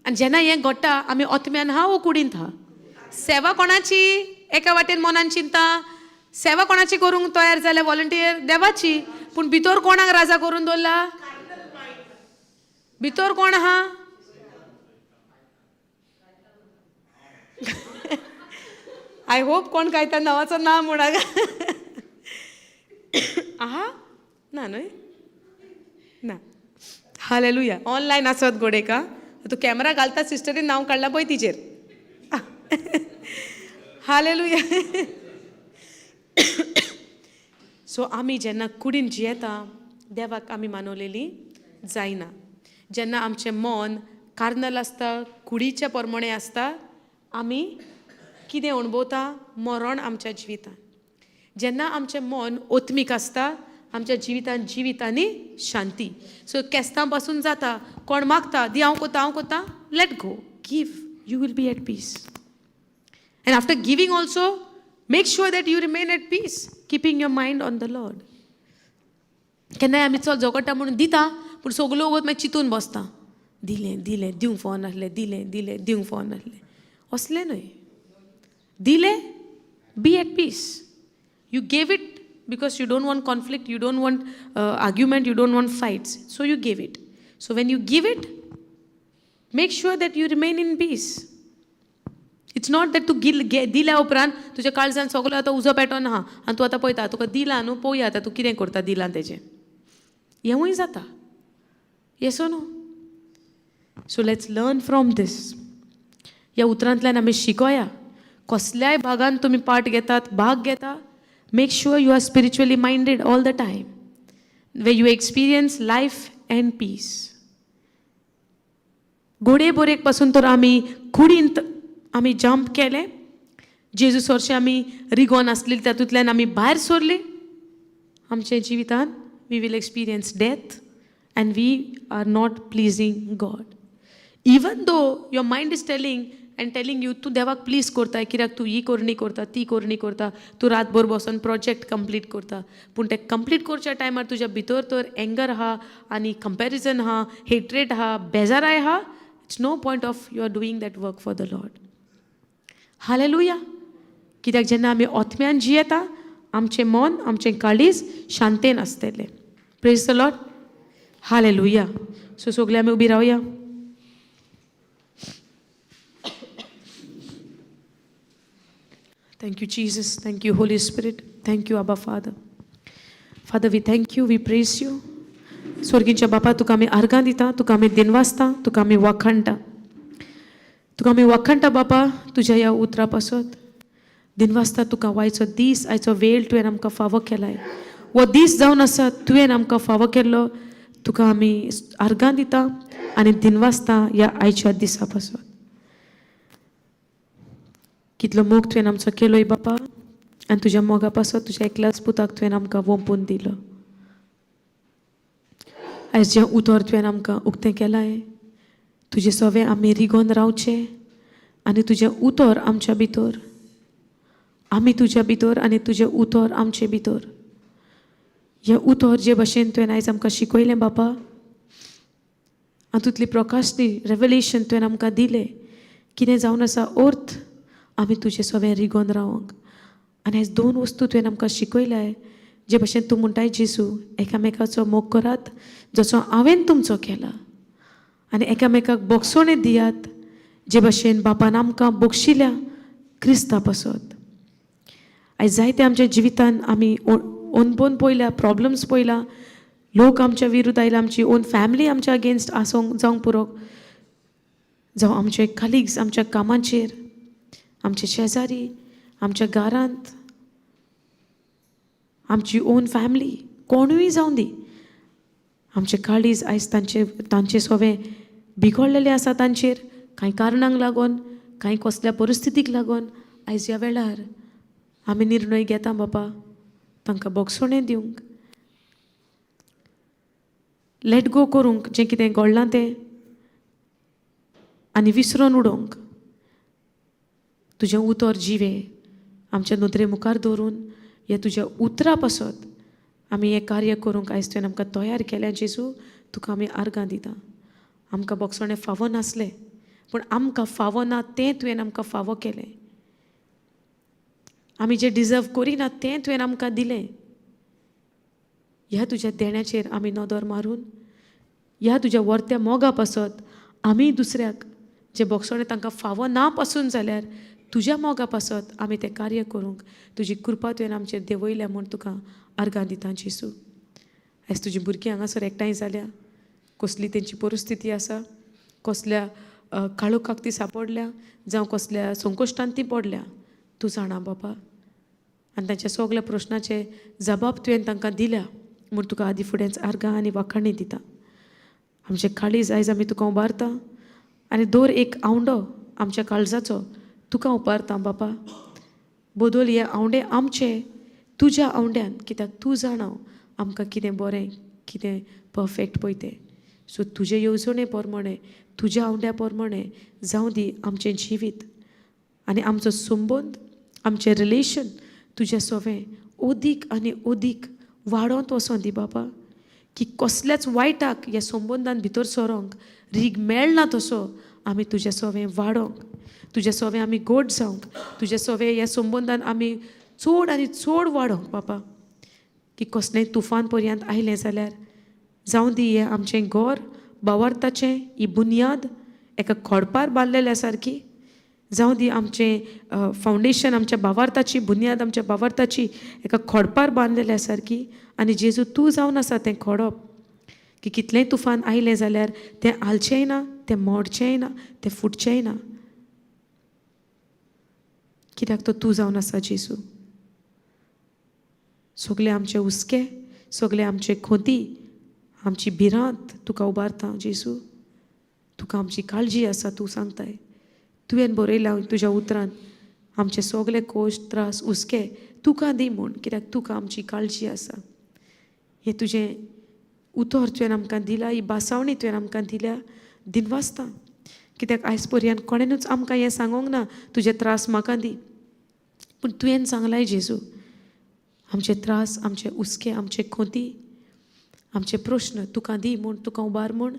Speaker 1: आनी जेन्ना हें घडटा आमी ओतम्यान आहा वो कुडींत आहा? सेवा कोणाची एका वाटेन मनान चिंता, सेवा कोणाची करूंक तयार जाल्या वॉलंटियर? देवाची. पूण भितर कोणाक राजा करून दवरला? भितर कोण आहा? आय होप कोण कायता नांवाचो ना म्हणाक आहा ना न्हय ना. हालेलुया. ऑनलायन आसत गोडेका तूं कॅमेरा घालता सिस्टरीन नांव काडलां पळय तिचेर. हालेलुया. सो आमी जेन्ना कुडीन जियेता देवाक आमी मानवलेली जायना. जेन्ना आमचें मन कार्नल आसता, कुडीच्या प्रमाणे आसता, आमी कितें अणभवता? मरण आमच्या जिवितान. जेन्ना आमचें मन ओत्मीक आसता, आमच्या जिवितांनी शांती. सो केस्तां पासून जाता, कोण मागता दी हांव कोता, let go, give, you will be at peace. And after giving also make sure that you remain at peace, keeping your mind on the Lord. केन्नाय आमी चल झगडटा म्हणून दिता, पूण सगलो वगत मागीर चिंतून बसता, दिलें दिवंक फावो नासलें, दिवंक फावो नासलें. असलें न्हय. दिलें, be at peace. You gave it because you don't want conflict, you don't want argument, you don't want fights. So you gave it. So when you give it, make sure that you remain in peace. It's not that तूं दिल्या उपरांत तुज्या काळजान सगलो आतां उजो Patton आहा आनी तूं आतां पळयता तुका दिलां न्हू, पळोवया आतां तूं कितें करता दिलां तेजें. हेंवूय जाता. Yes or no? So let's learn from this. ह्या उतरांतल्यान आमी शिकोया. कसल्याय भागान तुमी पार्ट घेतात, भाग घेता, make sure you are spiritually minded all the time, where you experience life and peace. घोडे बोरेक पासून तर आमी कुडींत आमी जंप केले, जेजूस वर्षी आमी रिगोन आसलेली तातूंतल्यान आमी भायर सरली. आमच्या जिवितान we will experience death and we are not pleasing God. Even though your mind is telling you तूं देवाक प्लीज करता, कित्याक तूं ही करणी करता, ती करणी करता, तूं रातभर बसून प्रोजेक्ट कंप्लीट करता, पूण ते कंप्लीट करच्या टायमार तुज्या भितर तर एंगर आहा आनी कंपॅरिजन आहा, हेट्रेट आहा, बेजाराय आहा. It's no point of you are doing that work for the Lord. Hallelujah. कित्याक जेन्ना आमी ओतम्यान जियेता आमचें मन आमचें काळीज शांतेन आसतलें. Praise the Lord. Hallelujah. So सगळे आमी उबी रावया. Thank you, Jesus. Thank you, Holy Spirit. Thank you, Abba Father. Father, we thank you. We praise you. स्वर्गीच्या बापा तुका आमी आर्गां दिता, तुका आमी दिनवासता, तुका आमी वखणटा. तुका आमी वखणटा बापा तुज्या ह्या उतरा पासत. दिनवासता तुका आयचो दीस आयचो वेळ तुवें आमकां फावो केलाय. वो दीस जावन आसा तुवें आमकां फावो केल्लो. तुका आमी आर्गां दिता आनी दिनवासता ह्या आयच्या दिसा पासत. कितलो मोग तुवें आमचो केलोय बापा आनी तुज्या मोगा पासत तुज्या एकल्याच पुताक तुवें आमकां वंपून दिलो. आयज जें उतर तुवें आमकां उक्तें केलाय तुजें सवें आमी रिगोन रावचें आनी तुजें उतर आमच्या भितर, आमी तुज्या भितर आनी तुजें उतर आमचे भितर. हें उतर जे भशेन तुवें आयज आमकां शिकयलें बापा, हातूंतली प्रकाशनी रेवलेशन तुवें आमकां दिलें. कितें जावन आसा अर्थ आमी तुजें सवें रिगोन रावंक. आनी आयज 2 वस्तू तुवें आमकां शिकयल्याय जे भशेन तूं म्हणटाय जेसू एकामेकाचो मोग करात जसो हांवें तुमचो केला आनी एकामेकाक बोगसोणे दियात जे भशेन बापान आमकां बोगशिल्या क्रिस्ता पासत. आयज जायते आमच्या जिवितान आमी अणभव पयल्या, प्रॉब्लम्स पयला, लोक आमच्या विरुद्ध आयला, आमची ओन फॅमिली आमच्या अगेन्स्ट आसूंक जावंक पुरो, जावं आमचे कलिग्स आमच्या कामाचेर, आमचे शेजारी, आमच्या घरांत, आमची ओन फॅमिली, कोणूय जावं दी, आमचे काळीज आयज तांचे सवें बिगडलेले आसा तांचेर कांय कारणांक लागून, कांय कसल्या परिस्थितीक लागून. आयज ह्या वेळार आमी निर्णय घेता बापा तांकां बोगसोणें दिवंक, लेट गो करूंक जें कितें घडलां तें आनी विसरोन उडोवंक. तुजें उतर जिवे आमच्या नदरे मुखार दवरून ह्या तुज्या उतरा पासत आमी हें कार्य करूंक आयज तुवें आमकां तयार केल्या जेजू. तुका आमी आर्गां दिता. आमकां बोगसोणें फावो नासलें पूण आमकां फावो ना तें तुवें आमकां फावो केलें. आमी जें डिजर्व करिना तें तुवें आमकां दिलें. ह्या तुज्या देण्याचेर आमी नदर मारून ह्या तुज्या वर्त्या मोगा पासत आमी दुसऱ्याक जें बोगसोणें तांकां फावो ना पासून जाल्यार तुज्या मोगा पासत आमी तें कार्य करूंक तुजी कृपा तुवें आमचेर देवयल्या म्हूण तुका आर्गां दिता जेसू. आयज तुजीं भुरगीं हांगासर एकठांय जाल्या, कसली तेंची परिस्थिती आसा, कसल्या काळोखाक ती सांपडल्या जावं कसल्या संकश्टांत ती पडल्या, तूं जाणा बाबा. आनी तांच्या सगल्या प्रश्नाचे जबाब तुवें तांकां दिल्या म्हूण तुका आदी फुडेंच आर्गां आनी वाखाणी दिता. आमचें काळीज आयज आमी तुका उबारता आनी दर एक आवंडो आमच्या काळजाचो तुका उबारता बापा. बदल हे आवंडे आमचे तुज्या आवंड्यान, कित्याक तूं जाणाव आमकां कितें बरें कितें परफेक्ट पळय तें. सो तुजे येवजणे प्रमाणे तुज्या आवंड्या प्रमाणे जावं दी आमचें जिवीत आनी आमचो संबंद, आमचें रिलेशन तुज्या सवें ओदीक आनी ओदीक वाडोवंत वचों दी बाबा. की कसल्याच वायटाक ह्या संबंदान भितर सरोंक रीग मेळना तसो आमी तुज्या सवें वाडोंक, तुज्या सवें आमी गोड जावंक, तुज्या सवें ह्या संबंदान आमी चड आनी चड वाडोंक बाबा. की कसलेंय तुफान पर्यंत आयलें जाल्यार जावं दी हें आमचें घर बावार्थाचें ही बुनयाद एका खोडपार बांदलेल्या सारकी, जावं दी आमचें फावंडेशन आमच्या बावार्थाची बुनयाद आमच्या बावार्थाची एका खोडपार बांदलेल्या सारकी. आनी जेजू तूं जावन आसा तें खोडप की कितलेंय तुफान आयलें जाल्यार तें हालचेंय ना, तें मोडचेंय ना, तें फुटचेंय ना, कित्याक तो तूं जावन आसा जेजू. सगळे आमचे हुस्के, सगळे आमचे खोती, आमची भिरांत तुका उबारता जेजू. तुका आमची काळजी आसा. तूं सांगताय तुवें बरयलां तुज्या उतरान आमचे सगळे कोश्ट त्रास हुस्के तुका दी म्हूण, कित्याक तुका आमची काळजी आसा. हें तुजें उतर तुवें आमकां दिला, ही बासावणी तुवें आमकां दिल्या दिनवासता. कित्याक आयज पर्यंत कोणेनूच आमकां हें सांगूंक ना तुजे त्रास म्हाका दी, पूण तुवें सांगलाय जेजू आमचे त्रास, आमचे हुस्के, आमचे खोती, आमचे प्रश्न तुका दी म्हूण, तुका उबार म्हूण,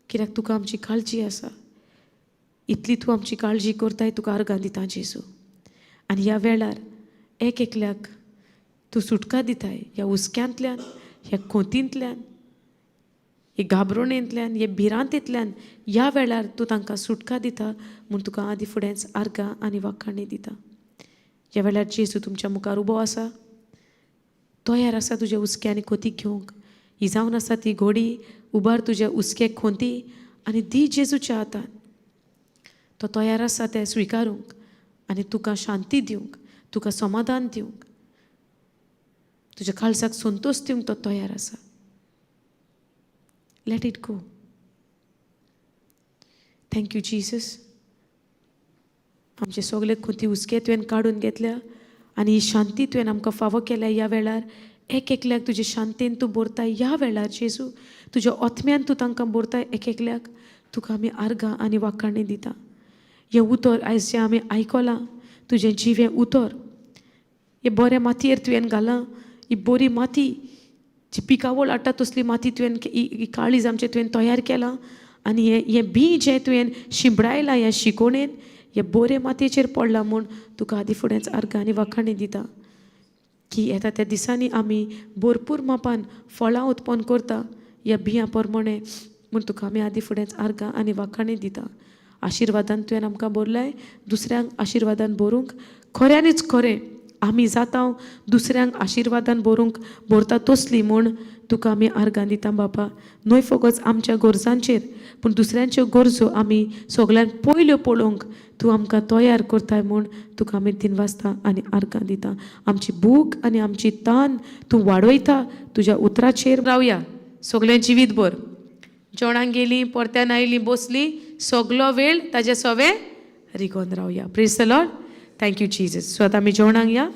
Speaker 1: कित्याक तुका आमची काळजी आसा. इतली तूं आमची काळजी करताय तुका आर्गां दिता जेजू. आनी ह्या वेळार एक एकल्याक तूं सुटका दिताय ह्या हुस्क्यांतल्यान, ह्या खोतींतल्यान, हे घाबरणेंतल्यान, हे भिरांतेंतल्यान ह्या वेळार तूं तांकां सुटका दिता म्हूण तुका आदी फुडेंच आर्गां आनी वाखाणी दिता. ह्या वेळार जेजू तुमच्या मुखार उबो आसा, तयार आसा तुज्या हुस्के आनी खोती घेवंक. ही जावन आसा ती घोडी, उबार तुज्या हुस्के खोती आनी दी जेजूच्या हातान. तो तयार आसा तें स्विकारूंक आनी तुका शांती दिवंक, तुका समाधान दिवंक, तुज्या काळजाक संतोश दिवंक तो तयार आसा. Let it go. Thank you Jesus. आमचे सगळे खोती हुस्के तुवें काडून घेतल्या आनी ही शांती तुवें आमकां फावो केल्या. ह्या वेळार एक एकल्याक तुजे शांतेन तूं भरताय. ह्या वेळार जेजू तुज्या ओथम्यान तूं तांकां भरताय. एक एकल्याक तुका आमी आर्गां आनी वाखाणी दिता. हें उतर आयज जें आमी आयकलां, तुजें जिवें उतर हे बऱ्या मातयेर तुवें घालां. ही बरी माती जी पिकावळ हाडटा तसली माती तुवें ही काळीज आमचें तुवें तयार केलां आनी हें बी जें तुवें शिंपडायलां ह्या शिकोणेन हे बरे मातयेचेर पडलां म्हूण तुका आदी फुडेंच आर्गां आनी वाखाणी दिता की येता त्या दिसांनी आमी भरपूर मापान फळां उत्पन्न करता ह्या बियां प्रमाणे म्हूण तुका आमी आदी फुडेंच आर्गां आनी वाखाणी दिता. आशिर्वादान तुवें आमकां भरलाय, दुसऱ्यांक आशिर्वादान भरूंक खऱ्यांनीच खरें आमी जाता दुसऱ्यांक आशिर्वादान भरता तसली म्हूण तुका आमी आर्गां दिता बापा. न्हय फकत आमच्या गरजांचेर पूण दुसऱ्यांच्यो गरजो आमी सगळ्यान पयल्यो पळोवंक तूं आमकां तयार करताय म्हूण तुका आमी दिनवासता आनी आर्गां दिता. आमची भूक आनी आमची तान तूं वाडयता तुज्या उतराचेर रावया सगळें जिवीतभर. जेवणाक गेलीं, परत्यान आयलीं, बसलीं, सगलो वेळ ताजे सवे रिगोन रावया. Praise the Lord. Thank you Jesus. So आतां आमी जेवणाक या.